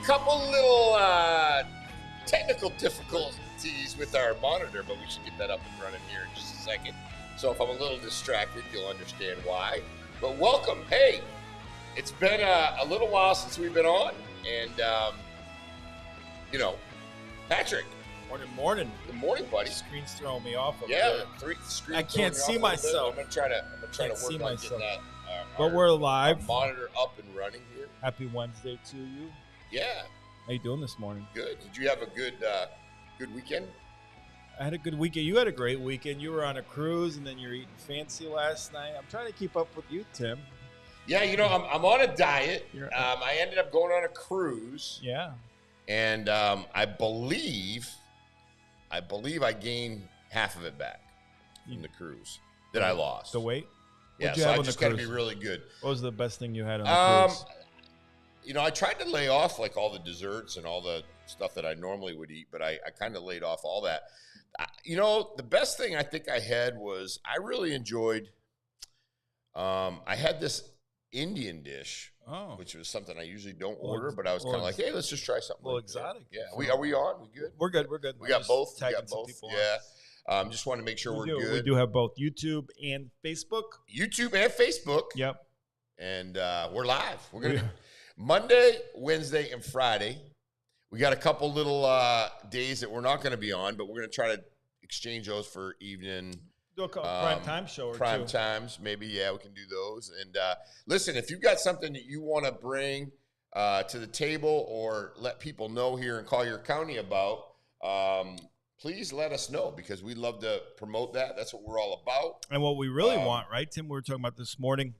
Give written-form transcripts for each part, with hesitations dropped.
couple little technical difficulties with our monitor, but we should get that up and running here in just a second. So if I'm a little distracted, you'll understand why. But welcome. Hey, it's been a little while since we've been on. And, Patrick. Morning. Good morning, buddy. Screen's throwing me off. Screen I can't see myself. I'm gonna try to work on getting that. But we're live. Monitor up and running here. Happy Wednesday to you. Yeah. How you doing this morning? Good. Did you have a good weekend? I had a good weekend. You had a great weekend. You were on a cruise, and then you're eating fancy last night. I'm trying to keep up with you, Tim. Yeah, I'm on a diet. I ended up going on a cruise. Yeah. And I believe I gained half of it back from the cruise that I lost. The weight? Yeah, so I just got to be really good. What was the best thing you had on the cruise? I tried to lay off like all the desserts and all the stuff that I normally would eat, but I kind of laid off all that. The best thing I think I had was I really enjoyed, I had this Indian dish, which was something I usually don't order, but I was kind of like, hey, let's just try something. A little exotic. Yeah. Are we on? We good? We're good. We got both. Yeah. Just want to make sure we're good. We do have both YouTube and Facebook. Yep. And we're live. We're going to Monday, Wednesday, and Friday. We got a couple little days that we're not going to be on, but we're going to try to exchange those for evening. Do a prime time show or prime two. Times, maybe. Yeah, we can do those. And listen, if you've got something that you want to bring to the table or let people know here in Collier County about, please let us know because we love to promote that. That's what we're all about. And what we really want, right, Tim? We were talking about this morning.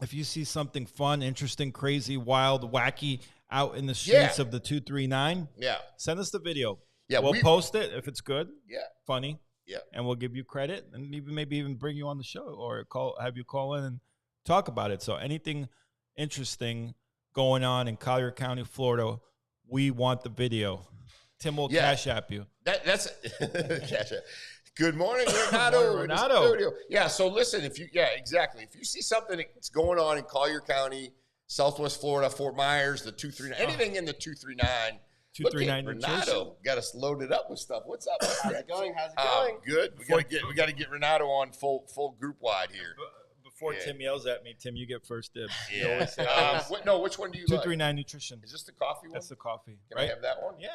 If you see something fun, interesting, crazy, wild, wacky out in the streets of the 239, send us the video. Yeah, we'll post it if it's good. Yeah, funny. Yeah, and we'll give you credit and maybe even bring you on the show or have you call in and talk about it. So anything interesting going on in Collier County, Florida, we want the video. Tim will cash app you. That's cash app. Good morning, Renato. Yeah, so listen, exactly. If you see something that's going on in Collier County, Southwest Florida, Fort Myers, the 239, anything in the 239. 239 Renato got us loaded up with stuff. What's up? How's it going? Good. We got to get Renato on full group wide here. Before Tim yells at me, Tim, you get first dibs. Yeah. Which one do you 239 Nutrition. Is this the coffee one? That's the coffee. Can I have that one? Yeah,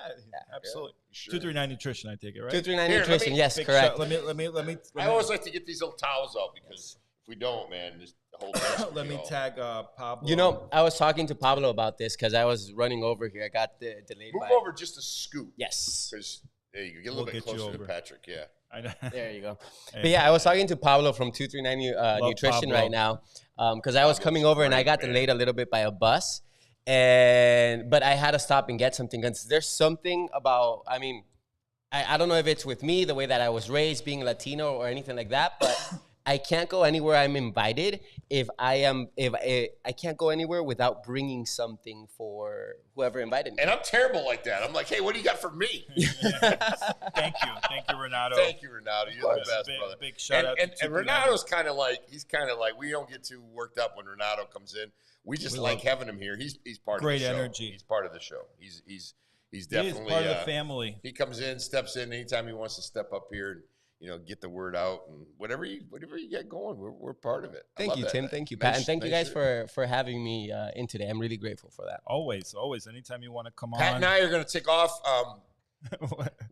absolutely. Yeah, sure. 239 Nutrition, I take it, right? 239 Nutrition, yes, correct. Let me. I always like to get these little towels out because if we don't, man, just the whole thing. Let me tag Pablo. I was talking to Pablo about this because I was running over here. I got delayed. Move over just a scoop. Yes. Because there you go. Get a little bit closer to Patrick. Yeah. There you go. But yeah, I was talking to Pablo from 239 Nutrition Pablo. Right now because I was coming over and I got delayed a little bit by a bus, but I had to stop and get something because there's something about. I mean, I don't know if it's with me, the way that I was raised, being Latino or anything like that, but I can't go anywhere I'm invited if I can't go anywhere without bringing something for whoever invited me. And I'm terrible like that. I'm like, hey, what do you got for me? Thank you, Renato. Thank you, Renato. You're the best, brother. Big shout out. And Renato's kind of like we don't get too worked up when Renato comes in. We just like having him here. He's part of the show. Great energy. He's part of the show. He's definitely part of the family. He comes in, steps in anytime he wants to step up here and get the word out and whatever you get going, we're part of it. Thank you, Tim. Thank you, Pat. And thank you guys for having me in today. I'm really grateful for that. Always. Anytime you want to come on. Pat and I are going to take off.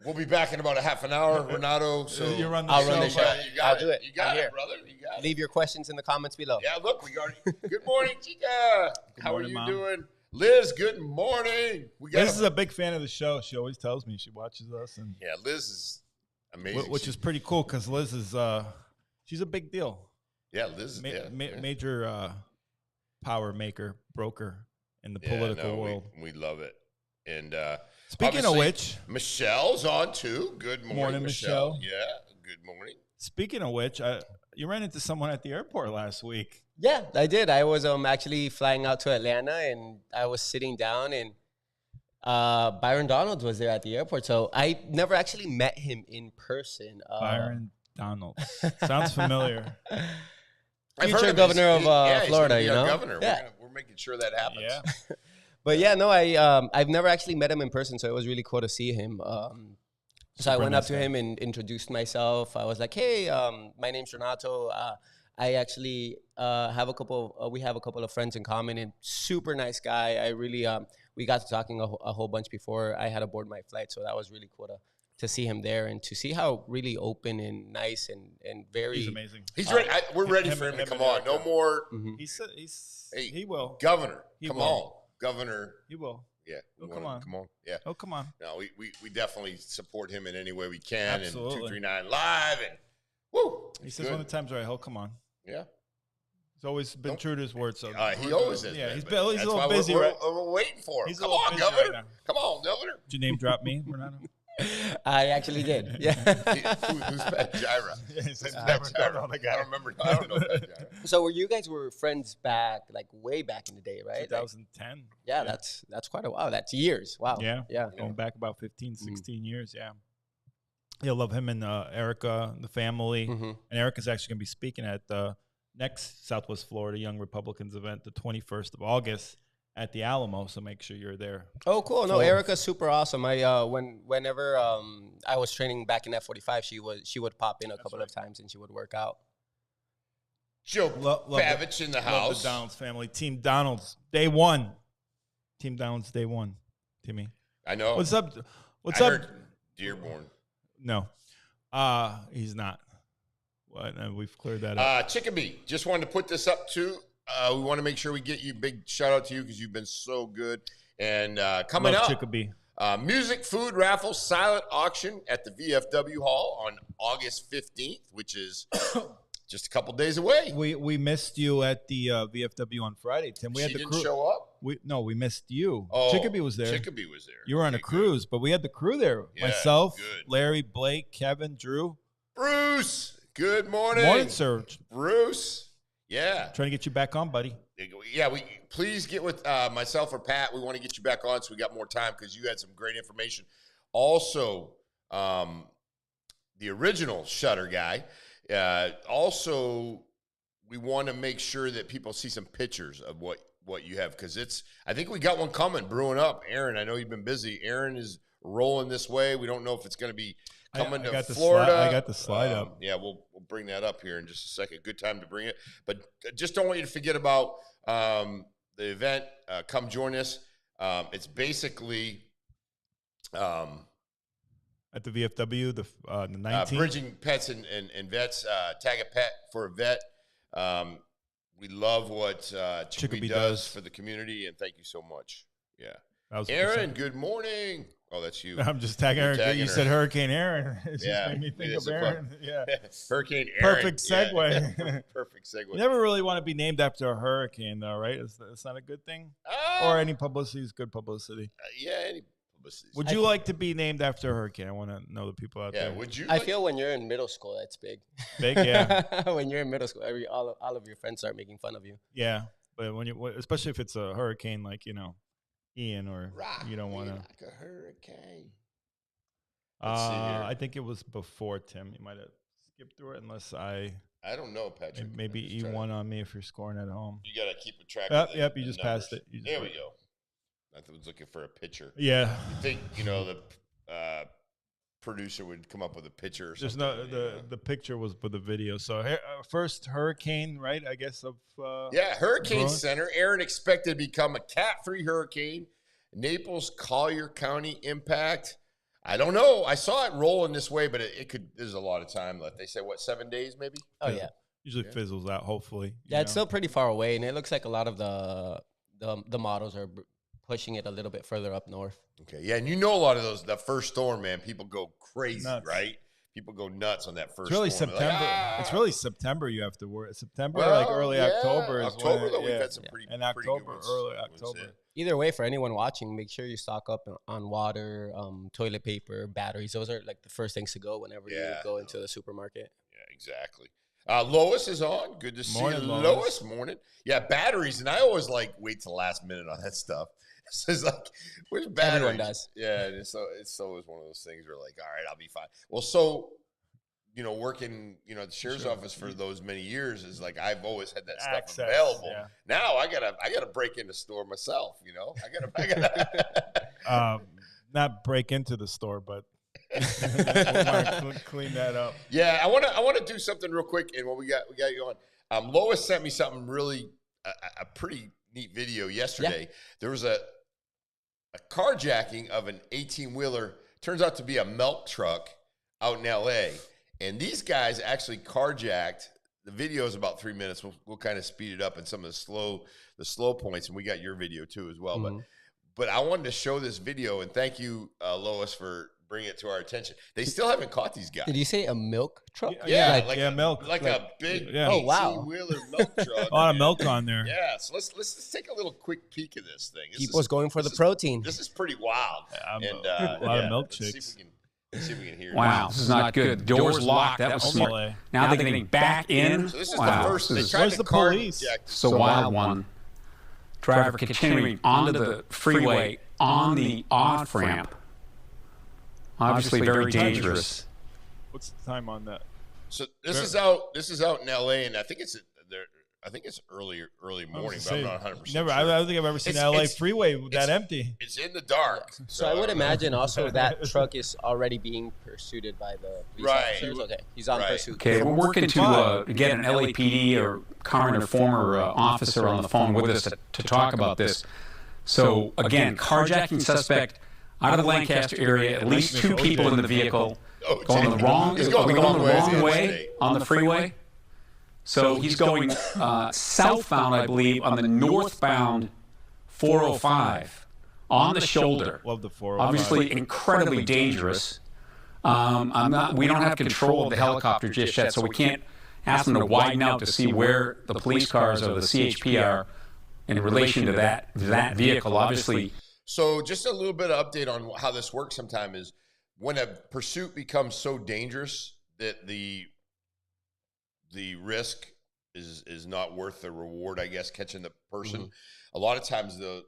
We'll be back in about a half an hour, Renato. So I'll run the show. I'll do it. You got it, brother. You got it. Leave your questions in the comments below. Yeah, look, we already. Good morning, Chica. How are you doing? Liz, good morning. Liz is a big fan of the show. She always tells me she watches us. And yeah, Liz is amazing. Which is pretty cool because Liz is she's a big deal. Yeah, Liz is major power maker, broker in the political world. We love it. And speaking of which, Michelle's on too. Good morning, Michelle. Yeah, good morning. Speaking of which, you ran into someone at the airport last week. Yeah, I did. I was actually flying out to Atlanta, and I was sitting down, and Byron Donalds was there at the airport. So I never actually met him in person. Byron Donalds. Sounds familiar. Future governor of Florida, Governor. Yeah. We're making sure that happens. Yeah. But yeah, no, I've never actually met him in person, so it was really cool to see him. So I went up to him and introduced myself. I was like, "Hey, my name's Renato. I actually we have a couple of friends in common, and super nice guy. I really we got to talking a whole bunch before I had to board my flight, so that was really cool to see him there and to see how really open and nice and very. He's amazing. He's ready. We're ready for him to come on. No more. He will. Governor, come on, Governor. He will. Yeah. Come on. Yeah. Oh, come on. No, we definitely support him in any way we can. Absolutely. And 239 Live and woo. He says when the time's right, he'll come on. Yeah. He's always been true to his word. So he always is. Yeah, he's a little busy. We're waiting for him. Come on, Governor. Right, come on, Governor. Did you name drop me, Renato? I actually did. Yeah. Who's Pat Gyra? I don't know Pat Gyra. So you guys were friends back, like way back in the day, right? 2010. Like, yeah, that's quite a while. That's years. Wow. Yeah. Going back about 15, 16 years. Yeah. You'll love him and Erica, the family. And Erica's actually going to be speaking at the next Southwest Florida Young Republicans event, the 21st of August. At the Alamo, so make sure you're there. Oh, cool! No, Erica's super awesome. I whenever I was training back in F45, she would pop in a couple of times and she would work out. Joe Pavich in the house. Love the Donalds family. Team Donalds, day one. Team Donalds, day one. Timmy, I know. What's up? What's I up? Heard Dearborn. No, he's not. What? We've cleared that up. Chickabee, just wanted to put this up too. We want to make sure we get you. Big shout out to you because you've been so good. And coming up, Chickabee. Music, food raffle, silent auction at the VFW Hall on August 15th, which is just a couple days away. We missed you at the VFW on Friday, Tim. She didn't show up? We missed you. Oh, Chickabee was there. Chickabee was there. You were on a cruise, but we had the crew there. Yeah, myself, good. Larry, Blake, Kevin, Drew. Bruce, good morning. Morning, sir. Bruce. Yeah. Trying to get you back on, buddy. Yeah, please get with myself or Pat. We want to get you back on so we got more time because you had some great information. Also, the original Shutter guy. Also, we want to make sure that people see some pictures of what you have because I think we got one coming, brewing up. Aaron, I know you've been busy. Aaron is rolling this way. We don't know if it's going to be coming to Florida. I got the slide up. Yeah, we'll bring that up here in just a second. Good time to bring it. But just don't want you to forget about the event. Come join us. It's basically at the VFW, the 19th. Bridging pets and vets. Tag a pet for a vet. We love what Chickabee does for the community, and thank you so much. Yeah. Aaron, good morning. Oh, that's you. I'm just tagging Aaron. You said Hurricane Aaron. It just made me think of Aaron. Yeah. Hurricane Aaron. Perfect segue. Yeah. Perfect segue. You never really want to be named after a hurricane, though, right? It's not a good thing? Or any publicity is good publicity. Any publicity. Would you like to be named after a hurricane? I want to know the people out there. Yeah, would you? I feel when you're in middle school, that's big. Big, yeah. When you're in middle school, all of your friends start making fun of you. Yeah, but especially if it's a hurricane like, Ian or you don't want to. Like a hurricane. I think it was before Tim. You might have skipped through it unless I don't know, Patrick. Maybe E1 on me if you're scoring at home. You got to keep a track of Yep, you just passed it. There we go. I was looking for a picture. Yeah. You think, the producer would come up with a picture or something? The picture was with the video. So first hurricane, right, I guess, of Hurricane Bruins. Center. Aaron expected to become a Cat 3 hurricane. Naples, Collier County impact. I don't know. I saw it rolling this way, but there's a lot of time left. They say, 7 days maybe? Oh, yeah. Usually fizzles out, hopefully. Yeah, it's still pretty far away, and it looks like a lot of the models are pushing it a little bit further up north. Okay, yeah, and a lot of those, that first storm, man, people go crazy, nuts. Right? People go nuts on that first storm. September. Like, it's really September you have to worry. September, early October. October, though, we've had some pretty and October, pretty good ones, early October. Either way, for anyone watching, make sure you stock up on water, toilet paper, batteries. Those are like the first things to go whenever you go into the supermarket. Yeah, exactly. Lois is on. Good to see you, Lois. Morning. Yeah, batteries, and I always wait till the last minute on that stuff. It's like, where's batteries? Everyone does. Yeah, and it's always one of those things where all right, I'll be fine. Well, so working, at the sheriff's office for those many years is like I've always had that access, stuff available. Yeah. Now I gotta break into the store myself. I gotta not break into the store, but clean that up. Yeah, I want to do something real quick, and we got you on. Lois sent me something really a pretty neat video yesterday. Yeah. There was a carjacking of an 18-wheeler. Turns out to be a milk truck out in L.A. And these guys actually carjacked. The video is about 3 minutes. We'll kind of speed it up in some of the slow points, and we got your video too as well. Mm-hmm. But I wanted to show this video, and thank you, Lois, for bringing it to our attention. They still haven't caught these guys. Did you say a milk truck? Yeah, milk. Like a big 18-wheeler milk truck. A lot of milk on there. Yeah, so let's take a little quick peek of this thing. People's going for the protein. This is pretty wild. A lot of milkshakes. Let's see if we can hear. Wow, this is not good. The door's locked. That was smart. Now they're getting back in. So this is the first. They tried to police. It's a wild one. Driver continuing onto the freeway on the off-ramp. Obviously very dangerous. What's the time on that? So this is out in LA, and I think it's early morning, but I'm not 100%. I don't think I've ever seen LA freeway that empty. It's in the dark. So I would imagine also that truck is already being pursued by the police officers. Okay, he's on pursuit. Okay, we're working to get an LAPD or current or former officer on the phone with us to talk about this. So again, carjacking suspect out of the Lancaster area, at least 2 people in the vehicle. Going the wrong way on the freeway. So he's going southbound, I believe, on the northbound 405 on the shoulder. Love the 405. Obviously, incredibly dangerous. We don't have control of the helicopter just yet, so we can't ask them to widen out to see where the police cars or the CHP are in relation to that vehicle. Obviously. So just a little bit of update on how this works. Sometime is when a pursuit becomes so dangerous that the risk is not worth the reward, I guess, catching the person. Mm-hmm. A lot of times the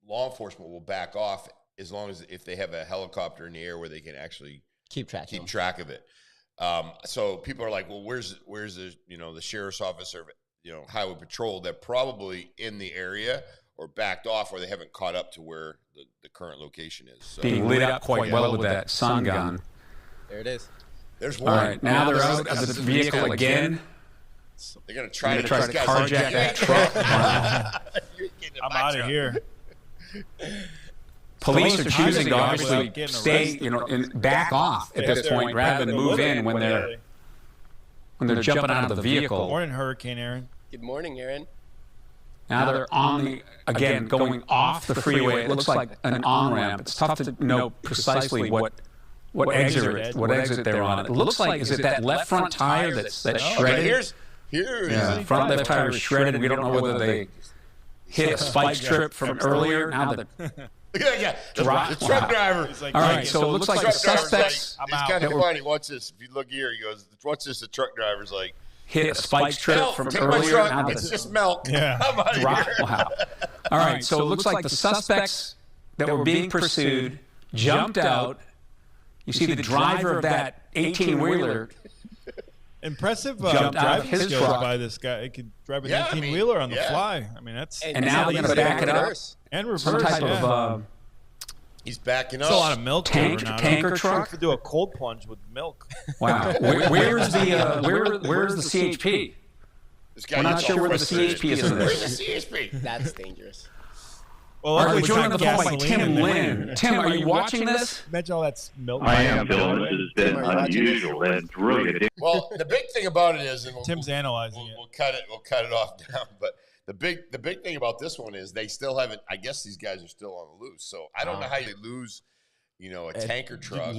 law enforcement will back off as long as if they have a helicopter in the air where they can actually keep track of it. So people are like, well, where's the the sheriff's office or highway patrol? They're probably in the area or backed off, or they haven't caught up to where the current location is. So, being lit up quite well with that sun gun. There it is. There's one. All right, now they're out of the vehicle again. They're going to try to carjack that truck. Wow. I'm out of here. Police are choosing to obviously stay, and back off at this point rather than move in when they're jumping out of the vehicle. Good morning, Hurricane Aaron. Good morning, Aaron. Now they're going off the freeway. It looks like an on-ramp. It's tough to know precisely what exit they're on. It looks like, is it that left front tire that's shredded? Here's front left tire is shredded. We don't know whether they hit a spike strip from earlier. Now the truck driver. All right, so it looks like the suspects. He's kind of funny. Watch this. If you look here, he goes, watch this. The truck driver's like, hit a spike strip from earlier. Now it's just milk. Yeah. Wow. All right, so it looks like the suspects that were being pursued jumped out. You see the driver of that 18-wheeler. Impressive driving skills by this guy. He could drive an 18-wheeler on the fly. I mean, that's... And now they're going to back it up. And reverse. Some type of... He's backing up. There's a lot of milk. Tanker truck. To do a cold plunge with milk. Wow. Where's the CHP? We're not sure where the CHP is in this. Where's the CHP? That's dangerous. Well, we're joined on the phone by Tim Lynn. Tim, are you watching this? Imagine all that milk. I am, Phil. This has been unusual and really good. Well, the big thing about it is, and Tim's analyzing it. We'll cut it off down. But the big thing about this one is they still haven't. I guess these guys are still on the loose. So I don't know how you lose, a tanker truck. Of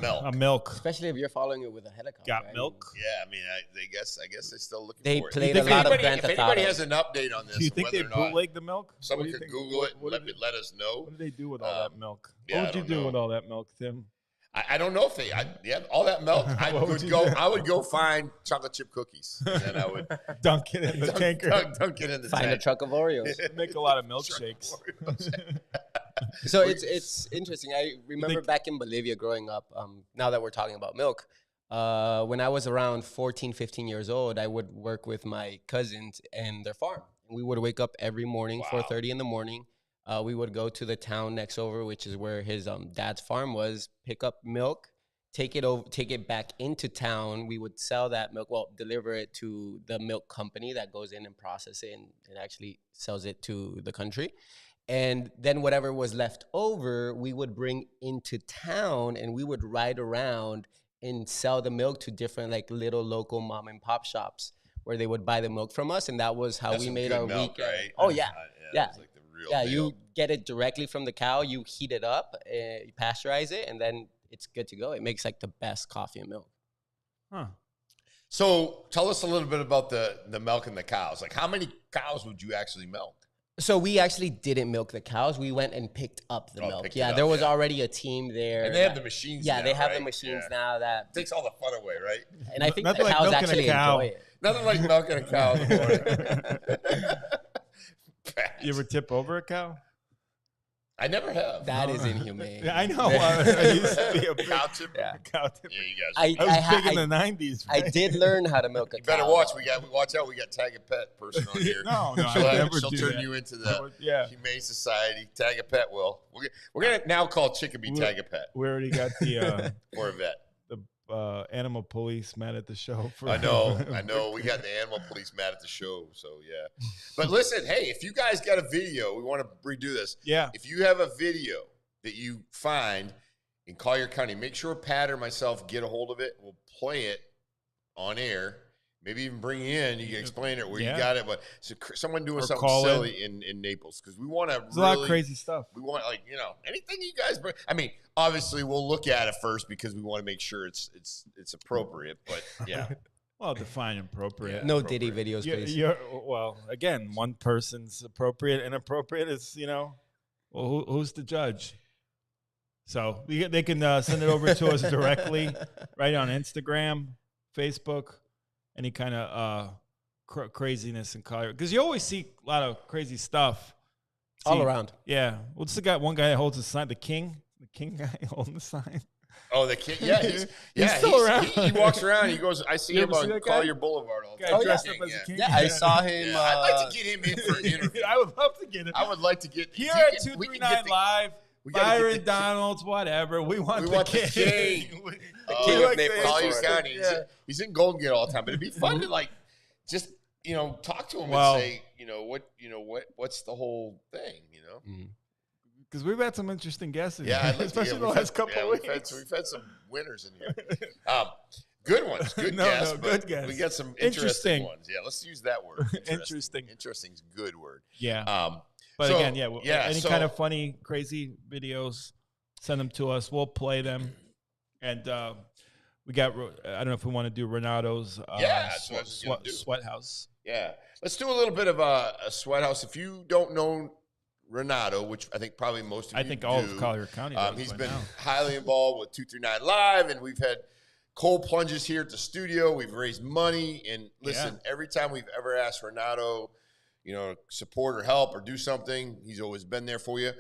milk. A milk. Especially if you're following it with a helicopter. Got milk. Yeah, I mean, I guess they're still looking. They for it. played a lot of Grand Theft Auto. If anybody has an update on this, do you think they bootleg the milk? Someone could Google it and let us know. What did they do with all that milk? What would you do with all that milk, Tim? I don't know if all that milk. I would go find chocolate chip cookies, and then I would dunk it in the tanker. Dunk it in the Find tank. a truck of Oreos. Make a lot of milkshakes. So it's interesting. I remember back in Bolivia growing up. Now that we're talking about milk, when I was around 14, 15 years old, I would work with my cousins and their farm. We would wake up every morning, 4:30 in the morning. We would go to the town next over, which is where his dad's farm was, pick up milk, take it back into town. We would sell that milk, deliver it to the milk company that goes in and process it and actually sells it to the country. And then whatever was left over, we would bring into town and we would ride around and sell the milk to different like little local mom and pop shops where they would buy the milk from us. And that was how we made our milk, weekend. Right? Oh, yeah. Yeah. Like the real deal. You get it directly from the cow. You heat it up, you pasteurize it, and then it's good to go. It makes like the best coffee and milk. Huh. So tell us a little bit about the milk and the cows. Like how many cows would you actually milk? So we actually didn't milk the cows. We went and picked up the milk. Yeah, there was already a team there. And they have the machines now, they have the machines now that... takes all the fun away, right? And I think the cows actually enjoy it. Nothing like milking a cow in the morning. You ever tip over a cow? I never have. That is inhumane. Yeah, I know. I used to be a big cow tipper. Yeah, cow tipper. Yeah, you guys. I was big in the 90s. Right? I did learn how to milk a cow. You better watch. Watch out. We got Tag a Pet person on here. No, she'll turn you into the Humane Society. Tag a Pet will. We're gonna now call Chickabee Tag a Pet. We already got the or a vet. Animal police mad at the show. I know. We got the animal police mad at the show. So, yeah. But listen, hey, if you guys got a video, we want to redo this. Yeah. If you have a video that you find in Collier County, make sure Pat or myself get a hold of it. We'll play it on air. Maybe even bring you in. You can explain it where you got it. But someone doing something silly in Naples. Because we want to There's a lot of crazy stuff. We want, anything you guys bring. I mean, obviously, we'll look at it first because we want to make sure it's appropriate. But, yeah. Well, define appropriate. No Diddy videos, please. Well, again, one person's appropriate. Inappropriate is, well, who's the judge? So they can send it over to us directly, right on Instagram, Facebook. Any kind of craziness in Collier, because you always see a lot of crazy stuff all around. Yeah, what's the guy? One guy that holds the sign, the king guy holding the sign. Oh, the king. Yeah, he's still around. He walks around. He goes. I see him on Collier Boulevard all the time. Dressed up as a king. Yeah, I saw him. Yeah, I'd like to get him in for an interview. I would love to get him. I would like to get here at 239 Live. Byron Donalds, whatever. We want the king. The king of Naples, Collier County. He's in Golden Gate all the time, but it'd be fun to just talk to him and say, what's the whole thing, Because we've had some interesting guests in here, especially the last couple of weeks. We've had some winners in here. Good ones, good guests. Good guests. We got some interesting ones. Yeah, let's use that word. Interesting. Interesting's a good word. Yeah. But again, any kind of funny, crazy videos, send them to us. We'll play them. And we got, I don't know if we want to do Renato's SweatHouz. Yeah. Let's do a little bit of a SweatHouz. If you don't know Renato, which I think probably most of you do. I think all of Collier County does. He's been highly involved with 239 Live, and we've had cold plunges here at the studio. We've raised money. And listen, every time we've ever asked Renato, support or help or do something, he's always been there for you.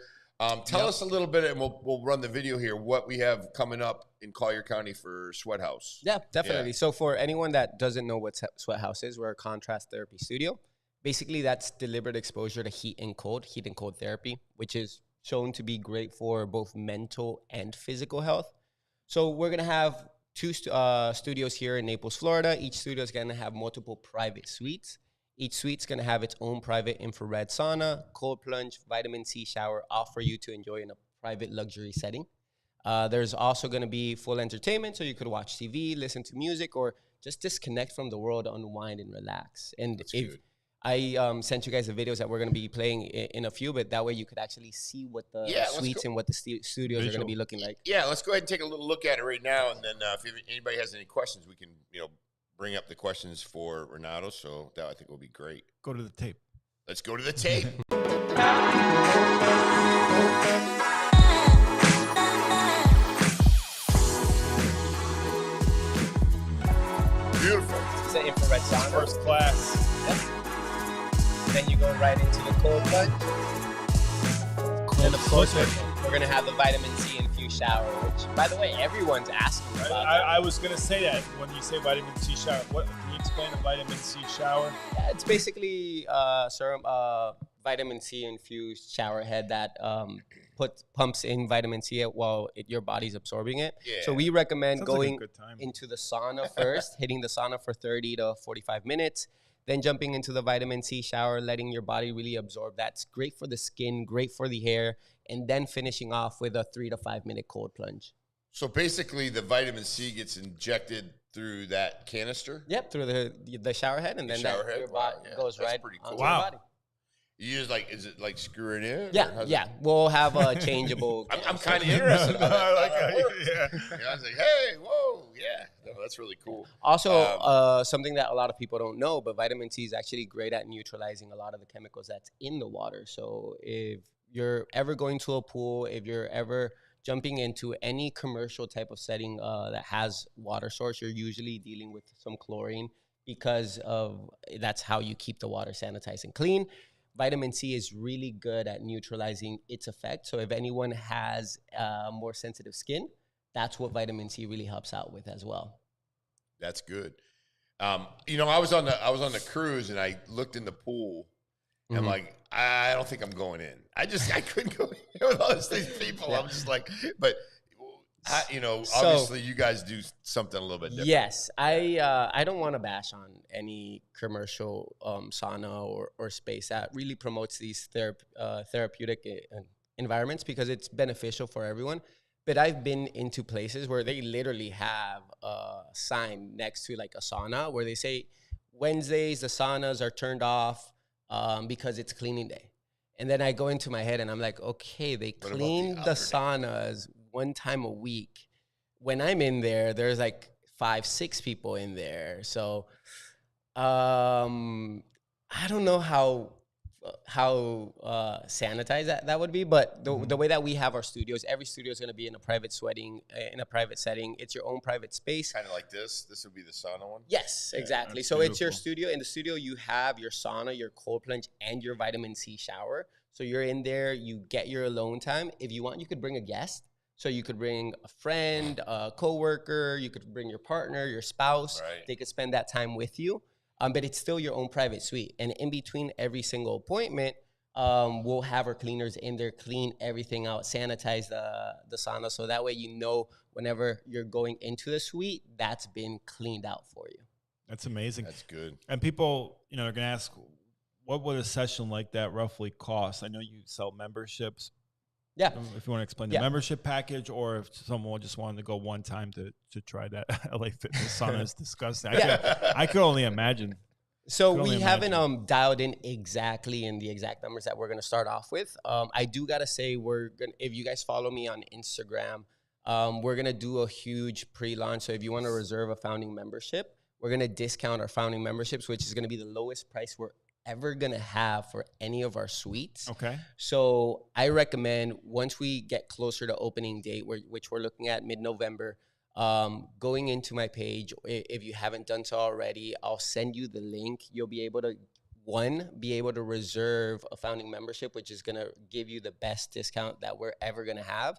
Tell us a little bit, and we'll run the video here, what we have coming up in Collier County for SweatHouz. Yeah, definitely. So for anyone that doesn't know what SweatHouz is, we're a contrast therapy studio. Basically, that's deliberate exposure to heat and cold therapy, which is shown to be great for both mental and physical health. So we're going to have two studios here in Naples, Florida. Each studio is going to have multiple private suites. Each suite's going to have its own private infrared sauna, cold plunge, vitamin C shower, all for you to enjoy in a private luxury setting. There's also going to be full entertainment, so you could watch TV, listen to music, or just disconnect from the world, unwind and relax. And I sent you guys the videos that we're going to be playing in a few, but that way you could actually see what the suites and what the studios are going to be looking like. Yeah, let's go ahead and take a little look at it right now, and then if anybody has any questions, we can, bring up the questions for Renato, so that I think will be great. Go to the tape. Let's go to the tape. Beautiful. It's an infrared sauna. First class. Yep. Then you go right into the cold plunge. And of course, we're going to have the vitamin C infused shower, which, by the way, everyone's asking about. I was going to say that when you say vitamin C shower. What can you explain a vitamin C shower? Yeah, it's basically serum, vitamin C infused shower head that pumps in vitamin C while your body's absorbing it. Yeah. So we recommend going into the sauna first, hitting the sauna for 30 to 45 minutes. Then jumping into the vitamin C shower, letting your body really absorb. That's great for the skin, great for the hair, and then finishing off with a 3 to 5 minute cold plunge. So basically the vitamin C gets injected through that canister? Yep, through the shower head, and then your body goes right onto your body. You use is it like screwing in? Yeah. We'll have a changeable. I'm kind of interested in that. I was like, hey, whoa, yeah. No, that's really cool. Also, something that a lot of people don't know, but vitamin C is actually great at neutralizing a lot of the chemicals that's in the water. So if you're ever going to a pool, if you're ever jumping into any commercial type of setting that has water source, you're usually dealing with some chlorine because that's how you keep the water sanitized and clean. Vitamin C is really good at neutralizing its effect. So if anyone has more sensitive skin, that's what vitamin C really helps out with as well. That's good. I was on the cruise and I looked in the pool and I'm like, I don't think I'm going in. I couldn't go in with all these people. Yeah. I'm just like, but obviously you guys do something a little bit different. Yes. I don't want to bash on any commercial sauna or space that really promotes these therapeutic environments because it's beneficial for everyone. But I've been into places where they literally have a sign next to like a sauna where they say Wednesdays the saunas are turned off because it's cleaning day. And then I go into my head and I'm like, okay, they clean the saunas one time a week. When I'm in there, there's like 5-6 people in there. So I don't know how sanitized that would be, but the way that we have our studios, every studio is going to be in a private setting. It's your own private space. Kind of like this would be the sauna one? Yes, exactly. So beautiful. It's your studio. In the studio, you have your sauna, your cold plunge, and your vitamin C shower. So you're in there, you get your alone time. If you want, you could bring a guest. So you could bring a friend, a coworker, you could bring your partner, your spouse. Right. They could spend that time with you. But it's still your own private suite. And in between every single appointment, we'll have our cleaners in there, clean everything out, sanitize the sauna. So that way, whenever you're going into the suite, that's been cleaned out for you. That's amazing. That's good. And people, are going to ask, what would a session like that roughly cost? I know you sell memberships. Yeah. If you want to explain the membership package, or if someone just wanted to go one time to try that LA Fitness sauna is disgusting. I could only imagine. So we haven't dialed in exactly in the exact numbers that we're going to start off with. I do got to say if you guys follow me on Instagram, we're going to do a huge pre-launch. So if you want to reserve a founding membership, we're going to discount our founding memberships, which is going to be the lowest price we're ever going to have for any of our suites. Okay. So I recommend once we get closer to opening date, which we're looking at mid-November, going into my page, if you haven't done so already, I'll send you the link. You'll be able to reserve a founding membership, which is going to give you the best discount that we're ever going to have.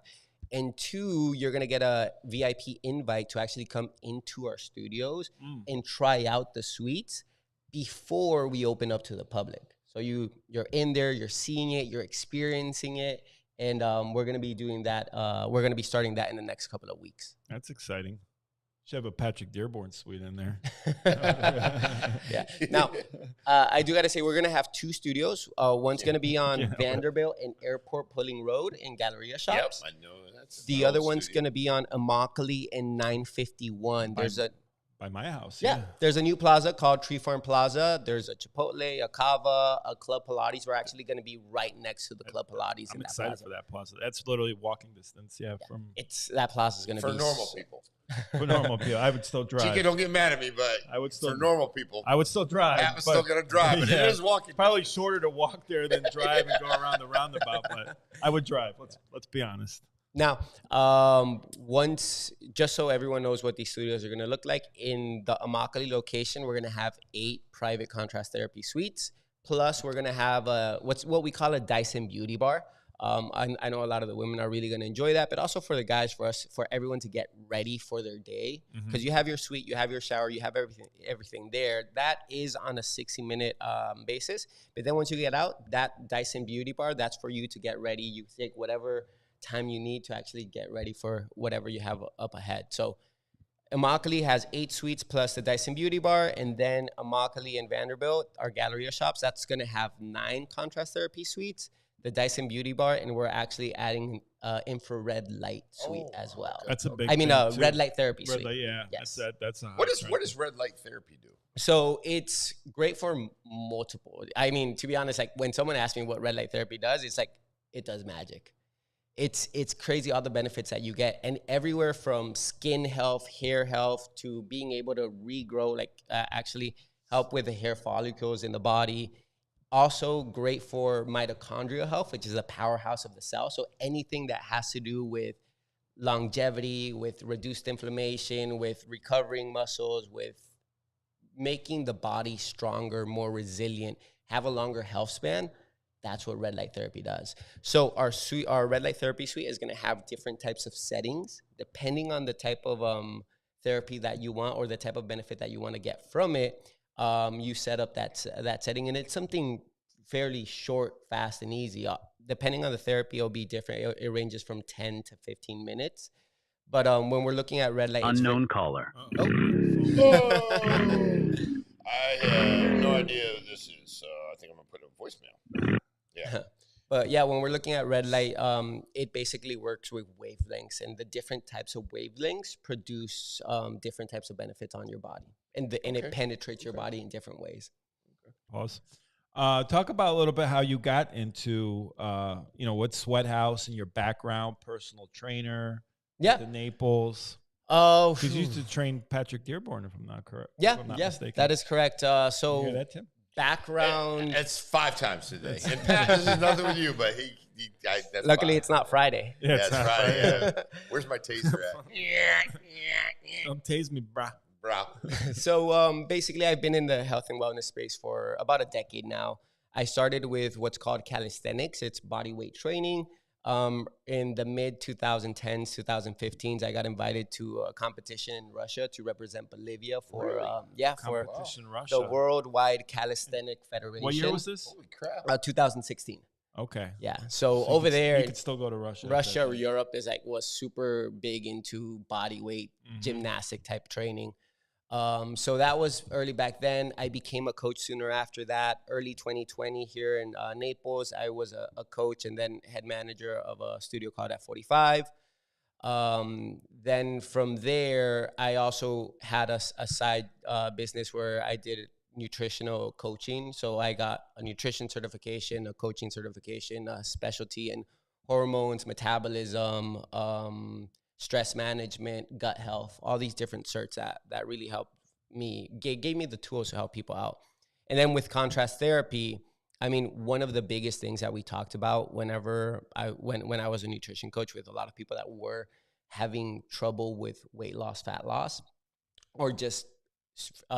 And 2, you're going to get a VIP invite to actually come into our studios and try out the suites before we open up to the public. So you're in there, you're seeing it, you're experiencing it, and we're going to be doing that. We're going to be starting that in the next couple of weeks. That's exciting. Should have a Patrick Dearborn suite in there. Yeah. Now, I do got to say, we're going to have 2 studios. One's going to be on Vanderbilt and Airport Pulling Road in Galleria Shops. Yep, I know. The other one's going to be on Immokalee and 951. By my house, yeah. There's a new plaza called Tree Farm Plaza. There's a Chipotle, a Cava, a Club Pilates. We're actually going to be right next to the Club Pilates. I'm excited for that plaza. That's literally walking distance. Yeah, that plaza is going to be for normal people. For normal people, I would still drive. Chica, don't get mad at me, but I would still for normal people. I would still drive. I'm still going to drive, but it is walking. Probably shorter to walk there than drive and go around the roundabout, but I would drive. Let's be honest. Now, just so everyone knows what these studios are going to look like, in the Immokalee location, we're going to have 8 private contrast therapy suites. Plus, we're going to have what we call a Dyson Beauty Bar. I know a lot of the women are really going to enjoy that, but also for the guys, for everyone to get ready for their day, because you have your suite, you have your shower, you have everything there. That is on a 60-minute basis. But then once you get out, that Dyson Beauty Bar, that's for you to get ready. You take whatever time you need to actually get ready for whatever you have up ahead. So Immokalee has 8 suites plus the Dyson Beauty Bar, and then Immokalee and Vanderbilt, our Galleria shops, that's going to have 9 contrast therapy suites, the Dyson Beauty Bar, and we're actually adding infrared light suite as well. That's a big. Red light therapy suite. Red light, yeah. Yes. That's a what does red light therapy do? So it's great for multiple. I mean, to be honest, like when someone asks me what red light therapy does, it's like it does magic. It's crazy all the benefits that you get, and everywhere from skin health, hair health, to being able to regrow, like actually help with the hair follicles in the body. Also great for mitochondrial health, which is a powerhouse of the cell. So anything that has to do with longevity, with reduced inflammation, with recovering muscles, with making the body stronger, more resilient, have a longer health span, that's what red light therapy does. So our red light therapy suite is going to have different types of settings depending on the type of therapy that you want or the type of benefit that you want to get from it. You set up that setting, and it's something fairly short, fast, and easy. Depending on the therapy, it'll be different. It ranges from 10 to 15 minutes. But when we're looking at red light, unknown caller. I have no idea who this is, so I think I'm gonna put it in voicemail. Yeah. But yeah, when we're looking at red light, it basically works with wavelengths, and the different types of wavelengths produce different types of benefits on your body, and it penetrates your body in different ways. Pause. Talk about a little bit how you got into, with SweatHouz and your background, personal trainer, the Naples. Oh, because you used to train Patrick Dearborn, if I'm not correct. Yeah, that is correct. You hear that, Tim? Background. It's 5 times today. And Pat, this is nothing with you, but that's luckily 5. it's not Friday. Yeah, it's Friday. Yeah. Where's my taser at? Don't tase me, brah. So basically, I've been in the health and wellness space for about a decade now. I started with what's called calisthenics. It's body weight training. In the mid 2010s, 2015s, I got invited to a competition in Russia to represent Bolivia for the Worldwide Calisthenic Federation. What year was this? Holy crap! 2016. Okay. Yeah. So over there, you could still go to Russia. Russia or Europe was super big into body weight gymnastic type training. So that was early back then. I became a coach sooner after that. Early 2020 here in Naples, I was a coach and then head manager of a studio called F45. Then from there, I also had a side business where I did nutritional coaching. So I got a nutrition certification, a coaching certification, a specialty in hormones, metabolism, stress management, gut health, all these different certs that really helped me, gave me the tools to help people out. And then with contrast therapy, I mean, one of the biggest things that we talked about when I was a nutrition coach with a lot of people that were having trouble with weight loss, fat loss, or just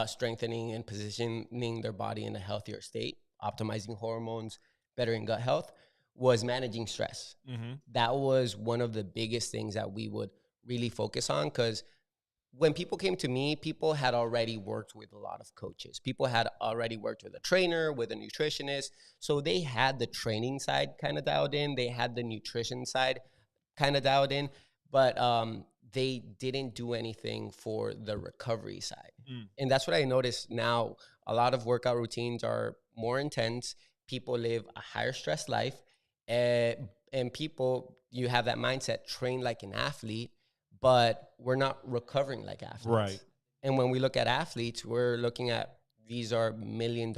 strengthening and positioning their body in a healthier state, optimizing hormones, bettering gut health, was managing stress. That was one of the biggest things that we would really focus on, because when people came to me, people had already worked with a lot of coaches. People had already worked with a trainer, with a nutritionist. So they had the training side kind of dialed in. They had the nutrition side kind of dialed in, but they didn't do anything for the recovery side. And that's what I noticed now. A lot of workout routines are more intense. People live a higher stress life. And people, you have that mindset, train like an athlete, but we're not recovering like athletes. Right. And when we look at athletes, we're looking at, these are $1 million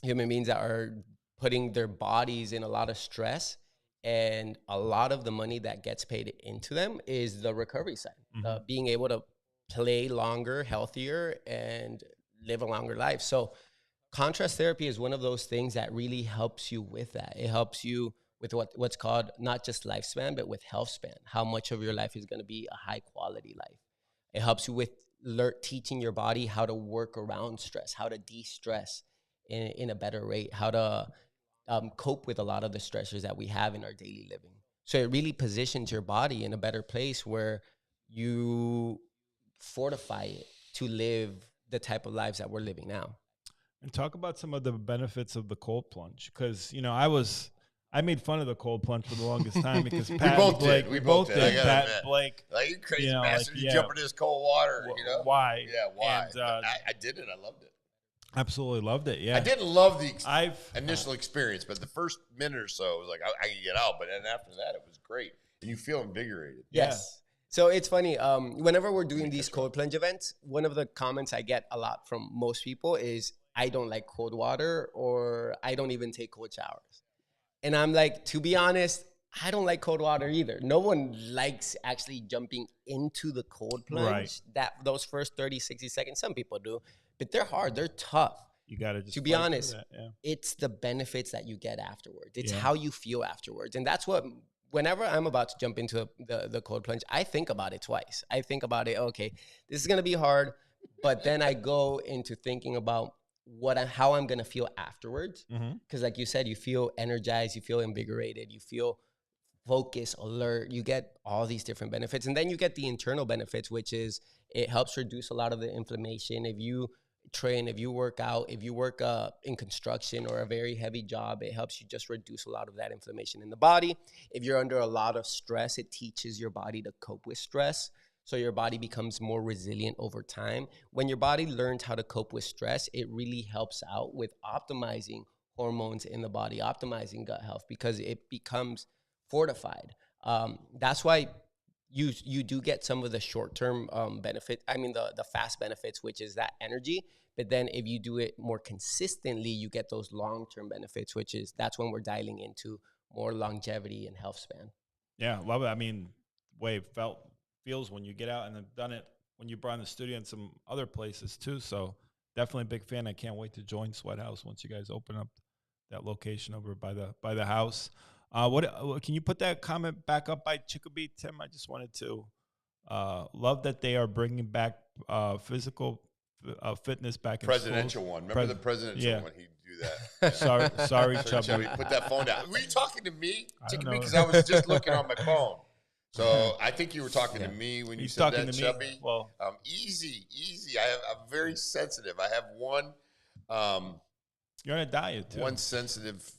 human beings that are putting their bodies in a lot of stress. And a lot of the money that gets paid into them is the recovery side, being able to play longer, healthier, and live a longer life. So contrast therapy is one of those things that really helps you with that. It helps you with what's called not just lifespan, but with health span, how much of your life is going to be a high quality life. It helps you with teaching your body how to work around stress, how to de-stress in a better rate, how to cope with a lot of the stressors that we have in our daily living. So it really positions your body in a better place where you fortify it to live the type of lives that we're living now. And talk about some of the benefits of the cold plunge. Because, you know, I made fun of the cold plunge for the longest time because Pat and Blake, we both did. Pat and Blake, like, you crazy bastard, you jump into this cold water, you know? Why? Yeah, why? And, I did it. I loved it. Absolutely loved it. Yeah, I didn't love the initial experience, but the first minute or so, it was like I could get out. But then after that, it was great, and you feel invigorated. Yes. So it's funny. Whenever we're doing these cold plunge events, one of the comments I get a lot from most people is, "I don't like cold water," or "I don't even take cold showers." And I'm like, to be honest, I don't like cold water either. No one likes actually jumping into the cold plunge. Right. Those first 30, 60 seconds, some people do. But they're hard. They're tough. You got to just, to be honest, it's the benefits that you get afterwards. It's how you feel afterwards. And that's what, whenever I'm about to jump into the cold plunge, I think about it twice. I think about it, okay, this is going to be hard. But then I go into thinking about how I'm going to feel afterwards. Because like you said, you feel energized, you feel invigorated, you feel focused, alert. You get all these different benefits. And then you get the internal benefits, which is it helps reduce a lot of the inflammation. If you train, if you work out, if you work in construction or a very heavy job, it helps you just reduce a lot of that inflammation in the body. If you're under a lot of stress, it teaches your body to cope with stress. So your body becomes more resilient over time. When your body learns how to cope with stress, it really helps out with optimizing hormones in the body, optimizing gut health, because it becomes fortified. That's why you do get some of the short-term benefit. I mean, the fast benefits, which is that energy. But then if you do it more consistently, you get those long-term benefits, that's when we're dialing into more longevity and health span. Yeah, love it. I mean, way it feels when you get out, and I've done it when you brought in the studio and some other places too. So definitely a big fan. I can't wait to join SweatHouz once you guys open up that location over by the house. What can you put that comment back up by Chicopee, Tim? I just wanted to love that they are bringing back physical fitness back in presidential schools. One. Remember the presidential one? He'd do that. Sorry, Chubby. Put that phone down. Were you talking to me, Chicopee? Because I was just looking on my phone. So I think you were talking to me when you said that, Chubby. Well, easy. I'm very sensitive. I have one. You're on a diet too. One sensitive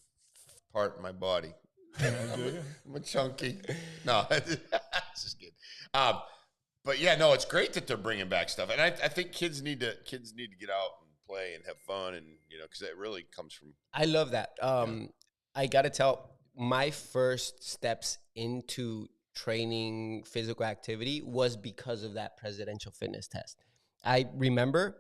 part in my body. I'm a chunky. No, just kidding. But yeah, no, it's great that they're bringing back stuff, and I think kids need to get out and play and have fun, and because it really comes from. I love that. I gotta tell, my first steps into training physical activity was because of that presidential fitness test. I remember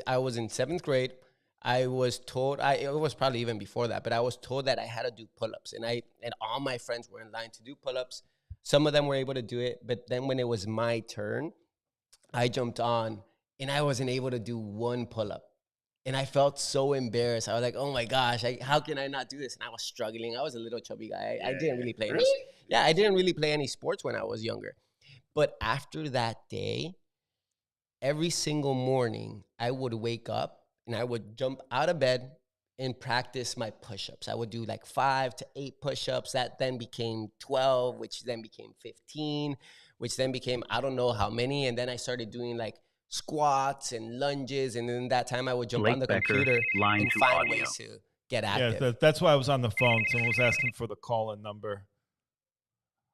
I was in 7th grade. I was told, it was probably even before that, but I was told that I had to do pull-ups, and all my friends were in line to do pull-ups. Some of them were able to do it, but then when it was my turn, I jumped on, and I wasn't able to do one pull-up. And I felt so embarrassed. I was like, oh my gosh, how can I not do this? And I was struggling. I was a little chubby guy. I didn't really play I didn't really play any sports when I was younger. But after that day, every single morning, I would wake up and I would jump out of bed and practice my push-ups. I would do like 5 to 8 push-ups. That then became 12, which then became 15, which then became I don't know how many. And then I started doing like squats and lunges, and then that time I would jump on the computer and find ways to get active. Yeah, that's why I was on the phone. Someone was asking for the call-in number.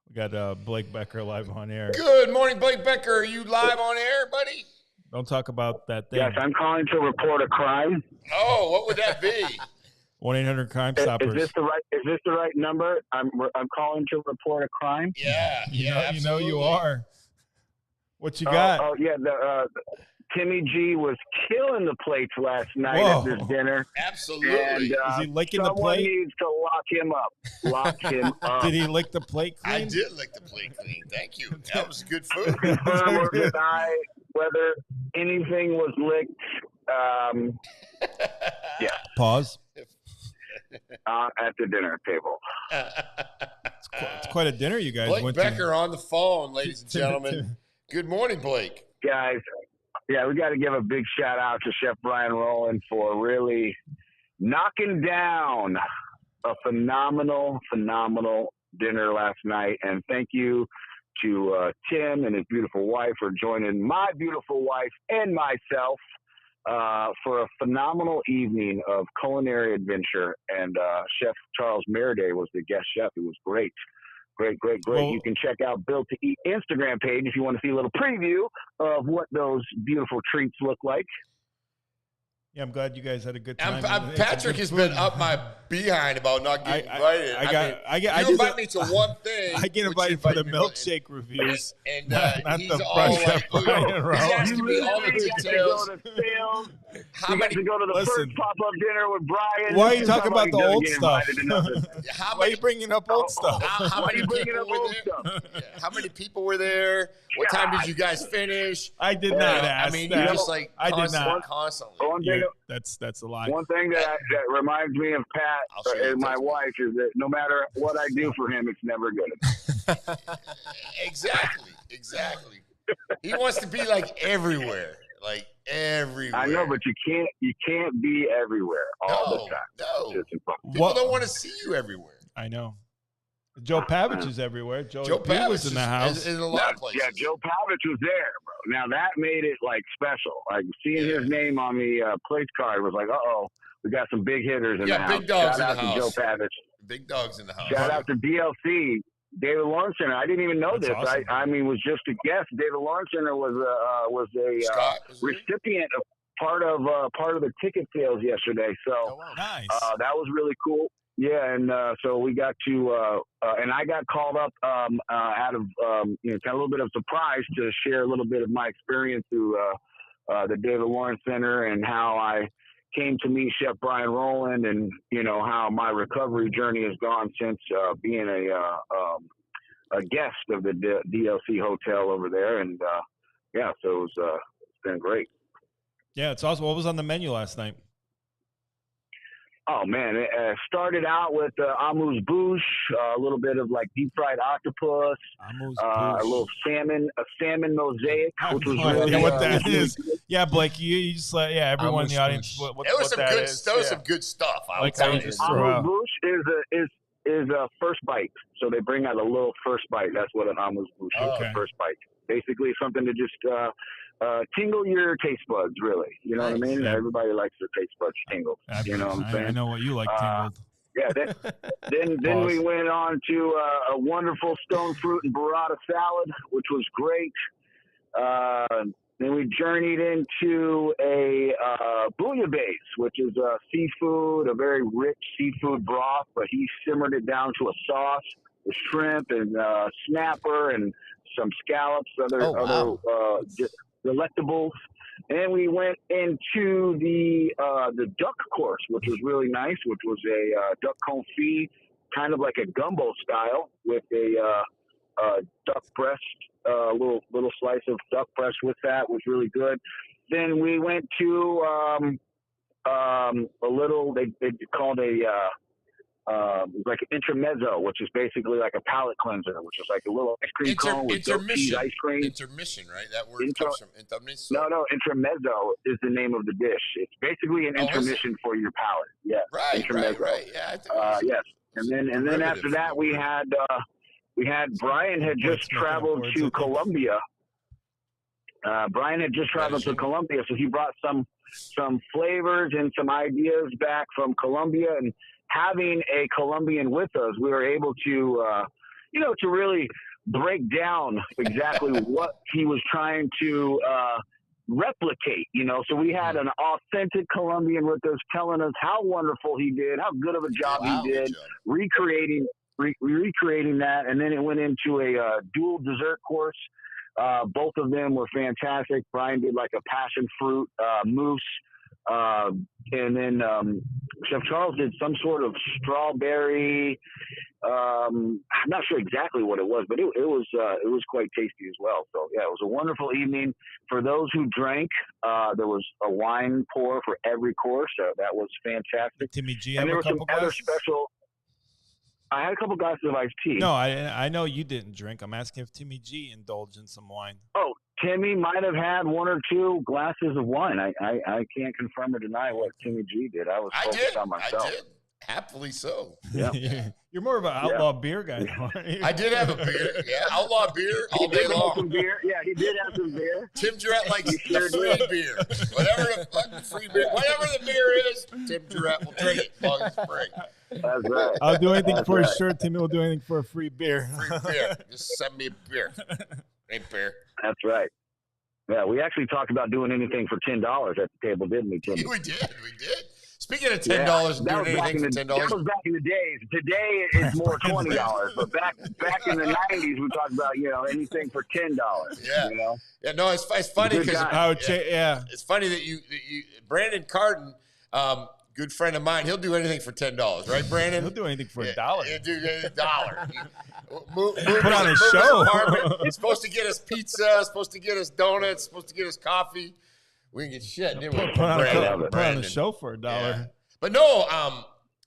We got Blake Becker live on air. Good morning, Blake Becker. Are you live on air, buddy? Don't talk about that thing. Yes, I'm calling to report a crime. Oh, what would that be? 1-800-CRIME STOPPERS. Is this the right number? I'm calling to report a crime. Yeah, you know you are. What you got? Oh yeah, Timmy G was killing the plates last night at this dinner. Absolutely. And, is he licking the plate? Someone needs to lock him up. Lock him up. Did he lick the plate clean? I did lick the plate clean. Thank you. That was good food. Confirm or deny whether anything was licked. Yeah. Pause. At the dinner table. It's quite a dinner you guys Blake went Becker to. on the phone, ladies and gentlemen. Good morning, Blake. Guys, yeah, we got to give a big shout out to Chef Brian Rowland for really knocking down a phenomenal dinner last night, and thank you to Tim and his beautiful wife for joining my beautiful wife and myself for a phenomenal evening of culinary adventure. And Chef Charles Meriday was the guest chef. It was great. Well, you can check out Built to Eat Instagram page if you want to see a little preview of what those beautiful treats look like. Yeah, I'm glad you guys had a good time. Patrick has been up my behind about not getting invited. You invite me to one thing. I get invited for the milkshake reviews, and not he's the all brunch like, he's asking me all the details. How many to go to the first pop-up dinner with Brian? Why are you talking about the old stuff? Why are you bringing up old stuff? How many people were there? How many people were there? What time did you guys finish? I did not ask. I mean, you're just like I did not constantly. That's a lie. One thing that reminds me of Pat and my wife is that no matter what I do for him, it's never good. Exactly. He wants to be like everywhere. I know, but you can't be everywhere all the time. No. People don't want to see you everywhere. I know. Joe Pavich is everywhere. Joe Pavich was in the house. In a lot of places. Yeah, Joe Pavich was there, bro. Now that made it special. Like seeing his name on the place card was like, we got some big hitters in the house. Big dogs Shout in the out house. to Joe Pavich. Big dogs in the house. Shout out to DLC. David Lawrence Center. I didn't even know this. Awesome. I mean, was just a guest. David Lawrence Center was a recipient of part of the ticket sales yesterday. So nice. That was really cool. Yeah, and so we got to, and I got called up out of, kind of a little bit of surprise to share a little bit of my experience through the David Lawrence Center and how I came to meet Chef Brian Rowland and, how my recovery journey has gone since being a guest of the DLC hotel over there. And, so it's been great. Yeah, it's awesome. What was on the menu last night? Oh, man, it started out with amuse-bouche, a little bit of deep fried octopus, a little salmon mosaic, which was really what that is. Yeah, Blake, you just everyone in the audience. What that is. That was some good stuff. Amuse-bouche is a first bite. So they bring out a little first bite. That's what an amuse-bouche is, a first bite. Basically something to just tingle your taste buds, really. You know what I mean? Yeah. Everybody likes their taste buds tingled. You know what I'm saying? I know what you like tingled. Then we went on to a wonderful stone fruit and burrata salad, which was great. Then we journeyed into a bouillabaisse, which is seafood, a very rich seafood broth, but he simmered it down to a sauce with shrimp and snapper and some scallops, other delectables. And we went into the duck course, which was really nice, which was a duck confit, kind of like a gumbo style with a duck breast, little slice of duck breast with that was really good. Then we went to a little, they called like an intermezzo, which is basically like a palate cleanser, which is like a little ice cream cone with cheese ice cream. Intermission, right? That word comes from intermezzo. No, intermezzo is the name of the dish. It's basically an intermission for your palate. Yeah, right. Yeah, yes. And then after that, we had Brian had just traveled to Colombia. Brian had just traveled to Colombia, so he brought some flavors and some ideas back from Colombia. And having a Colombian with us, we were able to, to really break down exactly what he was trying to replicate, So we had an authentic Colombian with us telling us how wonderful he did, how good of a job he did, recreating that. And then it went into a dual dessert course. Both of them were fantastic. Brian did like a passion fruit mousse. And then Chef Charles did some sort of strawberry. I'm not sure exactly what it was, but it was quite tasty as well. So yeah, it was a wonderful evening. For those who drank, there was a wine pour for every course. So that was fantastic. Timmy G, and there were some other special. I had a couple glasses of iced tea. No, I know you didn't drink. I'm asking if Timmy G indulged in some wine. Oh, Timmy might have had one or two glasses of wine. I can't confirm or deny what Timmy G did. I was focused on myself. Happily so. Yeah. You're more of an outlaw beer guy. I did have a beer. Yeah, outlaw beer all day long. Some beer. Yeah, he did have some beer. Tim Jarrett likes the free beer. Whatever the fucking free beer, whatever the beer is, Tim Jarrett will drink it as long as it's free. That's right. I'll do anything for a shirt. Timmy will do anything for a free beer. Free beer. Just send me a beer. Ain't beer. That's right. Yeah, we actually talked about doing anything for $10 at the table, didn't we, Timmy? We did. Speaking of $10 and doing anything for $10. That was back in the days. Today it's more $20. But back in the 90s, we talked about, anything for $10. Yeah. Yeah, no, it's funny because it's funny that you Brandon Carton, good friend of mine, he'll do anything for $10, right, Brandon? He'll do anything for $1. He'll do $1. Put on a show. He's supposed to get us pizza, supposed to get us donuts, supposed to get us coffee. We can get shit. Put on a show for $1. Yeah. But no,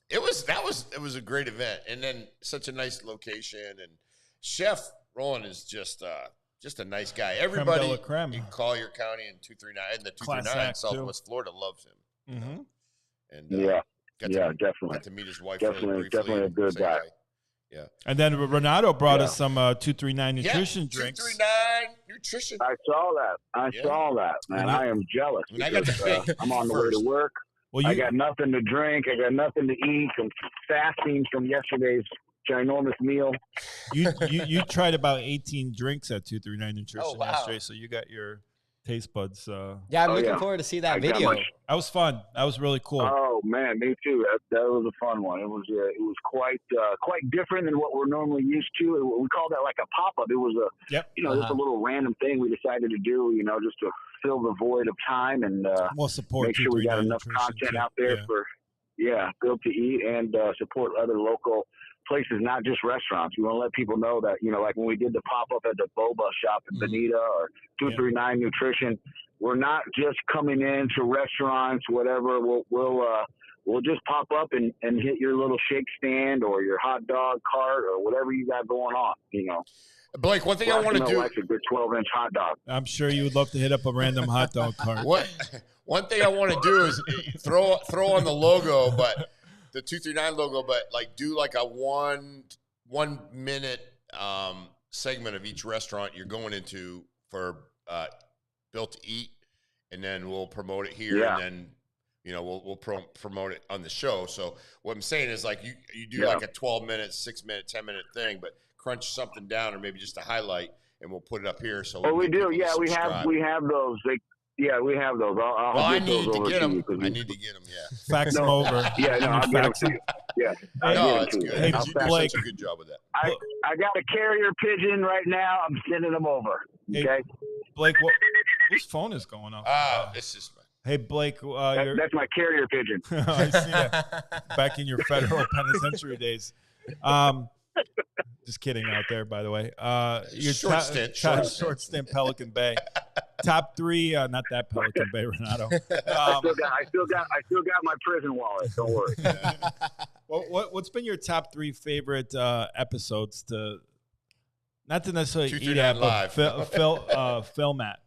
it was a great event, and then such a nice location, and Chef Roland is just a nice guy. Everybody in Collier County and 239 and the 239 Southwest Florida loves him. Mm-hmm. And definitely got to meet his wife. Definitely a good guy. Yeah. And then Renato brought us some 239 nutrition drinks. 239 nutrition. I saw that, man. I am jealous. I got the I'm on the way to work. Well, I got nothing to drink. I got nothing to eat. I'm fasting from yesterday's ginormous meal. You tried about 18 drinks at 239 Nutrition yesterday, so you got your taste buds. Yeah, I'm looking forward to see that video. That was fun. That was really cool. Oh man, me too. That was a fun one. It was quite different than what we're normally used to. We call that like a pop up. It was just a little random thing we decided to do. Just to fill the void of time and make sure we got enough content out there for Built to Eat and support other local places, not just restaurants. We want to let people know that, like when we did the pop-up at the Boba shop at Bonita or 239 Nutrition, we're not just coming into restaurants, whatever. We'll just pop up and hit your little shake stand or your hot dog cart or whatever you got going on, Blake, one thing I want to do. Like a good 12-inch hot dog. I'm sure you would love to hit up a random hot dog cart. One thing I want to do is throw on the logo, but the 239 logo, but like do like a 1 minute segment of each restaurant you're going into for Built to Eat, and then we'll promote it here, and then we'll promote it on the show. So what I'm saying is like you do like a 12-minute, 6-minute, 10-minute thing, but crunch something down or maybe just a highlight, and we'll put it up here. So we do. Yeah, we have those. We have those. I need to get them. I need to get them. Yeah, fax them over. I'll get them. Yeah, it's good. Hey, you do such a good job with that. I got a carrier pigeon right now. I'm sending them over. Okay, hey, Blake, whose phone is going off? It's just. Hey, Blake. That's my carrier pigeon. I see that. Back in your federal penitentiary days. Just kidding out there, by the way. Your short stint, Pelican Bay. Top 3, not that Pelican Bay, Renato. I still got my prison wallet. Don't worry. What's been your top 3 favorite episodes not to necessarily eat at, but film at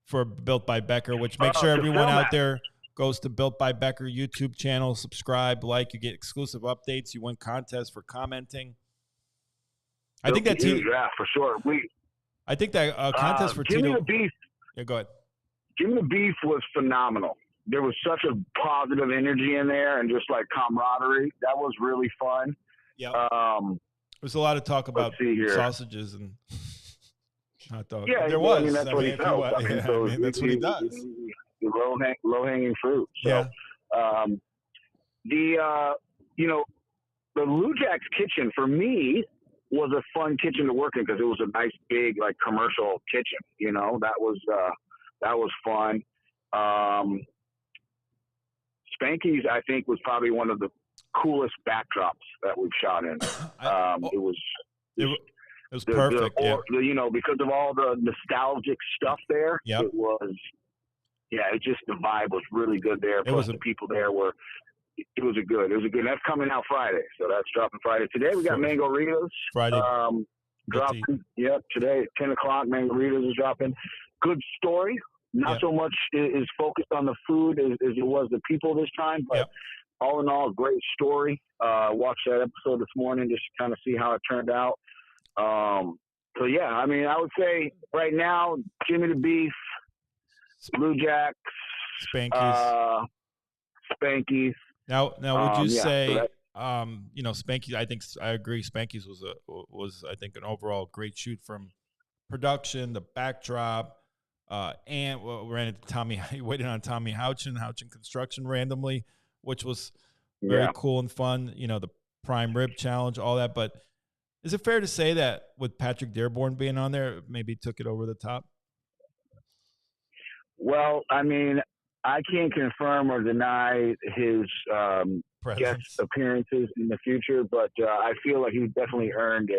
for Built by Becker, which make sure everyone out there goes to Built by Becker YouTube channel, subscribe, like, you get exclusive updates, you win contests for commenting. I think that for sure. I think that contest for Jimmy the Beef. Yeah, go ahead. Jimmy the Beef was phenomenal. There was such a positive energy in there and just like camaraderie. That was really fun. Yeah. There's a lot of talk about sausages and hot dogs. Yeah, there was. That's what he felt. That's what he does. The low-hanging fruit. So, the Lou Jack's kitchen for me was a fun kitchen to work in because it was a nice big like commercial kitchen. That was fun. Spanky's I think was probably one of the coolest backdrops that we've shot in. It was perfect. Because of all the nostalgic stuff there. Yep. It was. Yeah, the vibe was really good there. Plus the people there were. It was a good. That's coming out Friday, so that's dropping Friday. Today we got Mango Ritos. Friday. Dropping. Yep, today at 10 o'clock, Mango Ritos is dropping. Good story. Not so much is focused on the food as it was the people this time, but all in all, great story. Watched that episode this morning just to kind of see how it turned out. So yeah, I mean, I would say right now, Jimmy the Beef, Blue Jacks, Spankies. Spankies. Now, would you say, Spankies? I think I agree. Spankies was I think an overall great shoot from production, the backdrop, and we ran into Tommy. Waited on Tommy Houchin Construction randomly, which was very cool and fun. The prime rib challenge, all that. But is it fair to say that with Patrick Dearborn being on there, maybe took it over the top? Well, I mean, I can't confirm or deny his guest appearances in the future, but I feel like he's definitely earned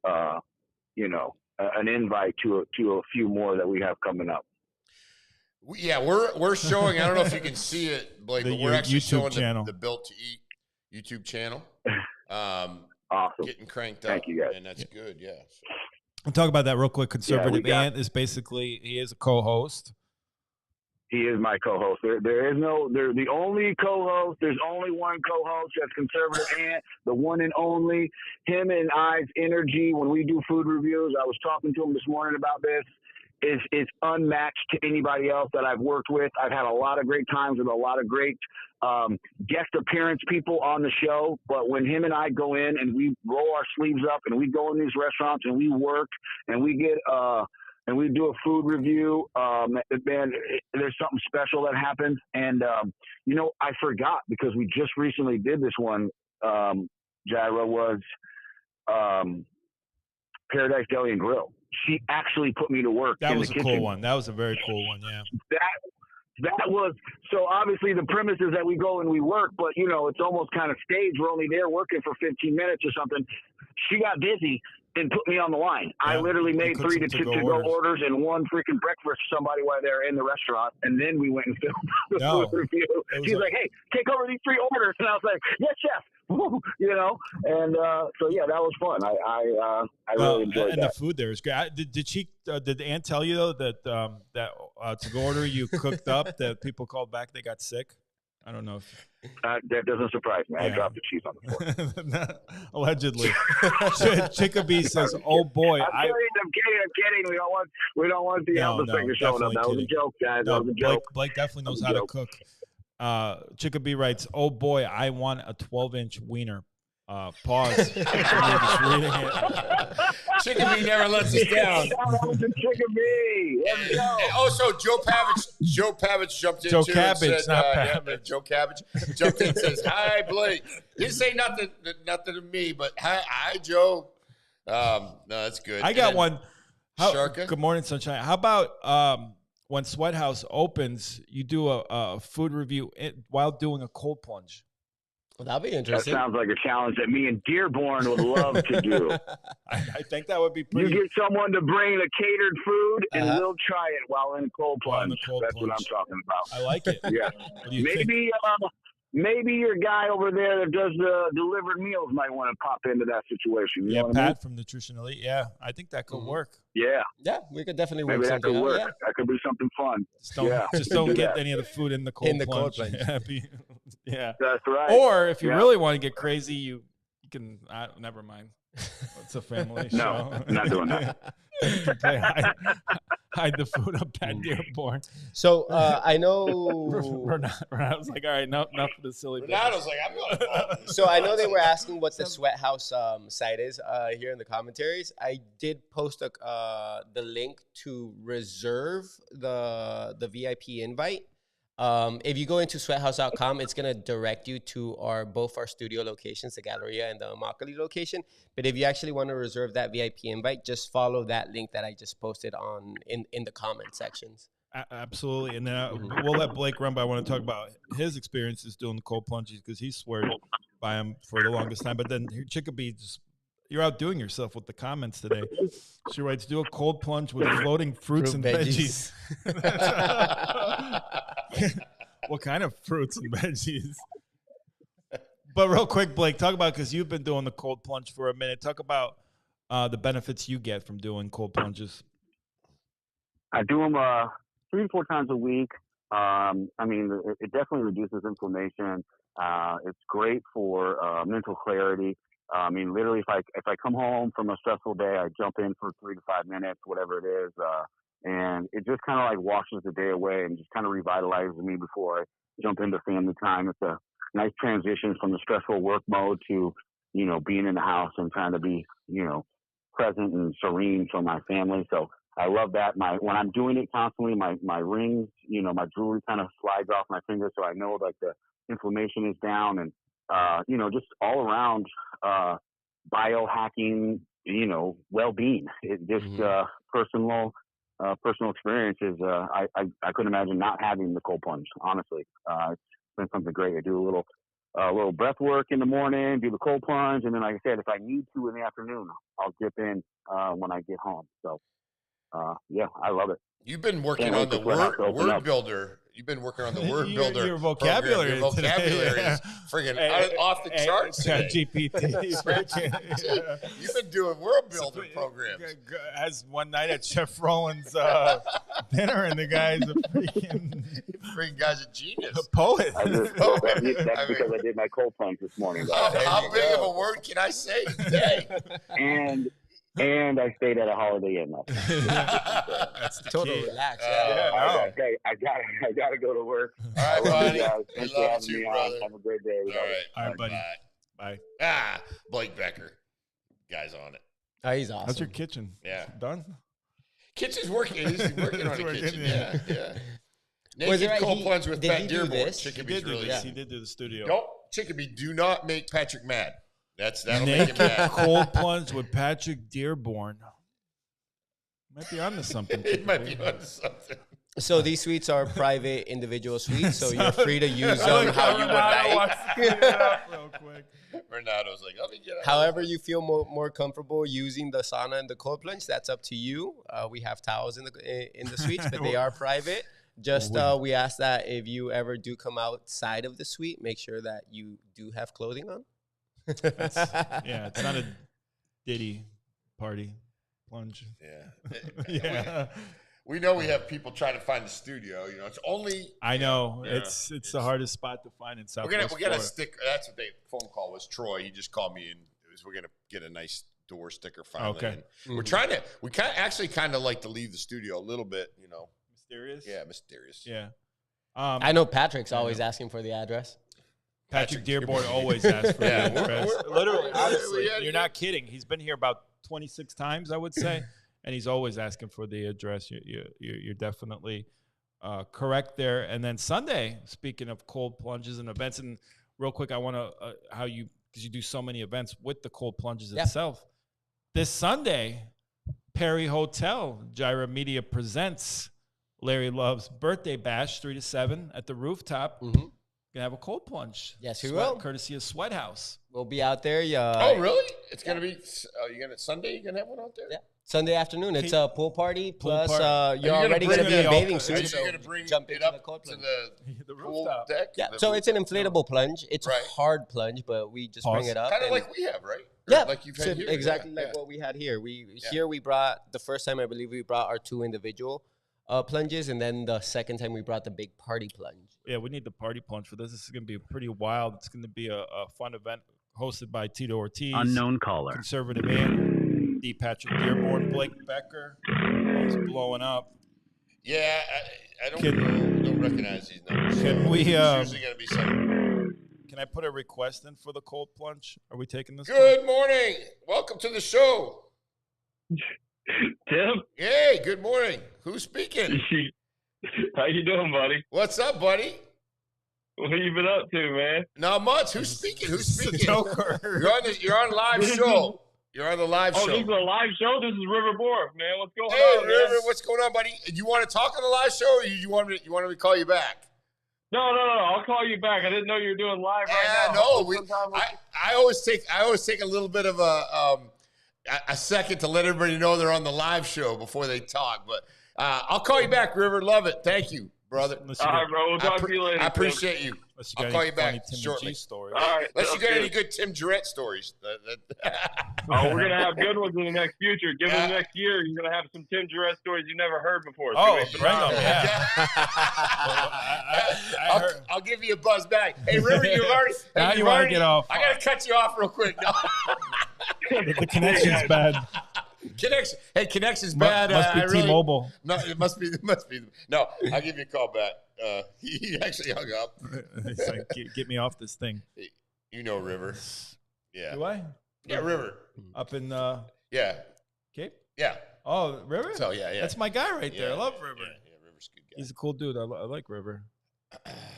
an invite to a few more that we have coming up. Yeah, we're showing. I don't know if you can see it, Blake, but we're actually YouTube showing the Built to Eat YouTube channel. Awesome, getting cranked up. Thank you, guys. And that's good. Yeah. We'll talk about that real quick. Conservative Ant is basically he is a co-host. He is my co-host. They're the only co-host. There's only one co-host. That's Conservative Ant, the one and only. Him and I's energy when we do food reviews. I was talking to him this morning about this. Is unmatched to anybody else that I've worked with. I've had a lot of great times with a lot of great guest appearance people on the show. But when him and I go in and we roll our sleeves up and we go in these restaurants and we work and we get and we do a food review, man, there's something special that happens. And, I forgot because we just recently did this one, Gyro, was Paradise Deli and Grill. She actually put me to work. That was a cool one. That was a very cool one, yeah. That was, so obviously the premise is that we go and we work, but, it's almost kind of staged. We're only there working for 15 minutes or something. She got busy and put me on the line. Yeah, I literally made 3 to-go orders and 1 freaking breakfast for somebody while they're in the restaurant, and then we went and filmed the food review. She's like, hey, take over these 3 orders. And I was like, yes, chef. And so yeah, that was fun. I really enjoyed and that. The food there is great. Did Ann tell you though that to go order you cooked up that people called back they got sick? I don't know if that doesn't surprise me. Yeah. I dropped the cheese on the floor. Allegedly. Chickabee says, "Oh boy, I'm kidding. We don't want the Elvis finger showing up. That was a joke, guys. That was a joke. Blake definitely knows how to cook." Chickabee writes, "Oh boy, I want a 12-inch wiener." Pause. Chickabee never lets us down. That was a Chickabee. Let's go. Also, Joe Pavage jumped in. Joe Cabbage, said, not Pavage. Joe Cabbage jumped in and says, "Hi, Blake." Didn't say nothing to me, but hi, Joe. No, that's good. I got one. Sharka? Good morning, Sunshine. How about when SweatHouz opens, you do a food review while doing a cold plunge? Well, that'd be interesting. That sounds like a challenge that me and Dearborn would love to do. I think that would be pretty. You get someone to bring the catered food, and we'll try it while in cold plunge. That's what I'm talking about. I like it. Yeah. Maybe your guy over there that does the delivered meals might want to pop into that situation. You know what Pat I mean? from Nutrition Elite. Yeah, I think that could work. Yeah, we could definitely work. Maybe that something could work. out. Yeah. That could be something fun. Just don't get any of the food in the cold plunge. Yeah, that's right. Or if you really want to get crazy, you can. Never mind. It's a family show. No, I'm not doing that. Hide the food up Pat Dearborn. So I know Renato was like, all right, enough of the silly. Renato's like, I'm going. So I know they were asking what the SweatHouz site is here in the commentaries. I did post the link to reserve the VIP invite. If you go into sweathouse.com, it's going to direct you to both our studio locations, the Galleria and the Immokalee location. But if you actually want to reserve that VIP invite, just follow that link that I just posted in the comment sections. Absolutely. And then we'll let Blake run, but I want to talk about his experiences doing the cold plunges because he swears by him for the longest time. But then Chickabee, you're outdoing yourself with the comments today. She writes, do a cold plunge with floating fruits and veggies. What kind of fruits and veggies? But real quick, Blake, talk about, because you've been doing the cold plunge for a minute. Talk about the benefits you get from doing cold plunges. I do them 3 to 4 times a week. I mean, it definitely reduces inflammation. It's great for mental clarity. I mean, literally, if I come home from a stressful day, I jump in for 3 to 5 minutes, whatever it is, and it just kind of like washes the day away and just kind of revitalizes me before I jump into family time. It's a nice transition from the stressful work mode to, you know, being in the house and trying to be, you know, present and serene for my family. So I love that. When I'm doing it constantly, my rings, you know, my jewelry kind of slides off my fingers, so I know like the inflammation is down, and you know, just all around biohacking, you know, well-being. It just personal experiences. I couldn't imagine not having the cold plunge. Honestly, it's been something great. I do a little breath work in the morning, do the cold plunge, and then, like I said, if I need to in the afternoon, I'll dip in when I get home. So, yeah, I love it. You've been working on the word builder. You've been working on the word builder. Your vocabulary. Your vocabulary is friggin' off the charts today. GPT. You've been doing word builder programs. As one night at Chef Roland's dinner, and the guy's a freaking guy's a genius. A poet. That's because I did my cold plunge this morning. How big of a word can I say today? And I stayed at a Holiday Inn. That's the total key. Relax. Okay, I gotta go to work. All right, buddy. Thanks for having me on. Have a great day. All right, buddy. Bye. Blake Becker, guy's on it. Oh, he's awesome. How's your kitchen? Yeah, done. Kitchen's working. He's working on a kitchen. Yeah. Naked cold plunge with Pat Dearborn. He did do the studio. Don't Chicopee. Do not make Patrick mad. That'll make him mad. Cold plunge with Patrick Dearborn. Might be onto something. It might be onto something. So these suites are private individual suites, so you're free to use them how you would like. Real quick. Renado's like, let me get out. However you feel more comfortable using the sauna and the cold plunge, that's up to you. We have towels in the suites, but they are private. Just we ask that if you ever do come outside of the suite, make sure that you do have clothing on. It's not a Diddy party plunge. Yeah. We know we have people trying to find the studio. You know, it's only. I know it's the hardest spot to find in Southwest. We're gonna stick. That's what the phone call was. Troy, he just called me and we're gonna get a nice door sticker finally. Okay. We're trying to. We kind of like to leave the studio a little bit. You know, mysterious. Yeah, mysterious. Yeah. I know Patrick's always asking for the address. Patrick Dearborn always asks for the address. Literally, honestly, you're not kidding. He's been here about 26 times, I would say, and he's always asking for the address. You're definitely correct there. And then Sunday, speaking of cold plunges and events, and real quick, I want to because you do so many events with the cold plunges itself. This Sunday, Perry Hotel, Gyra Media presents Larry Love's birthday bash, 3 to 7 at the rooftop. Gonna have a cold plunge. Yes, we will. Courtesy of SweatHouz. We'll be out there. Oh, really? It's gonna be. Sunday? You gonna have one out there? Yeah. Sunday afternoon. It's a pool party. Plus, you're already gonna be in bathing suits. So you're gonna bring it up to the rooftop deck. Yeah. So it's an inflatable plunge. It's a hard plunge, but we just bring it up. Kind of like we have, right? Yeah. Like you've had here. Exactly like what we had here. We brought the first time I believe we brought our 2 individual plunges, and then the second time we brought the big party plunge. Yeah, we need the party plunge for this. This is going to be pretty wild. It's going to be a fun event hosted by Tito Ortiz. Unknown caller. Conservative and D. Patrick Dearborn. Blake Becker. It's blowing up. Yeah, I don't recognize these numbers. Can we? It's usually going to be something. Can I put a request in for the cold plunge? Are we taking this? Good morning. Welcome to the show. Tim? Hey, good morning. Who's speaking? How you doing, buddy? What's up, buddy? What have you been up to, man? Not much. Who's speaking? Joker. You're on live show. You're on the live show. Oh, this is a live show? This is River Borg, man. What's going on, River, man? what's going on, buddy? You want to talk on the live show, or you want me to call you back? No. I'll call you back. I didn't know you were doing live right now. No, I always take a little bit of a second to let everybody know they're on the live show before they talk. But I'll call you back, River. Love it. Thank you, brother. All right, bro. We'll talk to you later. I appreciate you. I'll call you back shortly. Stories. All right. Unless you got any good Tim Jarrett stories. We're going to have good ones in the next future. Give it the next year. You're going to have some Tim Jarrett stories you never heard before. Oh, bring them, yeah. I'll give you a buzz back. Hey, River, you've already. Now you want to get off. I got to cut you off real quick. No. The connection's bad. Connection's bad. Must be T-Mobile. No, it must be. No, I'll give you a call back. He actually hung up. He's like, get me off this thing. You know River. Yeah. Do I? Yeah, River. Up in yeah. Cape? Yeah. Oh, River? So yeah. That's my guy right there. I love River. Yeah, River's a good guy. He's a cool dude. I like River.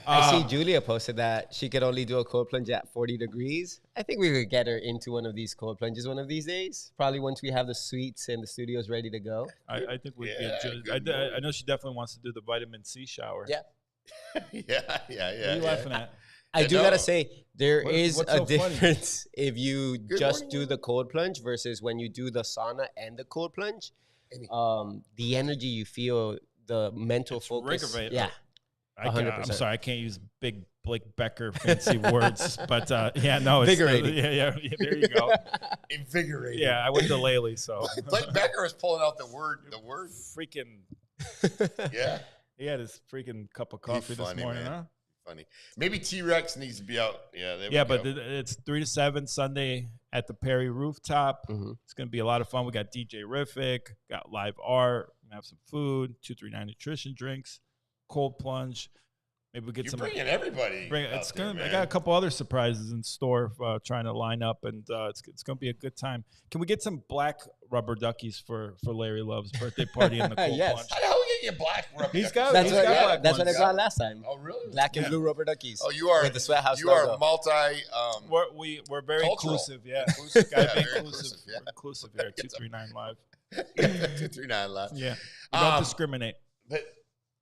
I see Julia posted that she could only do a cold plunge at 40 degrees. I think we could get her into one of these cold plunges one of these days. Probably once we have the suites and the studios ready to go. I think we'd be I know she definitely wants to do the vitamin C shower. Yeah. Yeah. What are you laughing at? I do got to say, there is what's a so difference if you just do the cold plunge versus when you do the sauna and the cold plunge. The energy you feel, the mental focus. Yeah. I'm sorry, I can't use big Blake Becker fancy words, but yeah, no, it's invigorating. Yeah, there you go. Invigorating. Yeah, I went to Leigh, so Blake Becker is pulling out the word. Freaking. Yeah. He had his freaking cup of coffee this morning, man. huh? Funny. Maybe T-Rex needs to be out. Yeah. But it's 3 to 7 Sunday at the Perry rooftop. Mm-hmm. It's gonna be a lot of fun. We got DJ Riffic, got live art, we have some food, 239 nutrition drinks. Cold plunge. Maybe we get some. You're bringing everybody. I got a couple other surprises in store, trying to line up, and it's gonna be a good time. Can we get some black rubber duckies for Larry Love's birthday party in the cold Yes. plunge? How the hell we get you black rubber duckies? That's what I brought last time. Oh, really? Black and blue rubber duckies. Oh, you are with the SweatHouz You logo. are multi. We're very cultural. inclusive. Yeah, Inclusive. gotta be Very inclusive. yeah. We're inclusive here at 239 Live. 239 Live. Yeah, we don't discriminate. But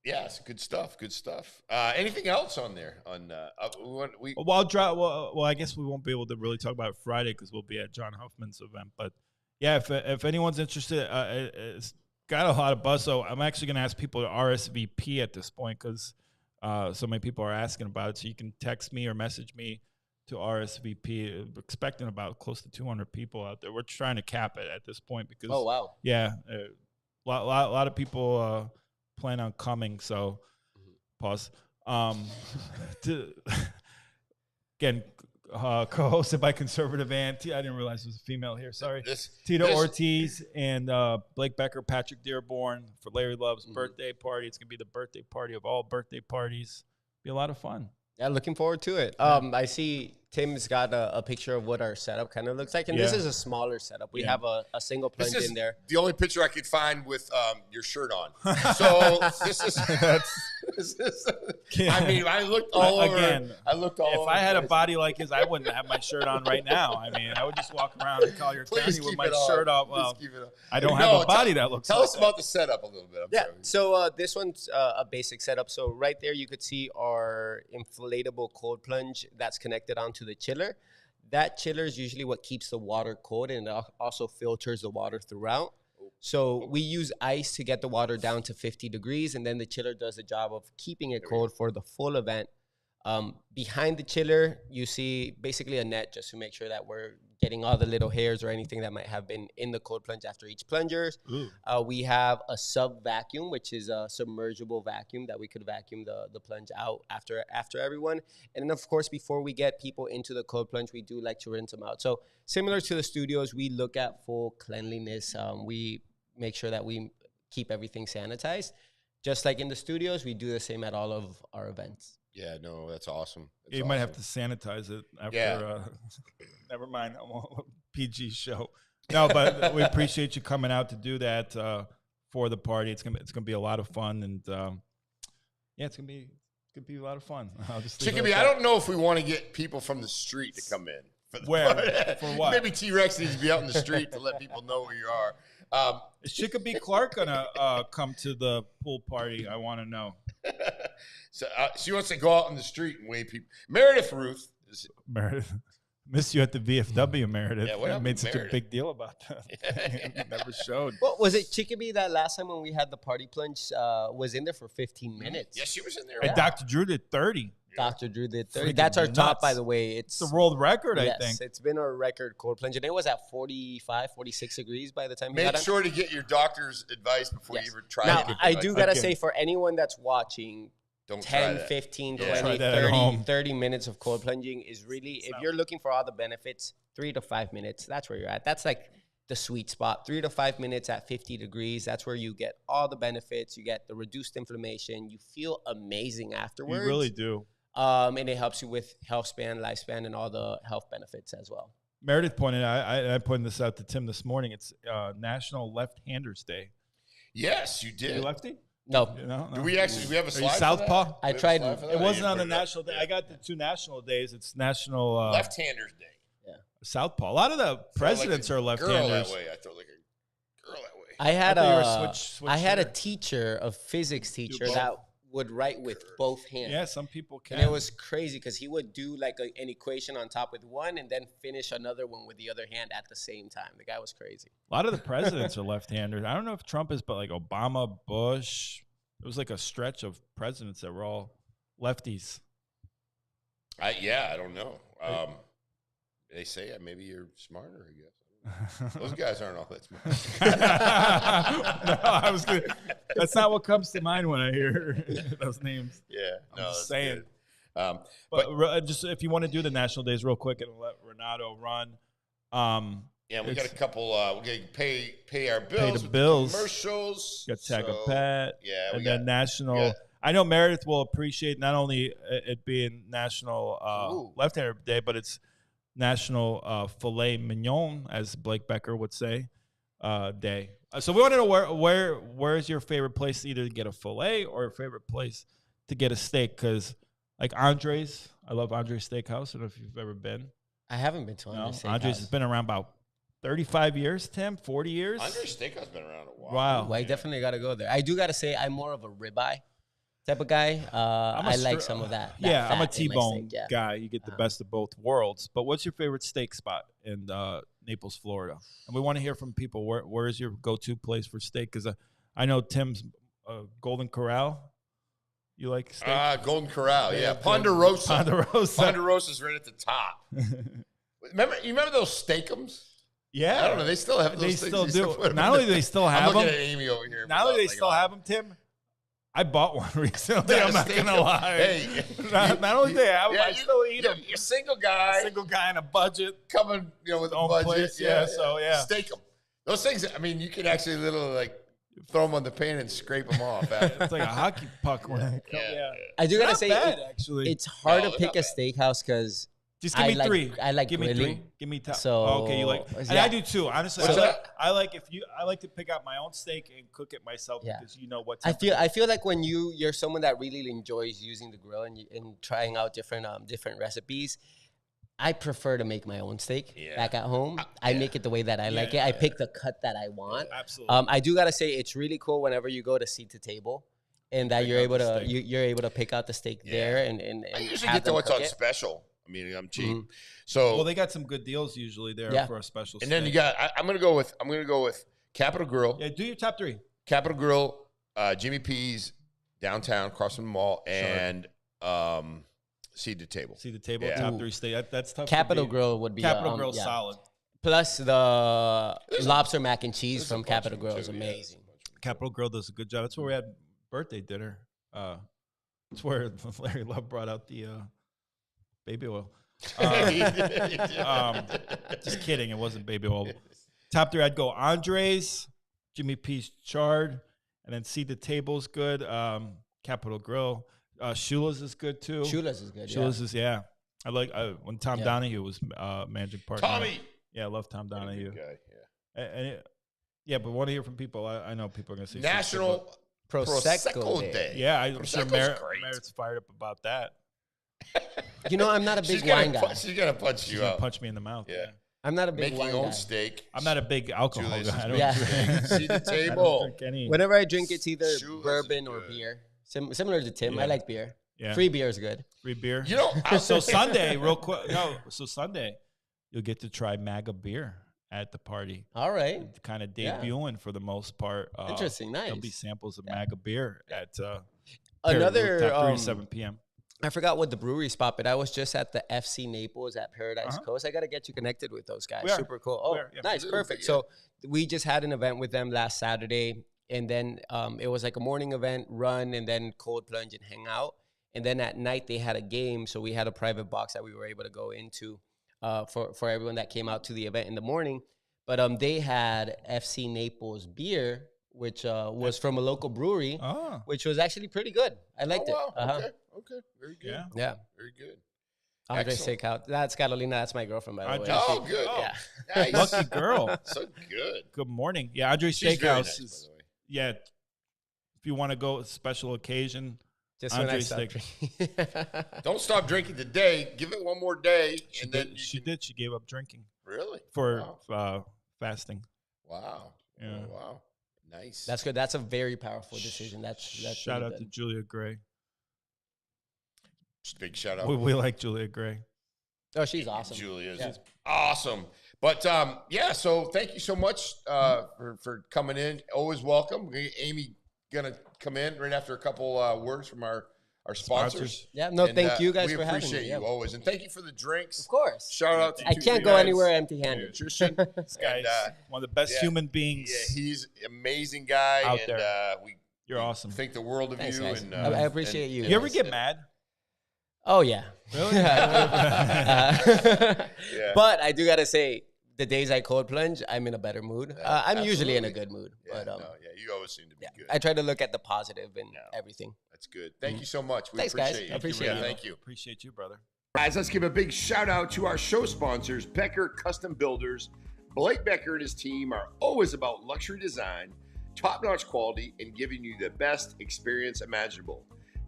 yes, good stuff. Good stuff. Anything else on there? Well, I guess we won't be able to really talk about it Friday because we'll be at John Huffman's event. But yeah, if anyone's interested, it's got a lot of buzz. So I'm actually going to ask people to RSVP at this point because so many people are asking about it. So you can text me or message me to RSVP. We're expecting about close to 200 people out there. We're trying to cap it at this point because yeah, a lot of people plan on coming. So pause. Again, co-hosted by conservative Ann. I didn't realize it was a female here. Sorry. Tito Ortiz and Blake Becker, Patrick Dearborn for Larry Love's birthday party. It's going to be the birthday party of all birthday parties. Be a lot of fun. Yeah, looking forward to it. I see Tim's got a picture of what our setup kind of looks like. And this is a smaller setup. We have a single plunge in there. The only picture I could find with your shirt on. So this is I mean, I looked all over. Again, if I had a body like his, I wouldn't have my shirt on right now. I mean, I would just walk around in Collier County with my shirt off. Well, I don't have a body that looks like that. Tell us about the setup a little bit. So this one's a basic setup. So right there, you could see our inflatable cold plunge that's connected onto the chiller. That chiller is usually what keeps the water cold and it also filters the water throughout. So we use ice to get the water down to 50 degrees, and then the chiller does the job of keeping it cold for the full event. Behind the chiller, you see basically a net just to make sure that we're getting all the little hairs or anything that might have been in the cold plunge after each plunger. We have a sub vacuum, which is a submergible vacuum that we could vacuum the plunge out after everyone. And then, of course, before we get people into the cold plunge, we do like to rinse them out. So similar to the studios, we look at full cleanliness. We make sure that we keep everything sanitized. Just like in the studios, we do the same at all of our events. Yeah, no, that's awesome. You might have to sanitize it after. Yeah. Never mind. I won't PG show. No, but we appreciate you coming out to do that for the party. It's gonna be a lot of fun, and yeah, it's gonna be a lot of fun. Chickabee, I don't know if we want to get people from the street to come in. For what? Maybe T-Rex needs to be out in the street to let people know where you are. Is Chickabee Clark gonna come to the pool party? I want to know. So she wants to go out in the street and wave people. Meredith Ruth. Miss you at the VFW, Meredith. Yeah, what made such a big deal about that. Never showed. Well, was it Chickabee that last time when we had the party plunge was in there for 15 minutes? Yeah, she was in there. And Dr. Drew did 30. Dr. Drew did 30. That's our top, by the way. It's the world record, I think. Yes, it's been our record cold plunge. And it was at 45, 46 degrees by the time he got Make sure to get your doctor's advice before you ever try now, it. I do got to say, for anyone that's watching, 10, 15, 20, 30 minutes of cold plunging is really, if you're looking for all the benefits, 3 to 5 minutes, that's where you're at. That's like the sweet spot. 3 to 5 minutes at 50 degrees. That's where you get all the benefits. You get the reduced inflammation. You feel amazing afterwards. You really do. And it helps you with health span, lifespan, and all the health benefits as well. Meredith pointed out, I pointed this out to Tim this morning. It's National Left-Handers Day. Yes, you did. Are you lefty? No. No. Do we have a slide? Are you southpaw? I tried. It wasn't on the national day. I got the 2 national days. It's National Left-Handers Day. Yeah. Southpaw. A lot of the presidents are left-handers. Girl that way. I thought like a girl that way. I had a teacher, a physics teacher, that would write with both hands. Yeah, some people can. And it was crazy because he would do like an equation on top with one and then finish another one with the other hand at the same time. The guy was crazy. A lot of the presidents are left-handers. I don't know if Trump is, but like Obama, Bush, it was like a stretch of presidents that were all lefties. I don't know. They say maybe you're smarter, I guess. Those guys aren't all that smart. No, I was good. That's not what comes to mind when I hear those names. Yeah, I'm just saying. But just if you want to do the national days real quick and let Renato run. Yeah, we got a couple. We got to pay our bills. Pay the bills. Commercials. Got Tag a Pet. Yeah, and then national. Yeah. I know Meredith will appreciate not only it being National Left-Hander Day, but it's National Filet Mignon, as Blake Becker would say, day. So we want to know where is your favorite place to either get a filet or a favorite place to get a steak? Because like Andre's, I love Andre's Steakhouse. I don't know if you've ever been. I haven't been to Andre's Steakhouse. Andre's has been around about 35 years, Tim, 40 years. Andre's Steakhouse has been around a while. Wow. Well, I definitely got to go there. I do got to say I'm more of a ribeye type of guy. I like some of that. Yeah, I'm a T-bone guy. You get the best of both worlds. But what's your favorite steak spot in Naples, Florida? And we want to hear from people. Where is your go-to place for steak? Because I know Tim's Golden Corral. You like steak? Golden Corral, yeah. Ponderosa. Ponderosa's right at the top. Remember those steakums? Yeah. I don't know. They still have those things. They still do. Not only do they still have them. I'm looking at Amy over here. Not only do they still have them, Tim. I bought one recently. I'm not gonna lie. Hey, not only do they have them, I still eat them. You're a single guy. On a budget. Coming, with a budget. Place, yeah. Steak them. Those things. I mean, you can actually literally throw them on the pan and scrape them off. It's like a hockey puck. I do gotta say, actually, it's hard to pick a steakhouse because. Just give me 3. I like give grilling. me 3. Give me top. So okay, you like, and I do too. Honestly, I like to pick out my own steak and cook it myself because you know what. I feel like when you're someone that really enjoys using the grill and trying out different recipes. I prefer to make my own steak back at home. I make it the way that I like it. I pick the cut that I want. Absolutely. I do gotta say it's really cool whenever you go to seat to table. And that you're able to pick out the steak there and I usually get to what's on special. I mean, I'm cheap. Mm-hmm. So they got some good deals usually there for a special. And then you got. I'm gonna go with Capitol Grill. Yeah, do your top 3. Capitol Grill, Jimmy P's downtown, across from the mall, and Seed to Table. Seed to Table, top 3 steak. That's tough. Capitol Grill would be Capitol Grill solid. Plus the lobster mac and cheese from Capitol Grill is amazing. Capitol Grill does a good job. That's where we had birthday dinner. That's where Larry Love brought out the. Baby oil. Just kidding. It wasn't baby oil. Top 3, I'd go Andre's, Jimmy P's Chard, and then Seed the Table's good. Capitol Grill. Shula's is good too. Shula's is good. Shula's is I like when Tom Donahue was managing partner. Tommy. Yeah, I love Tom Donahue. Guy, but want to hear from people. I know people are going to say National Prosecco Day. Yeah, I'm sure Meredith's fired up about that. I'm not a big wine guy. She's gonna punch you out. Punch me in the mouth. Yeah. I'm not a big Making wine your own guy. steak. I'm not a big alcohol guy. I don't drink. See the table. Whenever I drink, it's either bourbon or beer. Similar to Tim, I like beer. Yeah. Free beer is good. Free beer. So Sunday, real quick. So Sunday, you'll get to try MAGA beer at the party. All right. Kind of debuting for the most part. Interesting. Nice. There'll be samples of MAGA beer at another 3 to 7 p.m. I forgot what the brewery spot, but I was just at the FC Naples at Paradise Coast. I got to get you connected with those guys. Super cool. Oh, nice. Perfect. Yeah. So we just had an event with them last Saturday. And then it was like a morning event, run, and then cold plunge and hang out. And then at night they had a game. So we had a private box that we were able to go into for everyone that came out to the event in the morning. But they had FC Naples beer, which was from a local brewery, which was actually pretty good. I liked it. Okay. Very good. Yeah. Very good. Andre Steakhouse. That's Catalina. That's my girlfine, by the way. Oh, good. Yeah. Nice. Lucky girl. So good. Good morning. Yeah, Andre Steakhouse is, yeah, if you want to go special occasion, just Andre Steak. Don't stop drinking today. Give it one more day. She did. She gave up drinking. Really? For fasting. Wow. Yeah. Oh, wow. Nice. That's good. That's a very powerful decision. That's shout really out to Julia Gray. Big shout out. We like Julia Gray. Oh, she's awesome. Julia is awesome. But so thank you so much for coming in. Always welcome. Amy gonna come in right after a couple words from our sponsors. Yeah, no, thank you guys for having me. We appreciate you always, and thank you for the drinks. Of course. Shout out to I can't go anywhere empty-handed. Nutrition. This guy's one of the best human beings. Yeah, he's an amazing guy, out there. You're awesome. Think the world of Thanks, you. Guys. And I appreciate you. You ever get mad? Oh yeah. Really? But I do gotta say, the days I cold plunge, I'm in a better mood. I'm usually in a good mood. But you always seem to be good. I try to look at the positive in everything. That's good. Thank you so much. We Thanks, appreciate guys. you. I appreciate you. Thank you. Appreciate you, brother. Guys, let's give a big shout out to our show sponsors, Becker Custom Builders. Blake Becker and his team are always about luxury design, top-notch quality, and giving you the best experience imaginable.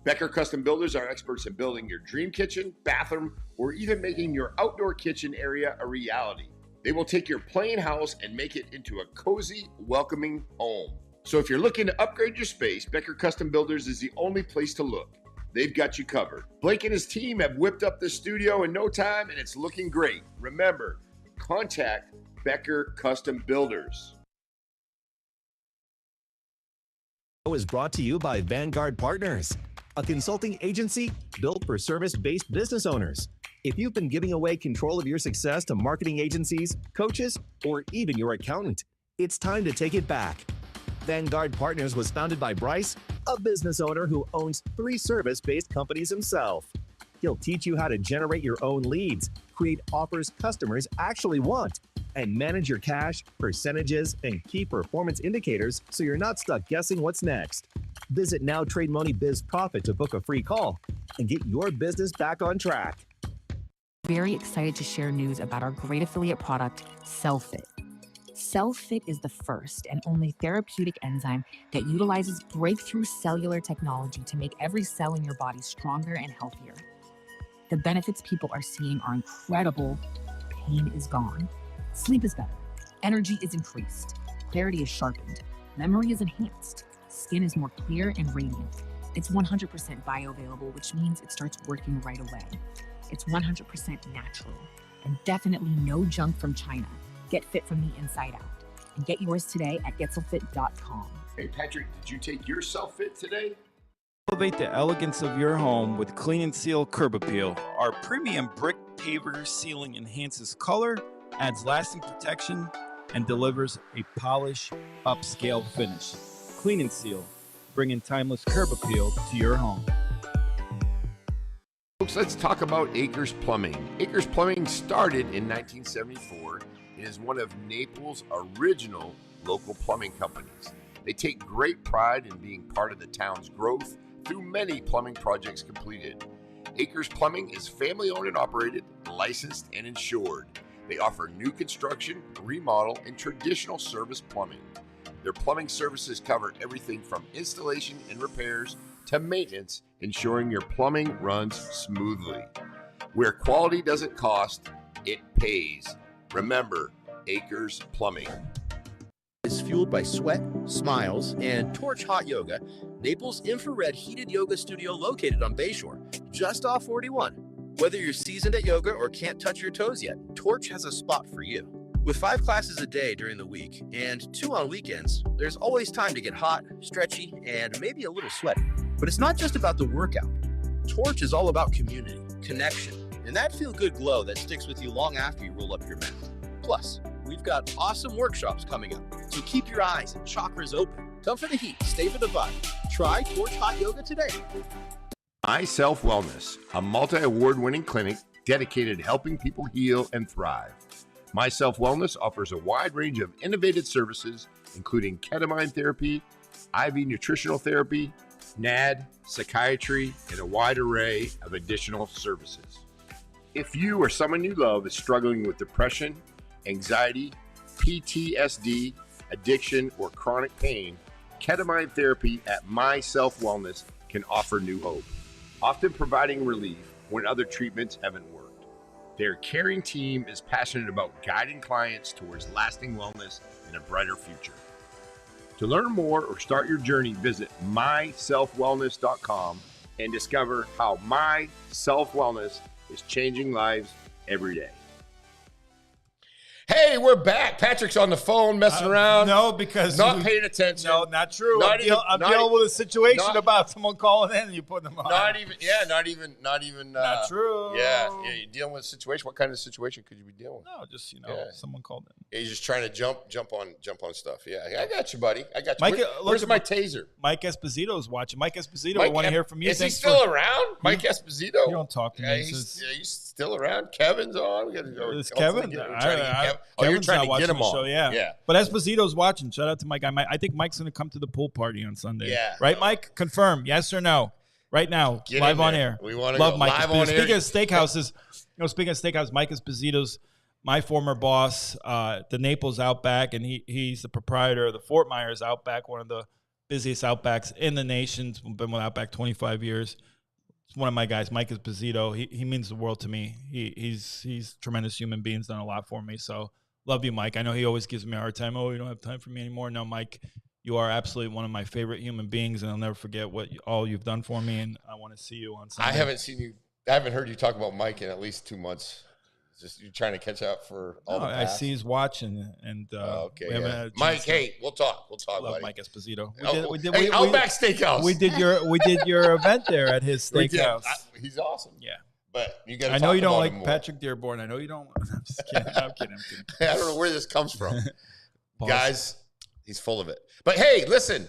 Becker Custom Builders are experts in building your dream kitchen, bathroom, or even making your outdoor kitchen area a reality. They will take your plain house and make it into a cozy, welcoming home. So if you're looking to upgrade your space, Becker Custom Builders is the only place to look. They've got you covered. Blake and his team have whipped up the studio in no time, and it's looking great. Remember, contact Becker Custom Builders. Is brought to you by Vanguard Partners, a consulting agency built for service-based business owners. If you've been giving away control of your success to marketing agencies, coaches, or even your accountant, it's time to take it back. Vanguard Partners was founded by Bryce, a business owner who owns 3 service-based companies himself. He'll teach you how to generate your own leads, create offers customers actually want, and manage your cash, percentages, and key performance indicators so you're not stuck guessing what's next. Visit Now Trade Money Biz Profit to book a free call and get your business back on track. Very excited to share news about our great affiliate product, CellFit. CellFit is the first and only therapeutic enzyme that utilizes breakthrough cellular technology to make every cell in your body stronger and healthier. The benefits people are seeing are incredible. Pain is gone. Sleep is better. Energy is increased. Clarity is sharpened. Memory is enhanced. Skin is more clear and radiant. It's 100% bioavailable, which means it starts working right away. It's 100% natural and definitely no junk from China. Get fit from the inside out and get yours today at getselfit.com. Hey, Patrick, did you take your CellFit today? Elevate the elegance of your home with Clean and Seal Curb Appeal. Our premium brick paver sealing enhances color, adds lasting protection, and delivers a polished, upscale finish. Clean and Seal, bringing timeless curb appeal to your home. Folks, let's talk about Acres Plumbing. Acres Plumbing started in 1974 and is one of Naples' original local plumbing companies. They take great pride in being part of the town's growth through many plumbing projects completed. Acres Plumbing is family-owned and operated, licensed, and insured. They offer new construction, remodel, and traditional service plumbing. Their plumbing services cover everything from installation and repairs to maintenance, ensuring your plumbing runs smoothly. Where quality doesn't cost, it pays. Remember, Acres Plumbing. Is fueled by sweat, smiles, and Torch Hot Yoga, Naples' infrared heated yoga studio located on Bayshore, just off 41. Whether you're seasoned at yoga or can't touch your toes yet, Torch has a spot for you. With 5 classes a day during the week and 2 on weekends, there's always time to get hot, stretchy, and maybe a little sweaty. But it's not just about the workout. Torch is all about community, connection, and that feel-good glow that sticks with you long after you roll up your mat. Plus, we've got awesome workshops coming up, so keep your eyes and chakras open. Come for the heat, stay for the vibe. Try Torch Hot Yoga today. My Self Wellness, a multi-award-winning clinic dedicated to helping people heal and thrive. My Self Wellness offers a wide range of innovative services, including ketamine therapy, IV nutritional therapy, NAD, psychiatry, and a wide array of additional services. If you or someone you love is struggling with depression, anxiety, PTSD, addiction, or chronic pain, ketamine therapy at My Self Wellness can offer new hope, often providing relief when other treatments haven't worked. Their caring team is passionate about guiding clients towards lasting wellness and a brighter future. To learn more or start your journey, visit myselfwellness.com and discover how My Self Wellness is changing lives every day. Hey, we're back. Patrick's on the phone messing around. No, because not paying attention. No, not true. I'm dealing with a situation about someone calling in and you putting them on. Not even. Not true. Yeah, you're dealing with a situation. What kind of situation could you be dealing with? No, just someone called in. He's just trying to jump on stuff. Yeah, I got you, buddy. I got you. Where's my taser? Mike Esposito's watching. Mike Esposito, I want to hear from you. Is he still around? Mike Esposito? You don't talk to me. He's still around. Kevin's on. We got to go. Is Kevin? You're trying to get him on. Show, yeah. But Esposito's watching. Shout out to my guy. I think Mike's going to come to the pool party on Sunday. Yeah. Right, Mike? Confirm. Yes or no? Right now. Live on air. We want to love Mike. Live on Speaking of steakhouses, Mike Esposito's my former boss, the Naples Outback, and he's the proprietor of the Fort Myers Outback, one of the busiest Outbacks in the nation. Been with Outback 25 years. It's one of my guys, Mike Esposito. He means the world to me. He's a tremendous human being. He's done a lot for me. So love you, Mike. I know he always gives me a hard time. Oh, you don't have time for me anymore. No, Mike, you are absolutely one of my favorite human beings, and I'll never forget all you've done for me. And I want to see you on Sunday. I haven't heard you talk about Mike in at least 2 months. Just you're trying to catch up for all the past. I see he's watching, and okay, yeah. Mike, hey, we'll talk. Love buddy. Mike Esposito. Outback Steakhouse. We did your event there at his steakhouse. He's awesome. Yeah, but you got. I know you don't like Patrick Dearborn. I know you don't. I'm just kidding. I'm kidding. I don't know where this comes from, guys. He's full of it. But hey, listen.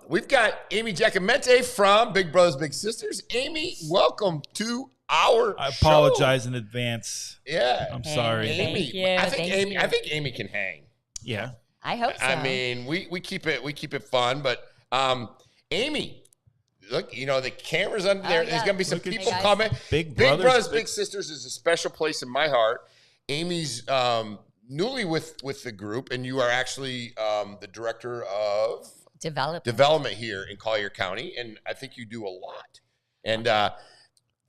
We've got Amy Giacomente from Big Brothers Big Sisters. Amy, welcome to our I apologize in advance. Yeah. I'm sorry. Amy, Thank you. I think Amy can hang. Yeah. I hope so. I mean, we keep it fun, but Amy, look, the camera's under there. There's gonna be some people coming. Big Brothers Big Sisters is a special place in my heart. Amy's newly with the group, and you are actually the director of development here in Collier County, and I think you do a lot. And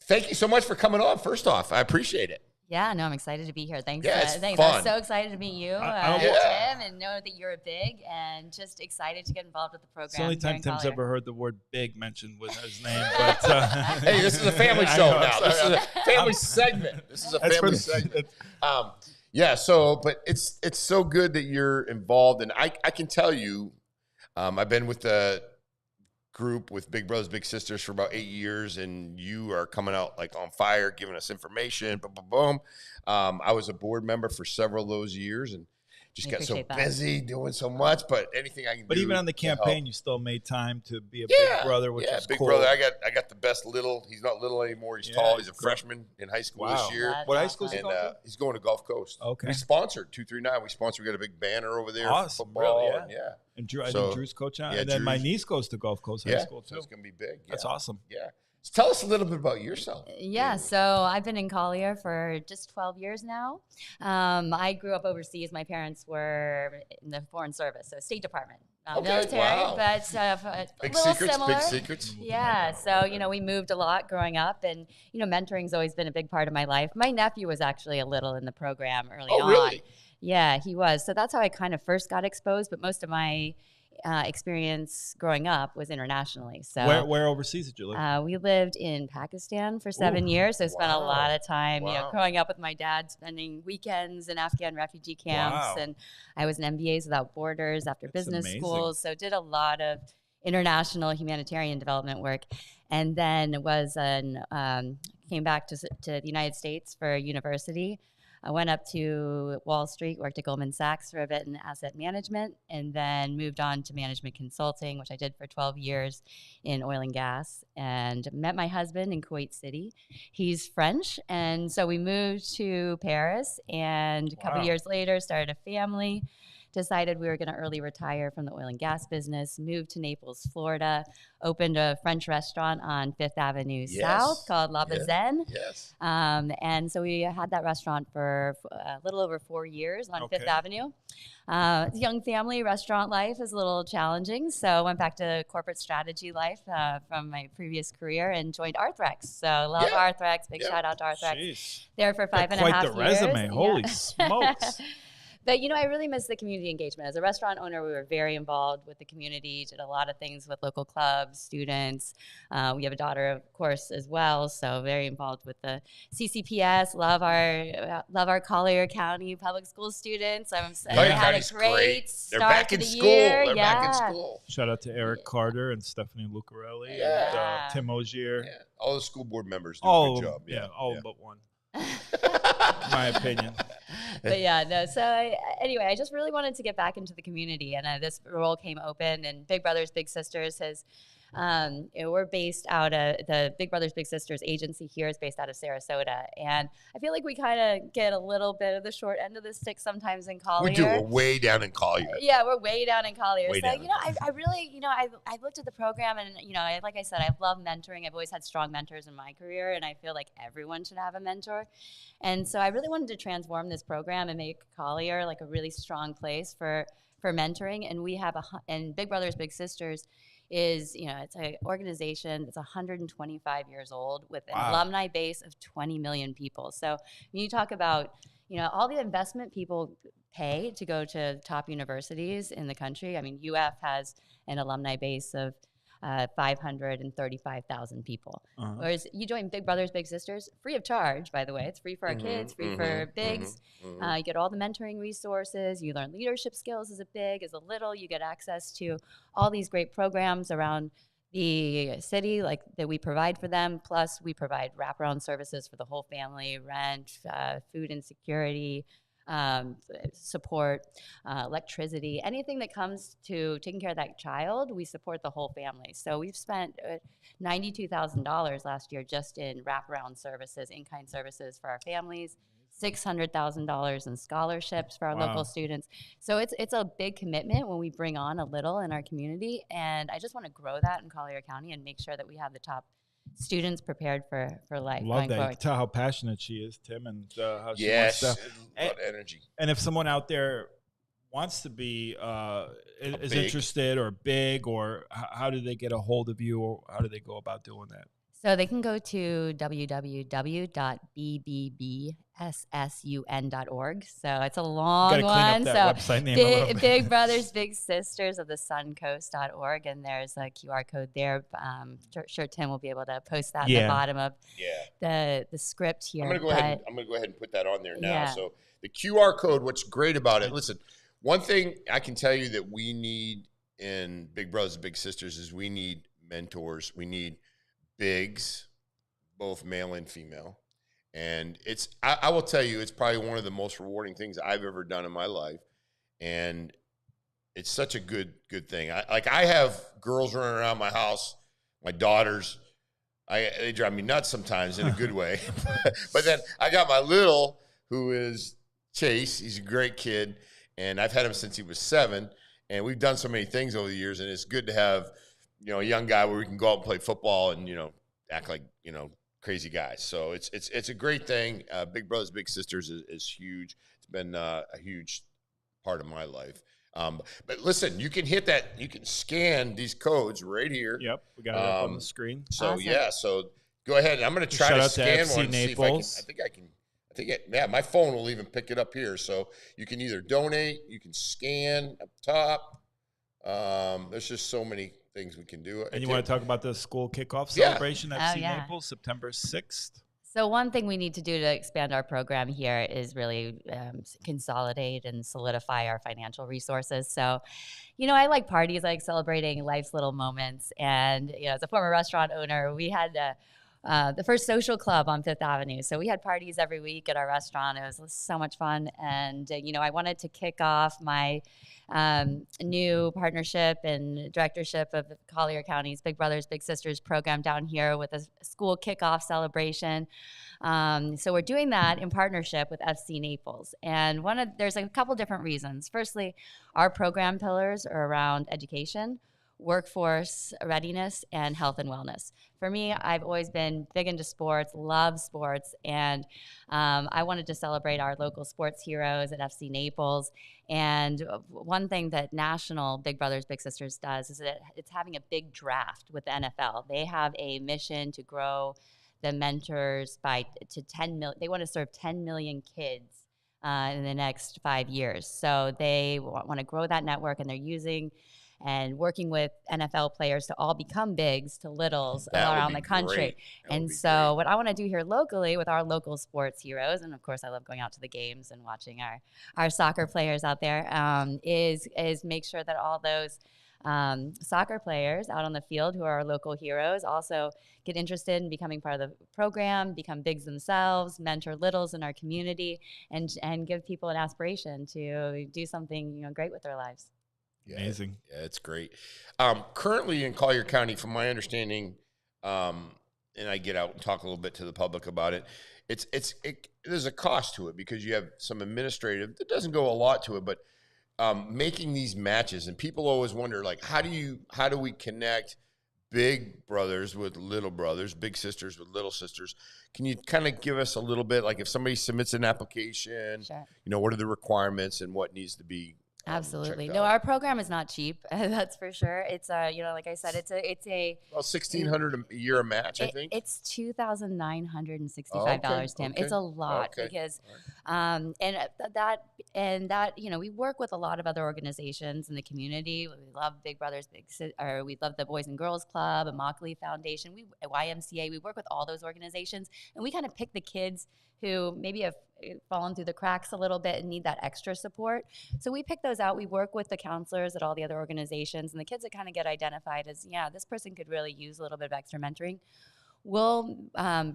thank you so much for coming on. First off, I appreciate it. Yeah, no, I'm excited to be here. Thanks. Yeah, it's thanks. fun. I'm so excited to meet you, Tim, and know that you're a big, and just excited to get involved with the program. It's the only time Tim's ever heard the word big mentioned with his name. But hey, this is a family show now. This is a family segment. This is a family segment. Yeah. So, but it's so good that you're involved, and I can tell you, I've been with the group with Big Brothers Big Sisters for about 8 years, and you are coming out like on fire, giving us information. Boom, boom, boom. I was a board member for several of those years, and just got so busy doing so much. But anything I can do. But even on the campaign, you still made time to be a big brother, which is big cool. brother. I got the best little. He's not little anymore. He's tall. He's a freshman in high school this year. What high school is he going to? He's going to Gulf Coast. Okay. We sponsored 239. We got a big banner over there. Awesome. For football. Really? Yeah. And Drew, I think Drew's coaching. And then my niece goes to Gulf Coast High School too. So it's going to be big. Yeah. That's awesome. Yeah. So tell us a little bit about yourself. Yeah, so I've been in Collier for just 12 years now. I grew up overseas. My parents were in the Foreign Service, so State Department, military, but a little similar. Big secrets. Yeah, so, we moved a lot growing up, and, mentoring's always been a big part of my life. My nephew was actually a little in the program early on. Really? Yeah, he was. So that's how I kind of first got exposed, but most of my experience growing up was internationally. So where overseas did you live? We lived in Pakistan for 7 years. So I spent a lot of time, growing up with my dad, spending weekends in Afghan refugee camps. And I was in MBAs Without Borders after business schools. So did a lot of international humanitarian development work. and then came back to the United States for university. I went up to Wall Street, worked at Goldman Sachs for a bit in asset management, and then moved on to management consulting, which I did for 12 years in oil and gas, and met my husband in Kuwait City. He's French, and so we moved to Paris, and a couple years later started a family. Decided we were going to early retire from the oil and gas business, moved to Naples, Florida, opened a French restaurant on Fifth Avenue South called La Bazaine. Yes. And so we had that restaurant for a little over 4 years on Fifth Avenue. Young family, restaurant life is a little challenging. So I went back to corporate strategy life from my previous career and joined Arthrex. So love Arthrex. Big shout out to Arthrex. Jeez. There for 5.5 years. Quite the resume. Holy smokes. But, I really miss the community engagement. As a restaurant owner, we were very involved with the community, did a lot of things with local clubs, students. We have a daughter, of course, as well, so very involved with the CCPS. Love our Collier County public school students. Had a great start. They're back in school. They're back in school. Shout out to Eric Carter and Stephanie Lucarelli and Tim Ogier. Yeah. All the school board members do a good job. All but one. My opinion. But so anyway, I just really wanted to get back into the community, and this role came open, and Big Brothers Big Sisters has we're based out of the Big Brothers Big Sisters agency here is based out of Sarasota, and I feel like we kind of get a little bit of the short end of the stick sometimes in Collier. We do. We're way down in Collier. Yeah, we're way down in Collier. So I really I looked at the program, and like I said, I love mentoring. I've always had strong mentors in my career, and I feel like everyone should have a mentor. And so I really wanted to transform this program and make Collier like a really strong place for mentoring. And we have and Big Brothers Big Sisters is, it's an organization that's 125 years old with an alumni base of 20 million people. So when you talk about, all the investment people pay to go to top universities in the country, I mean, UF has an alumni base of 535,000 people. Whereas you join Big Brothers Big Sisters, free of charge, by the way. It's free for our kids, free for bigs. You get all the mentoring resources. You learn leadership skills as a big, as a little. You get access to all these great programs around the city that we provide for them. Plus, we provide wraparound services for the whole family, rent, food insecurity, support, electricity, anything that comes to taking care of that child, we support the whole family. So we've spent $92,000 last year just in wraparound services, in-kind services for our families, $600,000 in scholarships for our local students. So it's a big commitment when we bring on a little in our community, and I just want to grow that in Collier County and make sure that we have the top students prepared for life. Love that. You can tell how passionate she is, Tim, and how she wants to. A lot of energy. And if someone out there wants to be is interested or big, or how do they get a hold of you, or how do they go about doing that? So they can go to www.bbbssun.org. So it's a long one. So Big Brothers Big Sisters of the Suncoast.org, and there's a QR code there. I'm sure Tim will be able to post that at the bottom of the script here. I'm gonna go ahead and put that on there now. Yeah. So the QR code. What's great about it? Listen, one thing I can tell you that we need in Big Brothers Big Sisters is we need mentors. We need bigs, both male and female. And I will tell you, it's probably one of the most rewarding things I've ever done in my life. And it's such a good thing. I have girls running around my house, my daughters, they drive me nuts sometimes in a good way. But then I got my little, who is Chase. He's a great kid. And I've had him since he was 7. And we've done so many things over the years. And it's good to have, a young guy where we can go out and play football and, act like, crazy guys. So it's a great thing. Big Brothers Big Sisters is huge. It's been a huge part of my life. But listen, you can hit that. You can scan these codes right here. Yep, we got it up on the screen. So awesome. So go ahead. I'm going to try to scan one and see if I can. I think my phone will even pick it up here. So you can either donate, you can scan up top. There's just so many things we can do. And you want to talk about the school kickoff celebration at FC Naples, September 6th? So one thing we need to do to expand our program here is really consolidate and solidify our financial resources. So, I like parties, I like celebrating life's little moments. And, as a former restaurant owner, we had the first social club on Fifth Avenue. So we had parties every week at our restaurant. It was so much fun. And, I wanted to kick off my new partnership and directorship of Collier County's Big Brothers Big Sisters program down here with a school kickoff celebration. So we're doing that in partnership with FC Naples. And there's a couple different reasons. Firstly, our program pillars are around education, workforce readiness, and health and wellness. For me, I've always been big into sports, love sports, and I wanted to celebrate our local sports heroes at FC Naples. And one thing that National Big Brothers Big Sisters does is that it's having a big draft with the NFL. They have a mission to grow the mentors to 10 million. They want to serve 10 million kids in the next 5 years. So they want to grow that network, and they're using and working with NFL players to all become bigs to littles around the country. And so what I want to do here locally with our local sports heroes, and of course I love going out to the games and watching our soccer players out there, is make sure that all those soccer players out on the field who are our local heroes also get interested in becoming part of the program, become bigs themselves, mentor littles in our community, and give people an aspiration to do something great with their lives. Yeah, amazing. Yeah, it's great. Currently in Collier County, from my understanding, and I get out and talk a little bit to the public about it, there's a cost to it because you have some administrative. That doesn't go a lot to it, but making these matches, and people always wonder, like, how do we connect big brothers with little brothers, big sisters with little sisters? Can you kind of give us a little bit, like if somebody submits an application, sure, what are the requirements and what needs to be? Absolutely. No, our program is not cheap. That's for sure. It's like I said, it's a well, $1,600 a year a match. I think it's $2,965, Tim. Okay. It's a lot because, and that we work with a lot of other organizations in the community. We love Big Brothers we love the Boys and Girls Club, Immokalee Foundation, YMCA. We work with all those organizations, and we kind of pick the kids who maybe have fallen through the cracks a little bit and need that extra support. So we pick those out. We work with the counselors at all the other organizations, and the kids that kind of get identified as, this person could really use a little bit of extra mentoring. We'll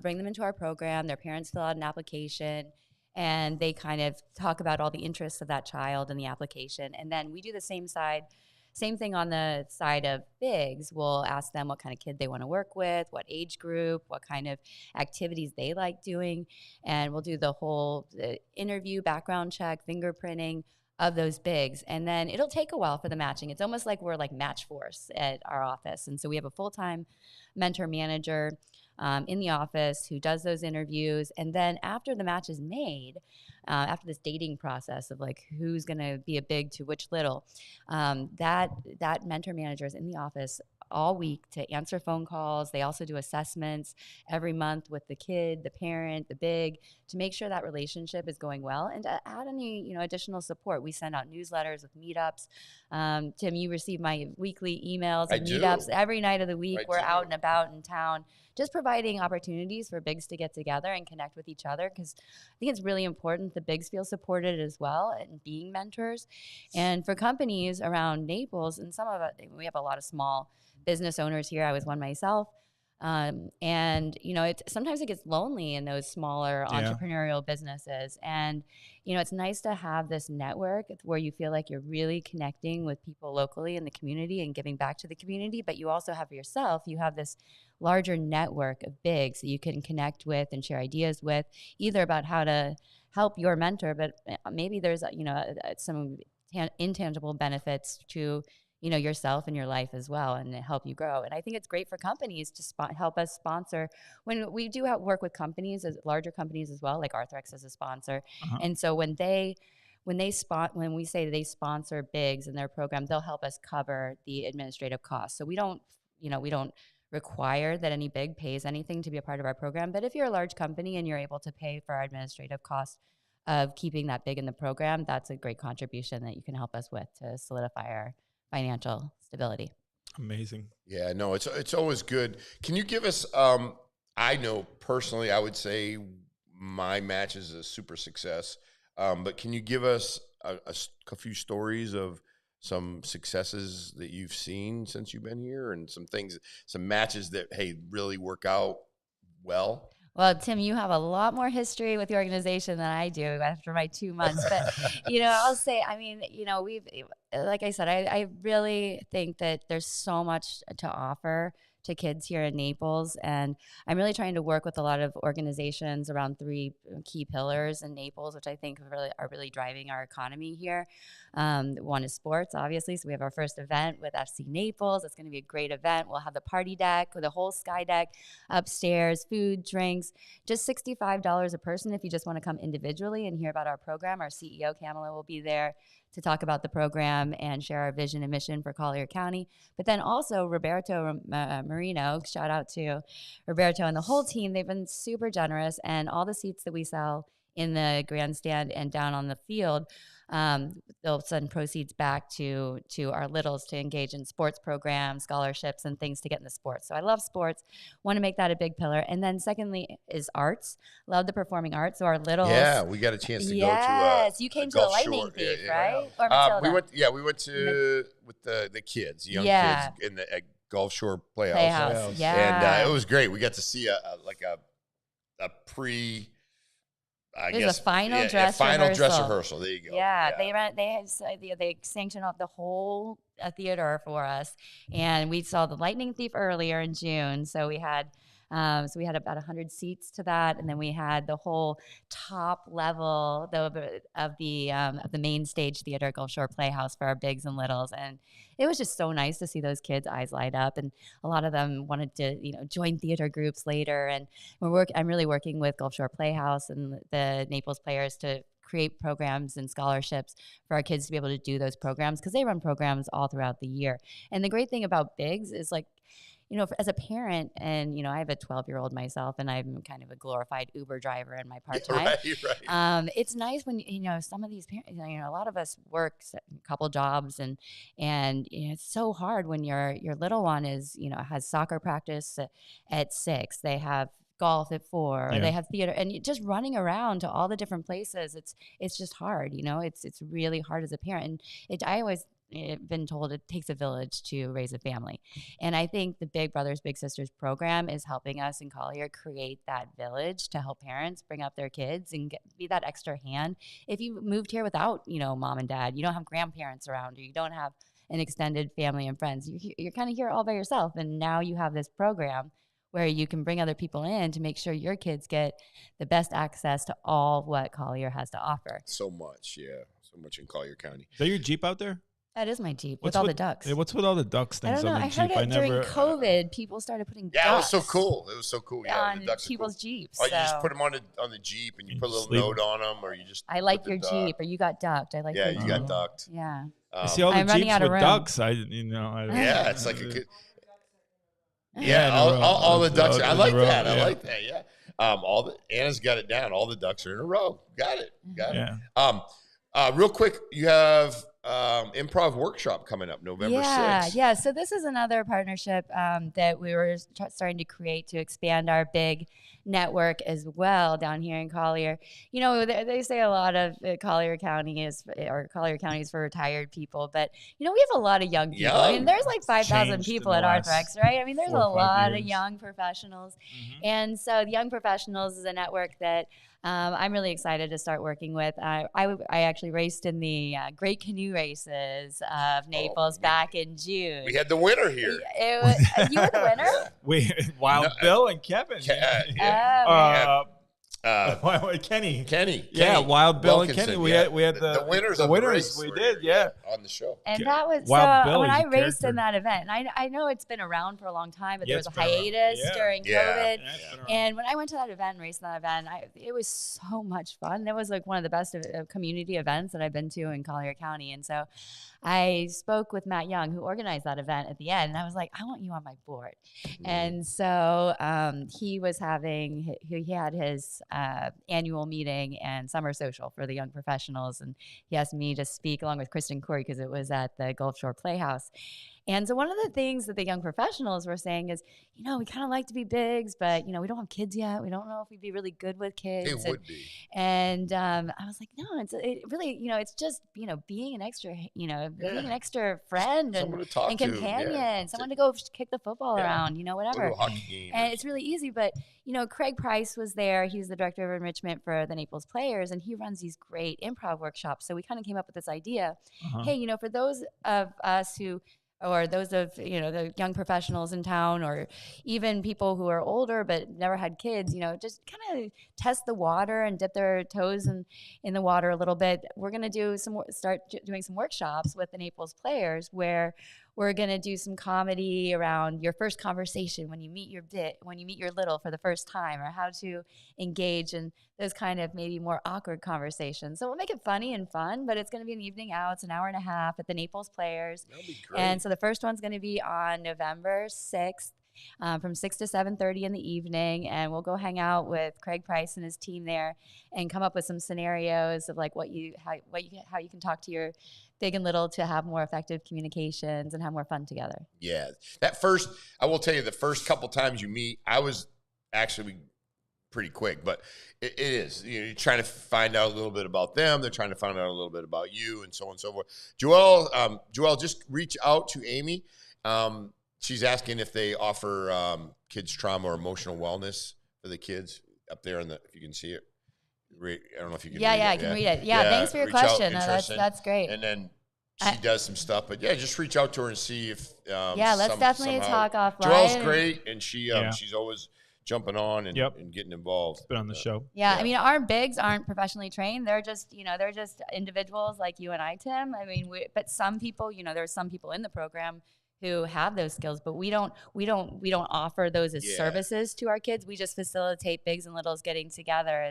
bring them into our program. Their parents fill out an application, and they kind of talk about all the interests of that child in the application. And then we do the same thing on the side of bigs. We'll ask them what kind of kid they want to work with, what age group, what kind of activities they like doing. And we'll do the whole interview, background check, fingerprinting of those bigs. And then it'll take a while for the matching. It's almost like we're like Match Force at our office. And so we have a full-time mentor manager in the office who does those interviews. And then after the match is made, after this dating process of like who's going to be a big to which little, that mentor manager is in the office all week to answer phone calls. They also do assessments every month with the kid, the parent, the big, to make sure that relationship is going well and to add any additional support. We send out newsletters with meetups. Tim, you receive my weekly emails and meetups every night of the week. We're out and about in town, just providing opportunities for bigs to get together and connect with each other, because I think it's really important the bigs feel supported as well and being mentors. And for companies around Naples, and we have a lot of small business owners here. I was one myself. And sometimes it gets lonely in those smaller entrepreneurial businesses. And, it's nice to have this network where you feel like you're really connecting with people locally in the community and giving back to the community. But you also have you have this larger network of bigs that you can connect with and share ideas with, either about how to help your mentor, but maybe there's, some intangible benefits to yourself and your life as well, and help you grow. And I think it's great for companies to help us sponsor. When we do work with companies, as larger companies as well, like Arthrex as a sponsor. And so when we say they sponsor bigs in their program, they'll help us cover the administrative costs. So we don't require that any big pays anything to be a part of our program. But if you're a large company and you're able to pay for our administrative costs of keeping that big in the program, that's a great contribution that you can help us with to solidify our financial stability. Amazing. Yeah, no, it's always good. Can you give us, I know personally, I would say my match is a super success. But can you give us a few stories of some successes that you've seen since you've been here, and some matches that, hey, really work out well? Well, Tim, you have a lot more history with the organization than I do after my 2 months. But, I'll say, like I said, I really think that there's so much to offer to kids here in Naples. And I'm really trying to work with a lot of organizations around 3 key pillars in Naples, which I think are really driving our economy here. One is sports, obviously. So we have our first event with FC Naples. It's going to be a great event. We'll have the party deck with a whole sky deck upstairs, food, drinks, just $65 a person if you just want to come individually and hear about our program. Our CEO, Kamala, will be there to talk about the program and share our vision and mission for Collier County. But then also Roberto Marino, shout out to Roberto and the whole team. They've been super generous, and all the seats that we sell in the grandstand and down on the field, they'll send proceeds back to our littles to engage in sports programs, scholarships, and things to get into sports. So I love sports, want to make that a big pillar. And then secondly is arts. Love the performing arts. So our littles. Yeah, we got a chance to go to Yes, you came to the Lightning Thief, right? Or Matilda? We went to with the kids, young kids in the Gulf Shore Playhouse. Yeah. And it was great. We got to see a pre. It was a final dress rehearsal. There you go. Yeah. They sanctioned off the whole theater for us, and we saw the Lightning Thief earlier in June. So we had about 100 seats to that, and then we had the whole top level of the main stage theater, Gulf Shore Playhouse, for our bigs and littles, and it was just so nice to see those kids' eyes light up, and a lot of them wanted to join theater groups later. And I'm really working with Gulf Shore Playhouse and the Naples players to create programs and scholarships for our kids to be able to do those programs, because they run programs all throughout the year. And the great thing about bigs is, like, as a parent, and, I have a 12-year-old myself, and I'm kind of a glorified Uber driver in my part-time. Right. It's nice when, some of these parents, a lot of us work a couple jobs, and it's so hard when your little one is, has soccer practice at 6. They have golf at 4, or they have theater, and just running around to all the different places. It's just hard, it's really hard as a parent. And I always been told it takes a village to raise a family. And I think the Big Brothers Big Sisters program is helping us in Collier create that village to help parents bring up their kids and be that extra hand. If you moved here without, mom and dad, you don't have grandparents around you, you don't have an extended family and friends, you're kind of here all by yourself. And now you have this program where you can bring other people in to make sure your kids get the best access to all what Collier has to offer. So much in Collier County. Is that your Jeep out there? That is my Jeep with all the ducks. Yeah, what's with all the ducks things? I don't know. On the Jeep? I heard during COVID, people started putting ducks. Yeah, it was so cool. Yeah, on the ducks people's Jeeps. Oh, you just put them on the Jeep, and you put a little note on them, or you just. I like your Jeep, or you got ducked. I like. Yeah, you got ducked. Yeah. I see all the Jeeps with ducks. Yeah, it's like a good. Yeah, all the ducks. I like that. I like that. Yeah. Anna's got it down. All the ducks are in a row. Got it. Yeah. Real quick, you have improv workshop coming up November 6th. Yeah. So this is another partnership that we were starting to create to expand our big network as well down here in Collier. They say a lot of Collier County is for retired people, but we have a lot of young people. I mean, there's like 5,000 people at Arthrex, right? I mean, there's a lot of young professionals. Mm-hmm. And so the Young Professionals is a network that I'm really excited to start working with. I actually raced in the Great Canoe Races of Naples back in June. We had the winner here. You were the winner? Wild Bill and Kevin. Kenny. Yeah, Wild Bill and Kenny. We had the winners. The winners. We did, yeah, on the show. And that was Wild Bill when I raced in that event. And I know it's been around for a long time, but there was a hiatus during COVID. And when I went to that event and raced in that event, it was so much fun. It was like one of the best community events that I've been to in Collier County. And so I spoke with Matt Young, who organized that event at the end, and I was like, I want you on my board. Mm-hmm. And so he had his annual meeting and summer social for the Young Professionals, and he asked me to speak along with Kristen Corey because it was at the Gulf Shore Playhouse. And so one of the things that the young professionals were saying is, you know, we kind of like to be bigs, but, you know, we don't have kids yet. We don't know if we'd be really good with kids. It would be. And I was like, no, it really, you know, it's just, you know, being an extra, you know, being an extra friend and companion, someone to go kick the football around, you know, whatever. And it's really easy. But, you know, Craig Price was there. He was the director of enrichment for the Naples players, and he runs these great improv workshops. So we kind of came up with this idea. Hey, you know, for those of us who, or those of, you know, the young professionals in town, or even people who are older but never had kids, you know, just kind of test the water and dip their toes in the water a little bit. We're going to start doing some workshops with the Naples players where we're going to do some comedy around your first conversation when you meet your little for the first time, or how to engage in those kind of maybe more awkward conversations. So we'll make it funny and fun, but it's going to be an evening out. It's an hour and a half at the Naples Players. That'll be great. And so the first one's going to be on November 6th. From 6 to 7:30 in the evening, and we'll go hang out with Craig Price and his team there, and come up with some scenarios of like how you can talk to your big and little to have more effective communications and have more fun together. Yeah, I will tell you, the first couple times you meet, I was actually pretty quick, but it is, you know, you're trying to find out a little bit about them. They're trying to find out a little bit about you, and so on and so forth. Joelle, just reach out to Amy. She's asking if they offer kids trauma or emotional wellness for the kids up there if you can see it. I don't know if you can read it. I can read it. Yeah, thanks for your question. That's great. And then she does some stuff, but yeah, just reach out to her and see if let's definitely talk offline. Joelle's great, and she's always jumping on and getting involved. Been on the show. Yeah, I mean, our bigs aren't professionally trained. They're just, you know, individuals like you and I, Tim. I mean, but some people, you know, there's some people in the program who have those skills, but we don't offer those as services to our kids. We just facilitate bigs and littles getting together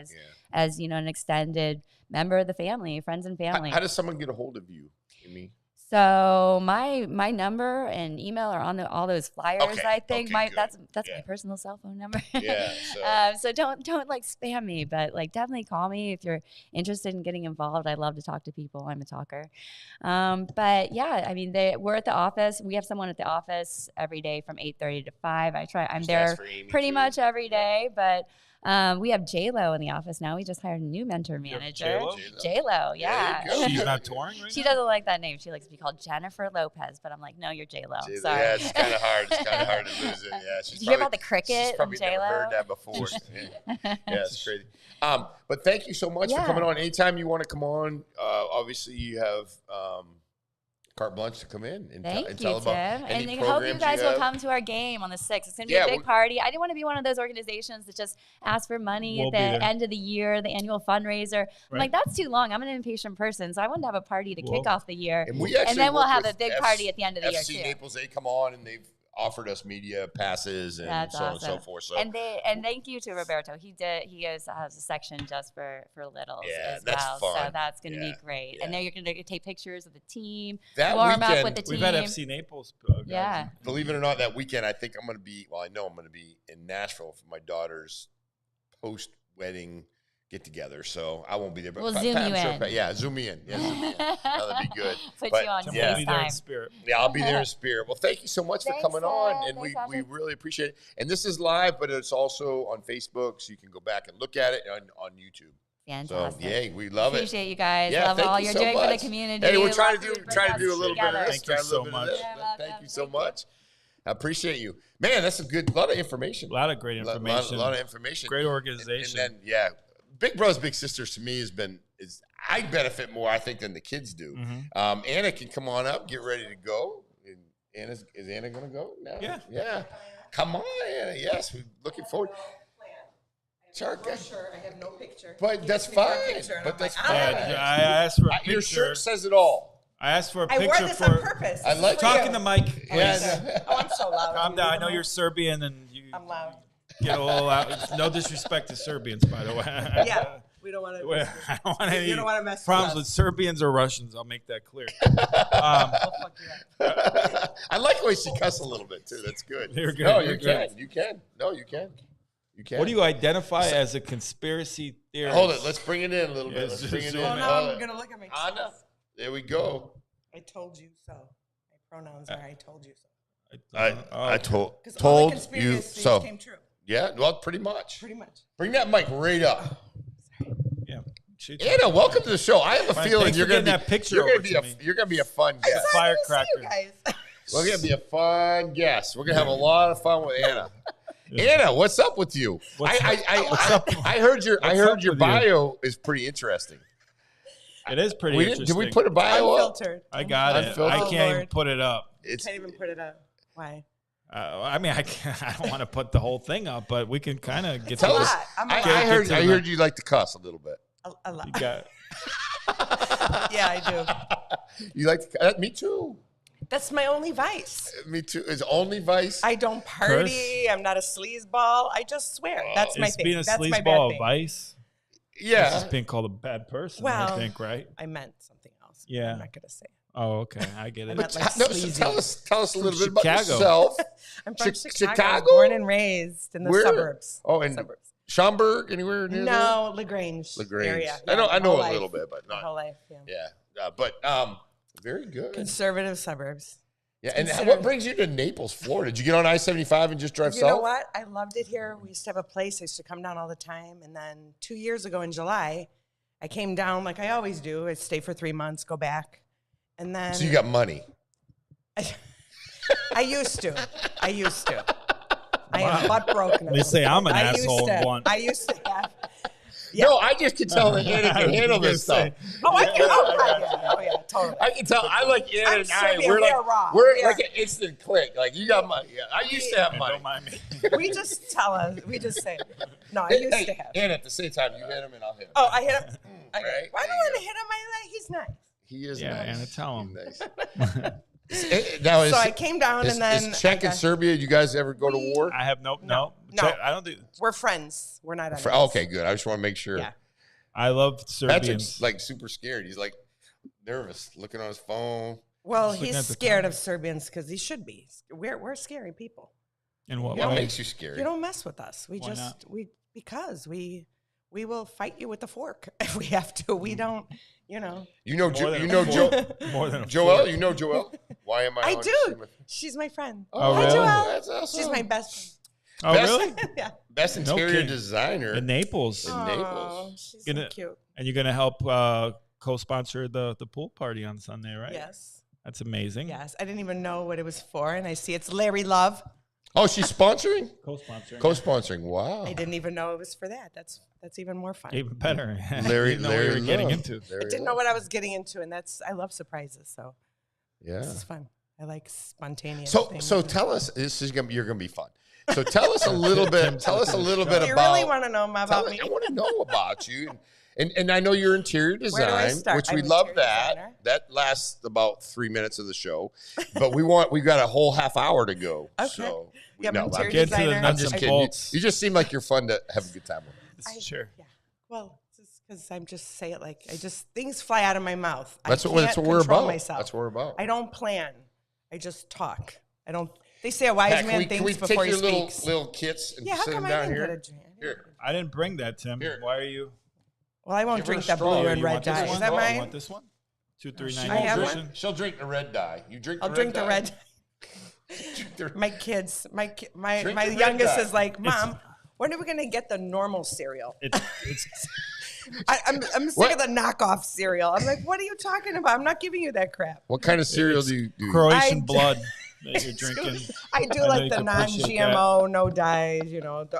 as you know, an extended member of the family, friends and family. How does someone get a hold of you, Amy? So my number and email are on all those flyers. Okay. I think that's my personal cell phone number. Yeah. So don't like spam me, but like definitely call me if you're interested in getting involved. I love to talk to people. I'm a talker. But yeah, I mean, we're at the office. We have someone at the office every day from 8:30 to 5. I'm there pretty much every day, but. We have J-Lo in the office now. We just hired a new mentor manager. J-Lo, yeah. She's not touring right She doesn't like that name. She likes to be called Jennifer Lopez, but I'm like, no, you're J-Lo. Sorry. Yeah, it's kind of hard. It's kind of hard to lose it. Yeah, Did you hear about the cricket? She's probably never heard that before. Yeah, it's crazy. But thank you so much for coming on. Anytime you want to come on, obviously you have carte blanche to come in and tell about any and I hope you guys will come to our game on the 6th. It's going to be a big party. I didn't want to be one of those organizations that just ask for money at the end of the year, the annual fundraiser. I'm like, that's too long. I'm an impatient person, so I wanted to have a party to kick off the year. And then we'll have a big party at the end of the year, too. FC Naples, they come on and they've offered us media passes and so on and so forth. So and thank you to Roberto. He has a section just for littles as well. Fun. So that's going to be great. Yeah. And then you're going to take pictures of the team, warm up with the team. We've had FC Naples. Yeah. Believe it or not, that weekend I think I'm going to be. Well, I know I'm going to be in Nashville for my daughter's post-wedding get-together, so I won't be there. But we'll zoom you in. Yeah, zoom me in. Yeah, zoom me in. That'll be good. Put you on FaceTime. I'll be there in spirit. Yeah, I'll be there in spirit. Well, thank you so much for coming on, and we really appreciate it. And this is live, but it's also on Facebook, so you can go back and look at it on YouTube. Fantastic. So, we love it. Appreciate you guys. Love all you're doing for the community. Hey, we're trying to do a little bit of this. Thank you so much. Thank you so much. I appreciate you. Man, that's a lot of information. A lot of great information. A lot of information. Great organization. And then, Big Brothers Big Sisters to me I benefit more, I think, than the kids do. Mm-hmm. Anna can come on up, get ready to go. Is Anna going to go now? Yeah. Come on, Anna. Yes, we're looking forward. Sure, I have no picture. But that's fine. I asked for a picture. Your shirt says it all. I asked for a picture. I wore this on purpose. I like talking to Mike. Yes. Oh, I'm so loud. Calm down. I know you're Serbian and I'm loud. Get a little out. No disrespect to Serbians, by the way. Yeah, we don't want to. I don't want any mess problems with Serbians or Russians. I'll make that clear. I like the way she cuss a little bit too. That's good. You're good. No, you can. You can. No, you can. You can. What do you identify as a conspiracy theorist? Hold it. Let's bring it in a little bit. Let's bring it in. Oh, now I'm gonna look at my. Anna, there we go. I told you so. Pronouns are I told you so. I told you so. Came true. Yeah, well, pretty much. Pretty much. Bring that mic right up. Yeah. Anna, welcome to the show. I have a feeling you're going to be that picture. You're going to be a fun guest. Firecracker. We're going to be a fun guest. We're going to have a lot of fun with Anna. Anna, what's up with you? I heard your bio is pretty interesting. It is pretty interesting. Did we put a bio Unfiltered. up? I got it. I can't even put it up. Can't even put it up. Why? I mean, I don't want to put the whole thing up, but we can kind of get Tell to us. I heard you like to cuss a little bit. A lot. You got Yeah, I do. You like to me too. That's my only vice. Me too. It's only vice. I don't party. I'm not a sleazeball. I just swear. That's my thing. Being a That's my bad sleazeball thing. vice? Yeah. It's being called a bad person, well, I think, right? I meant something else. Yeah. I'm not going to say it. Oh, okay. I get it. But tell us a little bit about yourself. I'm from Chicago. Born and raised in the suburbs. Oh, in suburbs. Schaumburg, anywhere near there? No, LaGrange area. Yeah, I know a little bit, but not. My whole life, but very good. Conservative suburbs. Yeah, and what brings you to Naples, Florida? Did you get on I-75 and just drive south? You know what? I loved it here. We used to have a place. I used to come down all the time. And then 2 years ago in July, I came down like I always do. I'd stay for 3 months, go back. And then... So you got money? I used to. I am butt broken. They say I'm an asshole and blunt. I used to have... Yeah. No, I just can tell that Anna can handle this stuff. I can. Oh yeah, totally. I can tell. I like Anna and I. We're like an instant click. Like you got money. Yeah, I used to have money. Don't mind me. We just tell us. We just say. No, I used to have. Anna, at the same time, you hit him and I'll hit him. Oh, I hit him. Right? Why do I want to hit him? He's nice. He is. Yeah, nice. Anna, tell him. Nice. Now, so I came down and then is Czech and Serbia. You guys ever go to war? I have no. I don't do. We're friends. We're not. Okay, good. I just want to make sure. Yeah. I love Serbians. Patrick's like super scared. He's like nervous, looking on his phone. Well, he's scared of Serbians because he should be. We're scary people. And what makes you scary? You don't mess with us. Because we will fight you with a fork if we have to. We don't. You know more than Joelle. You know Joelle. Why am I? I do. She's my friend. Oh, hi, really? Joelle. That's awesome. She's my best friend. Oh, really? Yeah. Best interior designer in Naples. She's so cute. And you're gonna help co-sponsor the pool party on Sunday, right? Yes. That's amazing. Yes, I didn't even know what it was for, and I see it's Larry Love. Oh, she's sponsoring? Co-sponsoring. Wow. I didn't even know it was for that. That's even more fun. Even better. Larry Larry getting into. I didn't know what I was getting into, and I love surprises. So yeah, this is fun. I like spontaneous. So tell us. You're gonna be fun. So tell us a little bit. Tell us a little bit about. You really want to know about me? I want to know about you. And I know your interior design, which we love that. Designer. That lasts about 3 minutes of the show, but we've got a whole half hour to go. Okay. So interior designer. I'm just kidding. You just seem like you're fun to have a good time with. Sure. Yeah. Well, just because I'm just say it like things fly out of my mouth. That's what we're about. That's what we're about. I don't plan. I just talk. I don't. They say a wise man thinks before he speaks. Can we take your little kits and sit them down here? Here. I didn't bring that, Tim. Here. Why are you? Well, I won't drink that blue and red dye. Is that mine? You want this one? 239. I have one. She'll drink the red dye. You drink. I'll drink the red. My kids, my youngest is like, Mom, when are we gonna get the normal cereal? I'm sick of the knockoff cereal. I'm like, what are you talking about? I'm not giving you that crap. What kind of cereal do you do? Croatian blood that you're drinking. I do like the non-GMO, no dyes,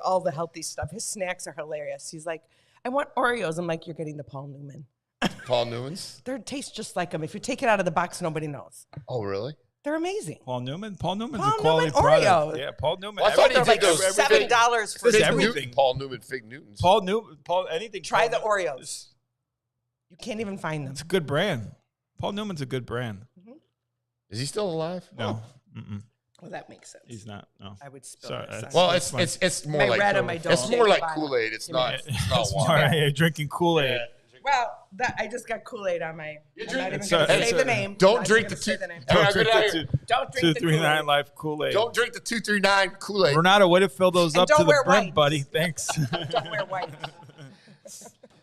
all the healthy stuff. His snacks are hilarious. He's like, I want Oreos. I'm like, you're getting the Paul Newman. Paul Newman's? They taste just like them. If you take it out of the box, nobody knows. Oh, really? They're amazing. Paul Newman's a quality product. Oreos. Yeah, Paul Newman. Well, I thought they're like $7 for everything. Paul Newman, Fig Newtons. Anything. Try the Oreos. You can't even find them. It's a good brand. Paul Newman's a good brand. Mm-hmm. Is he still alive? No. Well, that makes sense. He's not. No. I would spill it. Well, it's more like it's more like Kool-Aid. It's not water. You're drinking Kool-Aid. Yeah. Well, I just got Kool-Aid on my. I'm not even going to say the name. Don't drink the 239 Life Kool-Aid. Don't drink the 239 Kool-Aid. Renata, way to fill those up to the brim, buddy. Thanks. Don't wear white.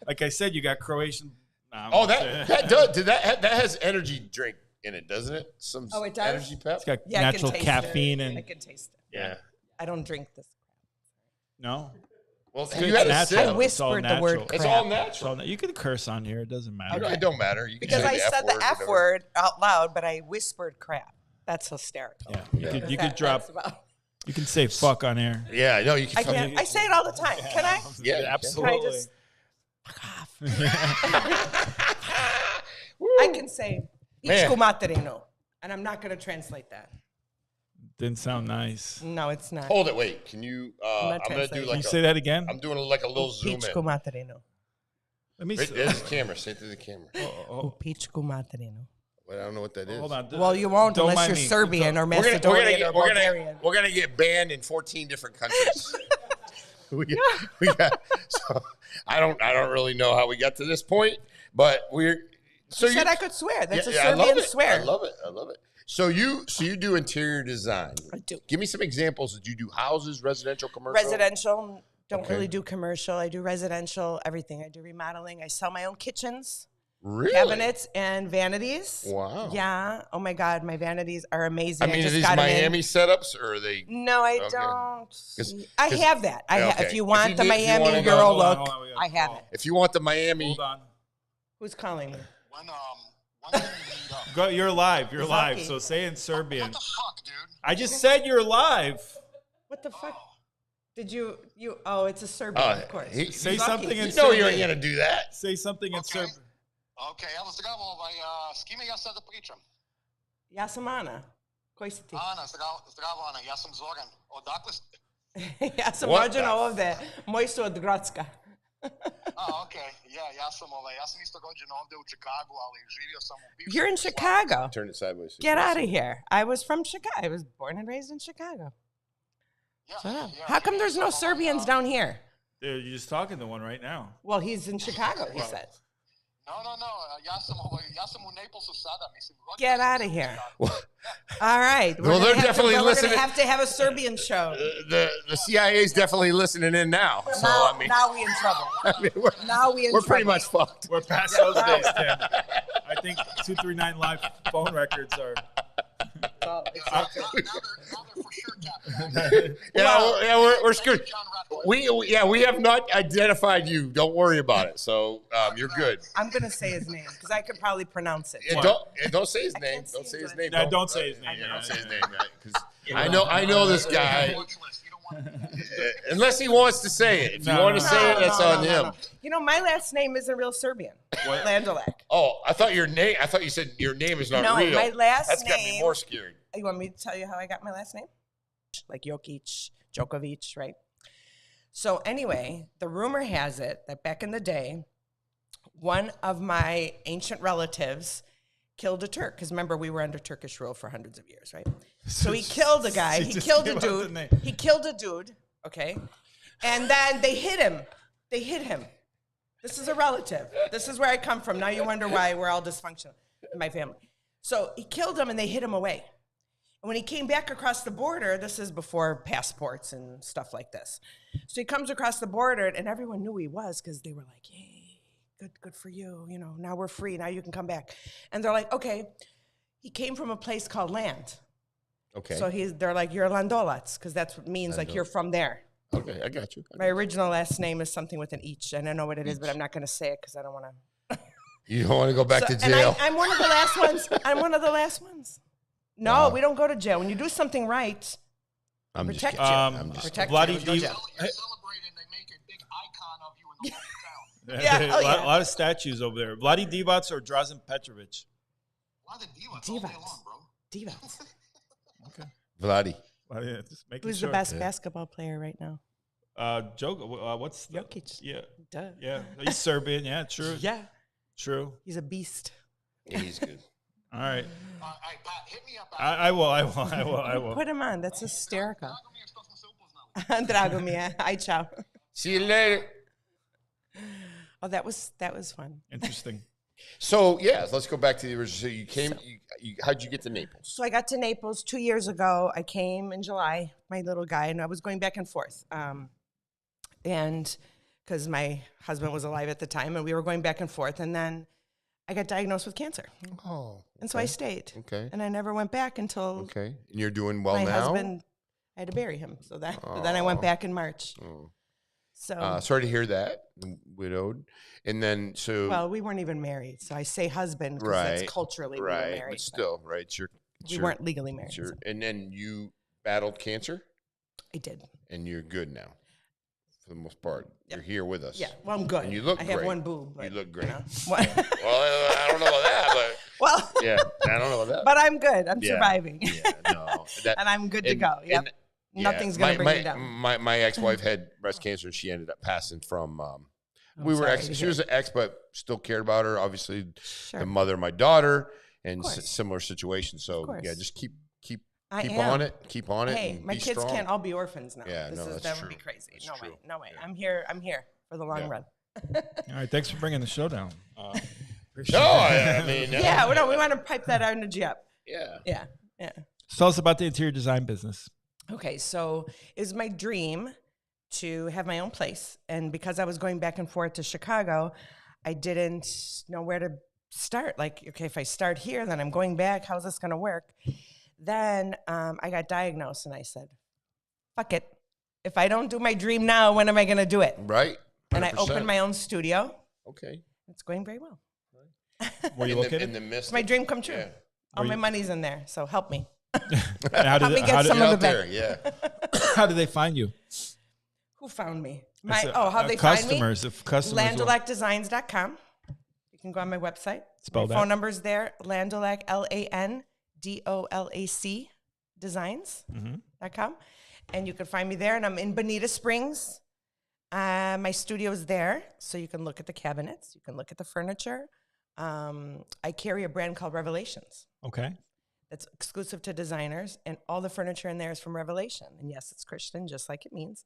Like I said, you got Croatian. That does. That has energy drink in it, doesn't it? Some it does? energy pep. It's got natural caffeine and I can taste it. Yeah. I don't drink this. No. Well, you had I whispered the word crap. It's all natural. You can curse on here. It doesn't matter. It don't matter. You because I said the F word out loud, but I whispered crap. That's hysterical. Yeah. You could drop. You can say fuck on air. Yeah, no, you can. I can't. I say it all the time. Can I? Yeah, absolutely. Can I just fuck off? I can say "Ichku materino," and I'm not going to translate that. Didn't sound nice. No, it's not. Hold it. Wait. Can you? I'm going to do like. Can you say that again? I'm doing like a little zoom in. "Ichku materino." Let me. There's the camera. Say it to the camera. "Ichku materino." Well, I don't know what that is. Hold on. Well, you won't unless you're Serbian or Macedonian or Bulgarian. We're gonna get banned in 14 different countries. we got. So I don't really know how we got to this point, but we're. So you said I could swear. That's a Serbian swear. I love it. So you do interior design. I do. Give me some examples. Do you do houses, residential, commercial? Residential. Don't really do commercial. I do residential, everything. I do remodeling. I sell my own kitchens. Really? Cabinets and vanities. Wow. Yeah. Oh my God, my vanities are amazing. I mean, are these Miami setups or are they? No, I don't. I have that. If you want the Miami Euro look, I have it. If you want the Miami. Hold on. Who's calling me? Go, you're live. You're live. So say in Serbian. What the fuck, dude? I just said you're live. What the fuck? Did you? Oh, it's a Serbian, of course. Say something in Serbian. You know you ain't gonna do that. Say something in Serbian. Okay, evo zdravo, s kime ja sada pričam? Ja sam Ana. Koji si ti? Ana, zdravo Ana, ja sam Zoran. Odakle ste? Ja sam rođena ovde. Moji su od Grocka. Okay. Ja sam isto rođen ovde u Chicagu, ali živio sam u bivšem. You're in Chicago. Turn it sideways. Get out of here. I was from Chicago. I was born and raised in Chicago. Yeah. How come there's no Serbians down here? Dude, you're just talking to one right now. Well, he's in Chicago, he said. No. Ja sam u Naplesu sada, mislim. Get out of here. All right. Well, they're definitely listening. We're going to have a Serbian show. The CIA is definitely listening in now. So now we in trouble. We're pretty much fucked. We're past those days, Tim. I think 239 Live phone records are. Now they're for sure tapped. We're screwed. We have not identified you. Don't worry about it. So you're good. I'm gonna say his name because I could probably pronounce it. Don't say his name. Don't say his name. No, don't say his name. Don't say his name. Because I know this guy. Unless he wants to say it. If you want to say it, that's on him. You know, my last name isn't real Serbian. Landolak. Oh, I thought you said your name is not real. No, my last That's name. got me more scared. You want me to tell you how I got my last name? Like Jokic, Djokovic, right? So anyway, the rumor has it that back in the day, one of my ancient relatives killed a Turk. Because remember, we were under Turkish rule for hundreds of years, right? So he killed a guy. He killed a dude. He killed a dude, okay? And then they hit him. This is a relative. This is where I come from. Now you wonder why we're all dysfunctional in my family. So he killed him and they hit him away. And when he came back across the border, this is before passports and stuff like this. So he comes across the border and everyone knew who he was because they were like, yay, good for you. You know, now we're free. Now you can come back. And they're like, okay. He came from a place called Land. Okay. So they're like, you're Landolac because that's what it means, like you're from there. Okay, I got you. My original last name is something with an each, and I know what it is, but I'm not going to say it because I don't want to. You don't want to go back to jail. And I'm one of the last ones. I'm one of the last ones. No, we don't go to jail. When you do something right, protect you. Protect you. You're celebrating, they make a big icon of you in the whole town. Yeah, a lot of statues over there. Vlade Divac or Drazen Petrovic? Vlade Divac all day long, bro. Divac. Okay. Vlade. Yeah, just making Who's sure. the best basketball player right now? What's Jokic. Yeah. Duh. Yeah. He's Serbian. Yeah, true. Yeah. True. He's a beast. Yeah, he's good. All right. Hey, Pat, hit me up. I will. Put him on. That's hysterical. Dragomir. Hi, ciao. See you later. Oh, that was fun. Interesting. So, yeah, let's go back to the original. So you came, how'd you get to Naples? So I got to Naples 2 years ago. I came in July, my little guy, and I was going back and forth. And because my husband was alive at the time, and we were going back and forth. And then I got diagnosed with cancer. Oh. And so I stayed. Okay. And I never went back until. Okay. And you're doing well now? My husband, I had to bury him. So then I went back in March. Oh. So sorry to hear that. Widowed. And then Well, we weren't even married. So I say husband because that's culturally we were married. But still, right. We weren't legally married. And then you battled cancer? I did. And you're good now. For the most part. Yep. You're here with us. Yeah. Well, I'm good. And you look great. I have one boob. But, you look great. You know. Well, I don't know about that, but. Well. Yeah. I don't know about that. But I'm good. I'm surviving. Yeah. No. And I'm good to go. Yep. Nothing's going to bring me down. My ex-wife had breast cancer, and she ended up passing from. She was an ex, but still cared about her. Obviously, the mother of my daughter, and similar situation. So yeah, just keep on it. Keep on it. Hey, my kids can't all be orphans now. Yeah, that would be crazy. No way. Yeah. I'm here for the long run. All right, thanks for bringing the show down. I mean, yeah, we want to pipe that energy up. Yeah. So tell us about the interior design business. Okay, so it was my dream to have my own place. And because I was going back and forth to Chicago, I didn't know where to start. Like, okay, if I start here, then I'm going back. How's this going to work? Then I got diagnosed, and I said, fuck it. If I don't do my dream now, when am I going to do it? Right. 100%. And I opened my own studio. Okay. It's going very well. Were you located? In the midst it's my dream come true. Yeah. All my money's in there, so help me. Help me get some of the back. Yeah. How did they find you? Who found me? How they customers, find me? If customers, LandolacDesigns.com. You can go on my website. Spell my phone number's there. Landolac, LANDOLAC Designs.com. And you can find me there. And I'm in Bonita Springs. My studio's there, so you can look at the cabinets. You can look at the furniture. I carry a brand called Revelations. Okay. That's exclusive to designers, and all the furniture in there is from Revelation. And yes, it's Christian, just like it means.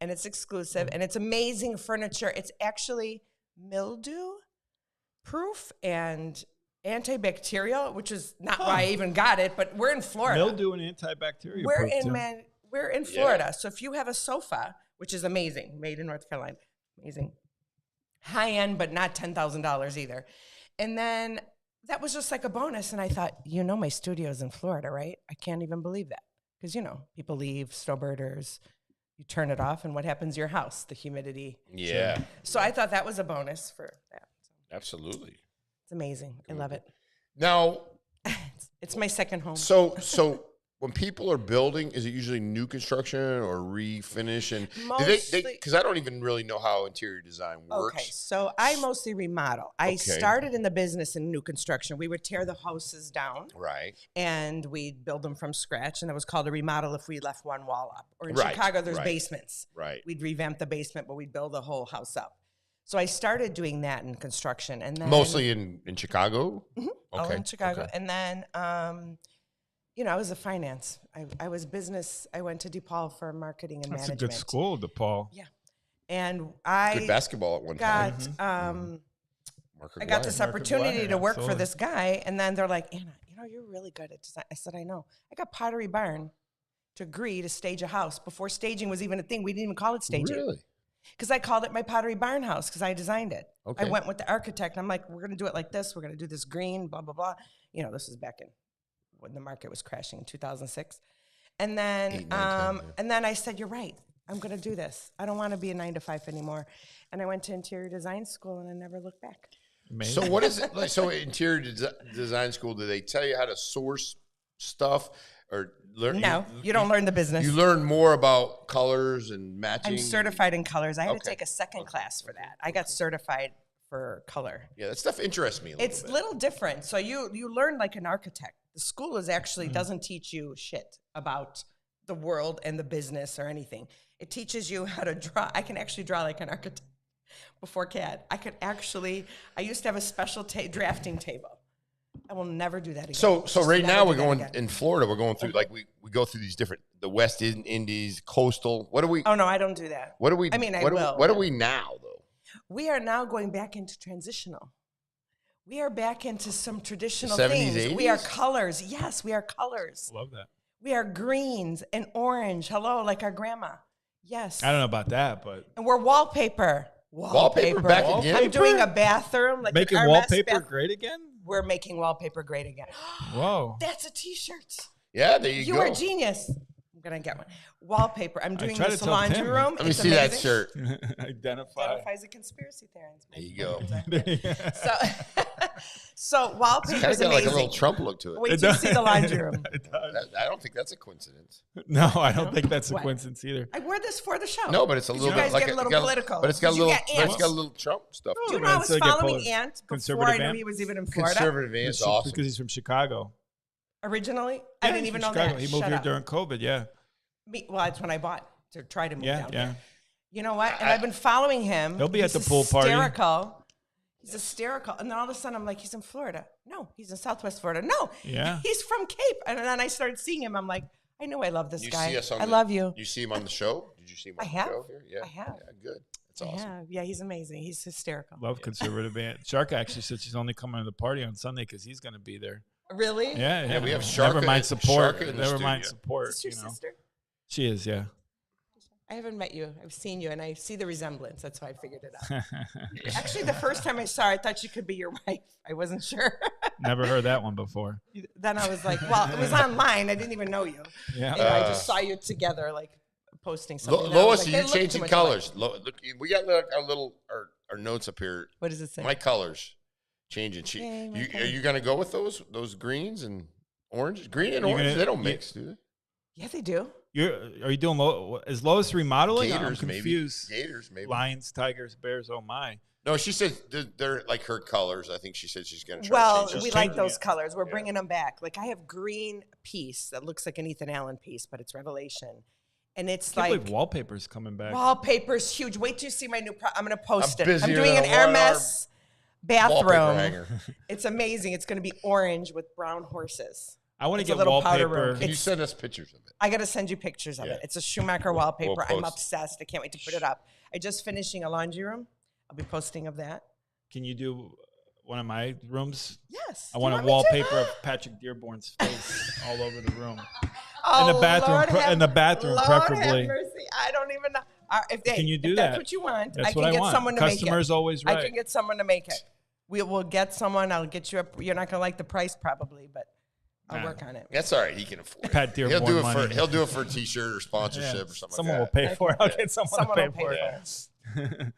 And it's exclusive, and it's amazing furniture. It's actually mildew-proof and antibacterial, which is not why I even got it, but we're in Florida. Mildew and antibacterial. We're in Florida. So if you have a sofa, which is amazing, made in North Carolina, amazing. High-end, but not $10,000 either. And then that was just like a bonus. And I thought, my studio's in Florida, right? I can't even believe that. Because, people leave, snowbirders, you turn it off, and what happens to your house? The humidity. Yeah. So I thought that was a bonus for that. Absolutely. It's amazing. I love it. Now. It's my second home. So when people are building, is it usually new construction or refinish? And because I don't even really know how interior design works. Okay, so I mostly remodel. I started in the business in new construction. We would tear the houses down, right, and we'd build them from scratch, and it was called a remodel if we left one wall up. Or in Chicago, there's basements. Right, we'd revamp the basement, but we'd build the whole house up. So I started doing that in construction, and then mostly in Chicago. Mm-hmm. Okay, all in Chicago, and then. I was a finance. I was business. I went to DePaul for marketing and management. That's a good school, DePaul. Yeah. And I good basketball at one time. I got this opportunity to work for this guy, and then they're like, Anna, you're really good at design. I said, I know. I got Pottery Barn to agree to stage a house before staging was even a thing. We didn't even call it staging. Really? Because I called it my Pottery Barn house because I designed it. Okay. I went with the architect, and I'm like, we're going to do it like this. We're going to do this green, blah, blah, blah. This is back in when the market was crashing in 2006. And then, and then I said, you're right. I'm going to do this. I don't want to be a 9-to-5 anymore. And I went to interior design school, and I never looked back. Amazing. So what is it like? So interior design school, do they tell you how to source stuff or learn? No, you don't learn the business. You learn more about colors and matching. I'm certified in colors. I had to take a second class for that. I got certified for color. Yeah, that stuff interests me a little bit. It's a little different. So you learn like an architect. The school is actually doesn't teach you shit about the world and the business or anything. It teaches you how to draw. I can actually draw like an architect before CAD. I used to have a special drafting table. I will never do that again. So right now we're going in Florida. We're going through we go through these different the West Indies, coastal. What do we? Oh no, I don't do that. What do we? I mean, what are we now though? We are now going back into transitional. We are back into some traditional 70s, things. 80s? We are colors. Yes, we are colors. Love that. We are greens and orange. Hello, like our grandma. Yes. I don't know about that, but. And we're wallpaper. Wallpaper back again. I'm doing a bathroom. Like making wallpaper great again? We're making wallpaper great again. Whoa. That's a t-shirt. Yeah, there you go. You are a genius. I'm going to get one. Wallpaper. I'm doing this laundry room. Let me see that shirt. Identifies a conspiracy theory. There you go. So wallpaper is got amazing. like a little Trump look to it. Wait till you see the laundry room. I don't think that's a coincidence. No, I don't think that's a coincidence either. I wore this for the show. No, but it's a little bit like a little political. But it's got a little Trump stuff. Do you know I was following Ant before I knew he was even in Florida? Conservative Ant's awesome. Because he's from Chicago. Originally? I didn't even know that. He moved here during COVID, yeah. Well, that's when I bought to try to move down here. You know what? And I've been following him. He'll be at the pool party. He's hysterical. And then all of a sudden, I'm like, he's in Florida. No, he's in Southwest Florida. No, yeah, he's from Cape. And then I started seeing him. I'm like, I know I love this guy. I love you. You see him on the show? Did you see him on the show here? Yeah, I have. Yeah, good. That's awesome. Yeah, he's amazing. He's hysterical. Love conservative Ant. Shark actually said she's only coming to the party on Sunday because he's going to be there. Really? Yeah. We have Shark. Never mind support. Never mind support. Is this your sister? She is, yeah. I haven't met you. I've seen you, and I see the resemblance. That's why I figured it out. Actually, the first time I saw her, I thought she could be your wife. I wasn't sure. Never heard that one before. Then I was like, well, it was online. I didn't even know you. Yeah. I just saw you together, like, posting something. Lois, are you changing colors? Look, we got our notes up here. What does it say? My colors changing. Are you going to go with those greens and oranges? Green and orange, they don't mix, do they? Yeah, they do. Are you doing is Lois remodeling? Gators, I'm confused. Maybe. Gators, maybe. Lions, tigers, bears. Oh my! No, she said they're like her colors. I think she said she's going to try to change those. We like those colors. We're bringing them back. Like I have green piece that looks like an Ethan Allen piece, but it's Revelation, and it's I can't believe wallpaper's coming back. Wallpaper's huge. Wait till you see my new. I'm going to post it. I'm doing an Hermes bathroom. It's amazing. It's going to be orange with brown horses. I want to get wallpaper. Can you send us pictures of it? I got to send you pictures of it. It's a Schumacher wallpaper. I'm obsessed. I can't wait to put it up. I just finishing a laundry room. I'll be posting of that. Can you do one of my rooms? Yes. I want a wallpaper of Patrick Dearborn's face all over the room. Oh, in the bathroom, preferably. Have mercy. I don't even know. Can you do if that? That's what you want. That's I can what get I want. someone to make it. Customer's always right. I can get someone to make it. We will get someone. I'll get you up. You're not going to like the price probably, but I'll work on it. That's all right. He can afford it. Pat Dearborn he'll do it for a T-shirt or sponsorship or something. Someone will pay for it. I'll get someone to pay for it.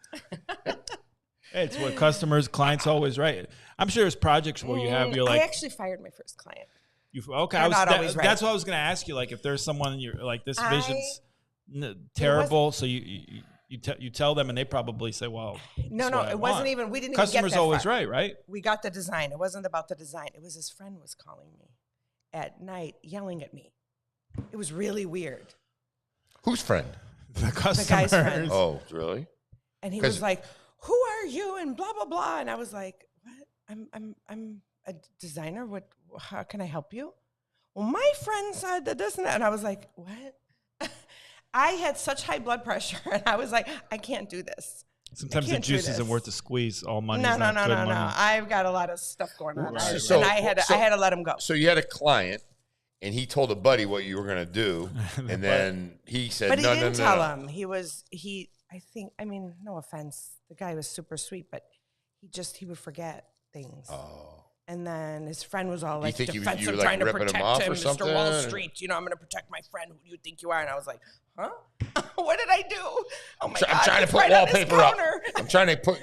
Hey, it's what clients always right. I'm sure there's projects where you have I actually fired my first client. Okay, that's what I was going to ask you. Like, if there's someone you're like, this vision's terrible, so you tell them, and they probably say, "Well, no, it wasn't even. We didn't. Customer's even get that always far. right? We got the design. It wasn't about the design. It was his friend was calling me at night, yelling at me. It was really weird. Whose friend? The customer. The guy's friend. Oh, really? And he was like, "Who are you?" And blah blah blah. And I was like, "What? I'm a designer. What? How can I help you?" Well, my friend said that this and that, and I was like, "What?" I had such high blood pressure, and I was like, "I can't do this." Sometimes the juice isn't worth the squeeze. All money. No. I've got a lot of stuff going on, and I had to let him go. So you had a client, and he told a buddy what you were going to do, and then he said, "But he didn't tell him. I think. I mean, no offense, the guy was super sweet, but he would forget things." Oh. And then his friend was all like defensive, trying to protect him, Mr. Wall Street. You know, I'm going to protect my friend. Who do you think you are? And I was like, huh? What did I do? Oh, my God. I'm trying to put wallpaper up. I'm trying to put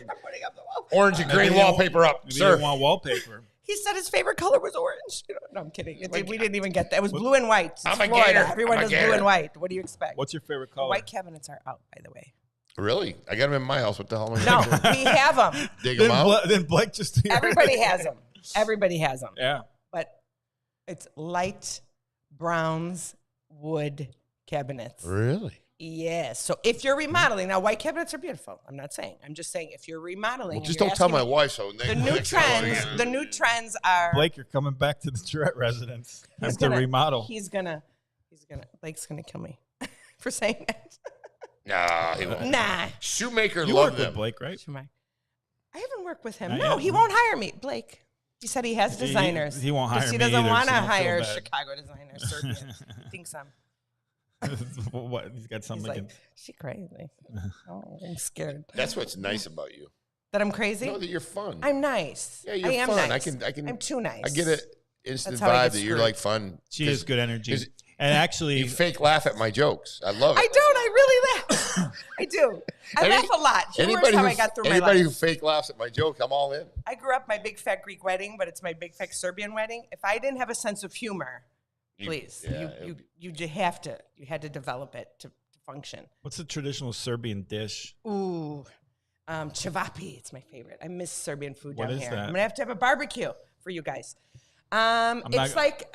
orange and green wallpaper up, sir. You didn't want wallpaper. He said his favorite color was orange. No, I'm kidding. We didn't even get that. It was blue and white. I'm a gator. Everyone does blue and white. What do you expect? What's your favorite color? White cabinets are out, by the way. Really? I got them in my house. What the hell am I doing? No, we have them. Dig them out? Then Blake just... Everybody has them. Everybody has them. Yeah. But it's light browns wood cabinets. Really? Yes. So if you're remodeling, now white cabinets are beautiful. I'm not saying. I'm just saying if you're remodeling. Well, just don't tell my wife so. The new trends are. Blake, you're coming back to the Tourette residence. Have to remodel. Blake's gonna kill me for saying that. Nah, he won't. Nah. Shoemaker you loved work with Blake, right? Shoemaker. I haven't worked with him. No, he won't hire me. Blake. He said he has designers. He won't hire me. He doesn't want to so hire Chicago designers. Serbian. He thinks What? He's got something. He's like, she crazy. Oh, I'm scared. That's what's nice about you. That I'm crazy? No, that you're fun. I'm nice. Yeah, you're I am fun. Nice. I can. I'm too nice. I get an instant vibe that you're like fun. She has good energy. And actually, you fake laugh at my jokes. I love it. I don't. I really laugh. I do. I laugh a lot. Humor is how I got through my life. Anybody who fake laughs at my joke, I'm all in. I grew up my big fat Greek wedding, but it's my big fat Serbian wedding. If I didn't have a sense of humor, please, you had to develop it to function. What's the traditional Serbian dish? Ooh, cevapi. It's my favorite. I miss Serbian food down here. What is that? I'm gonna have to have a barbecue for you guys. It's like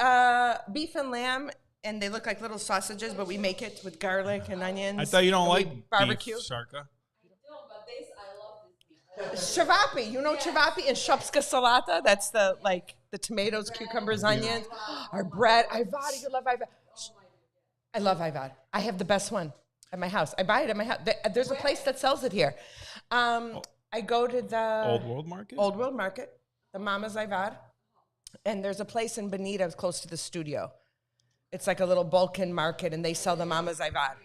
beef and lamb. And they look like little sausages, but we make it with garlic and onions. I thought you don't like barbecue. Beef, Sharka. Cevapi, you know cevapi and shopska salata. That's the tomatoes, cucumbers, onions. Our bread. Ivad, you love Ivad. I love Ivad. I have the best one at my house. I buy it at my house. There's a place that sells it here. I go to the Old World Market. Old World Market, the Mama's Ivad, and there's a place in Bonita close to the studio. It's like a little Balkan market, and they sell the Mama's Ivad.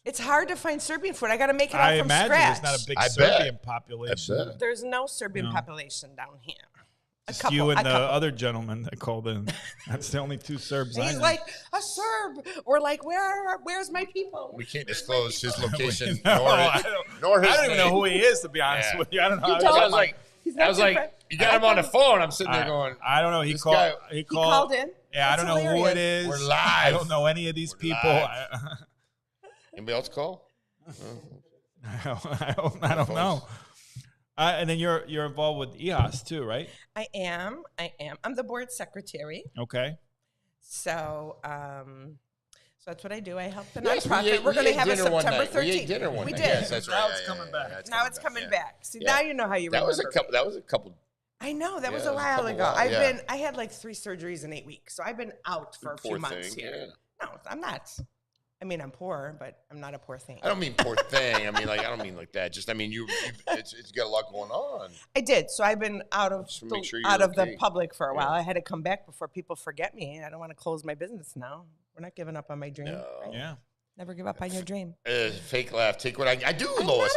It's hard to find Serbian food. I got to make it all from scratch. I imagine there's not a big Serbian population. There's no Serbian population down here. Just you and the other gentleman that called in. That's the only two Serbs I know. He's like, a Serb. We're like, where's my people? We can't disclose his location, I nor his don't even know who he is, to be honest with you. I don't know. I was like, you got him on the phone. I'm sitting there going, I don't know. He called in. Yeah, I don't know who it is. We're live. I don't know any of these people. Anybody else call? I don't know. And then you're involved with EOS too, right? I am. I'm the board secretary. Okay. So that's what I do. I help the nonprofit. We're going to have a September 13th. We ate dinner one night. We did. Yes, that's right. Now it's coming back. Now it's coming back. See, now you know how you remember. That was a couple. I know that was a while ago. I had like 3 surgeries in 8 weeks, so I've been out for a few months here. No, I'm not. I mean, I'm poor, but I'm not a poor thing. I don't mean poor thing. I mean, I don't mean like that. Just, I mean, it's got a lot going on. I did. So I've been out of the public for a while. I had to come back before people forget me. I don't want to close my business now. We're not giving up on my dream. No. Right? Yeah. Never give up on your dream. Fake laugh. Take what I do, Lois.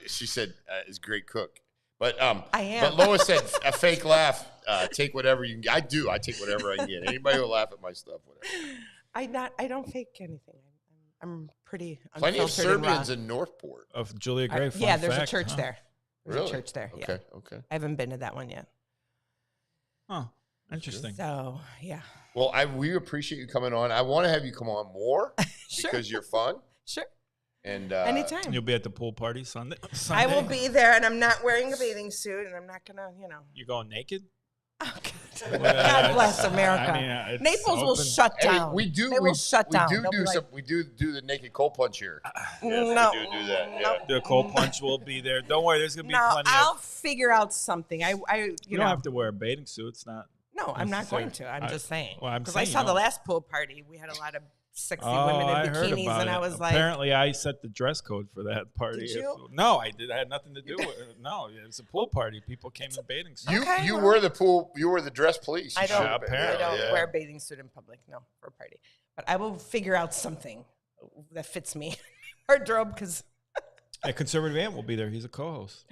She said, is a great cook. But I am. But Lois said a fake laugh. Take whatever you can get. I do. I take whatever I can get. Anybody will laugh at my stuff. Whatever. I don't fake anything. I'm pretty unfiltered. Plenty of Serbians in Northport. Of Julia Gray. Yeah, there's a church there. There's a church there. Okay. Yeah. Okay. I haven't been to that one yet. Oh, interesting. So yeah. Well, we appreciate you coming on. I want to have you come on more because you're fun. Sure. And anytime. You'll be at the pool party Sunday. I will be there, and I'm not wearing a bathing suit, and I'm not gonna, You're going naked? Oh, God bless America. Naples will shut down. We do. They will shut down. We do the naked cold punch here. No. We do that. Yeah. The cold punch will be there. Don't worry. There's gonna be plenty. I'll figure out something. You don't have to wear a bathing suit. It's not. No, I'm not going to. I'm just saying. Well, because I saw the last pool party. We had a lot of sexy women in bikinis, and I was like, apparently I set the dress code for that party. Did you? No, I did. I had nothing to do with it. No, it was a pool party. People came in bathing suits. You were the pool. You were the dress police. I don't wear a bathing suit in public. No, for a party. But I will figure out something that fits me. Wardrobe, because. A conservative Ant will be there. He's a co-host.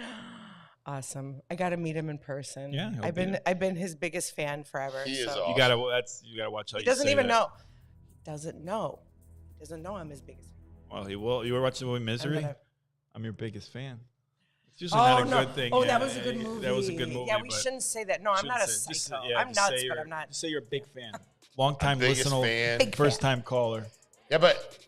Awesome. I got to meet him in person. Yeah, I've been his biggest fan forever. He is so. awesome. You gotta watch how he you doesn't say even that. know. Doesn't know. Doesn't know I'm his biggest fan. Well, he will. You were watching the movie Misery? I'm your biggest fan. It's usually not a good thing. Oh, that was a good movie. That was a good movie. Yeah, we shouldn't say that. No, I'm not a psycho. I'm nuts, but I'm not. Just say you're a big fan. Long time listener. Fan. First time caller. Yeah, but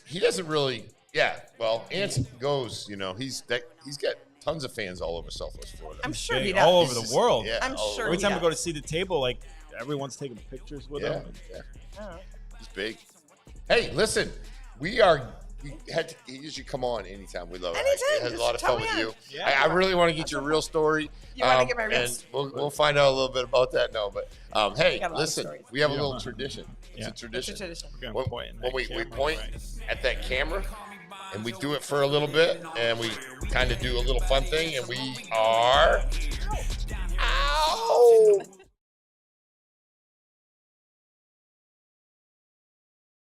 he doesn't really. Yeah, well, Ant goes. He's got tons of fans all over Southwest Florida. I'm sure he does. All over the world. Yeah, I'm sure. Every time we go to see the table, like everyone's taking pictures with him. Yeah. He's big. Hey, listen, you should come on anytime. We love it. Anytime. I had a lot of fun with you. Yeah. I really want to get your real story. You want to get my real story? We'll find out a little bit about that. No, but hey, listen, we have a little tradition. It's a tradition. We're gonna point when we point at that camera, and we do it for a little bit, and we kind of do a little fun thing, and we are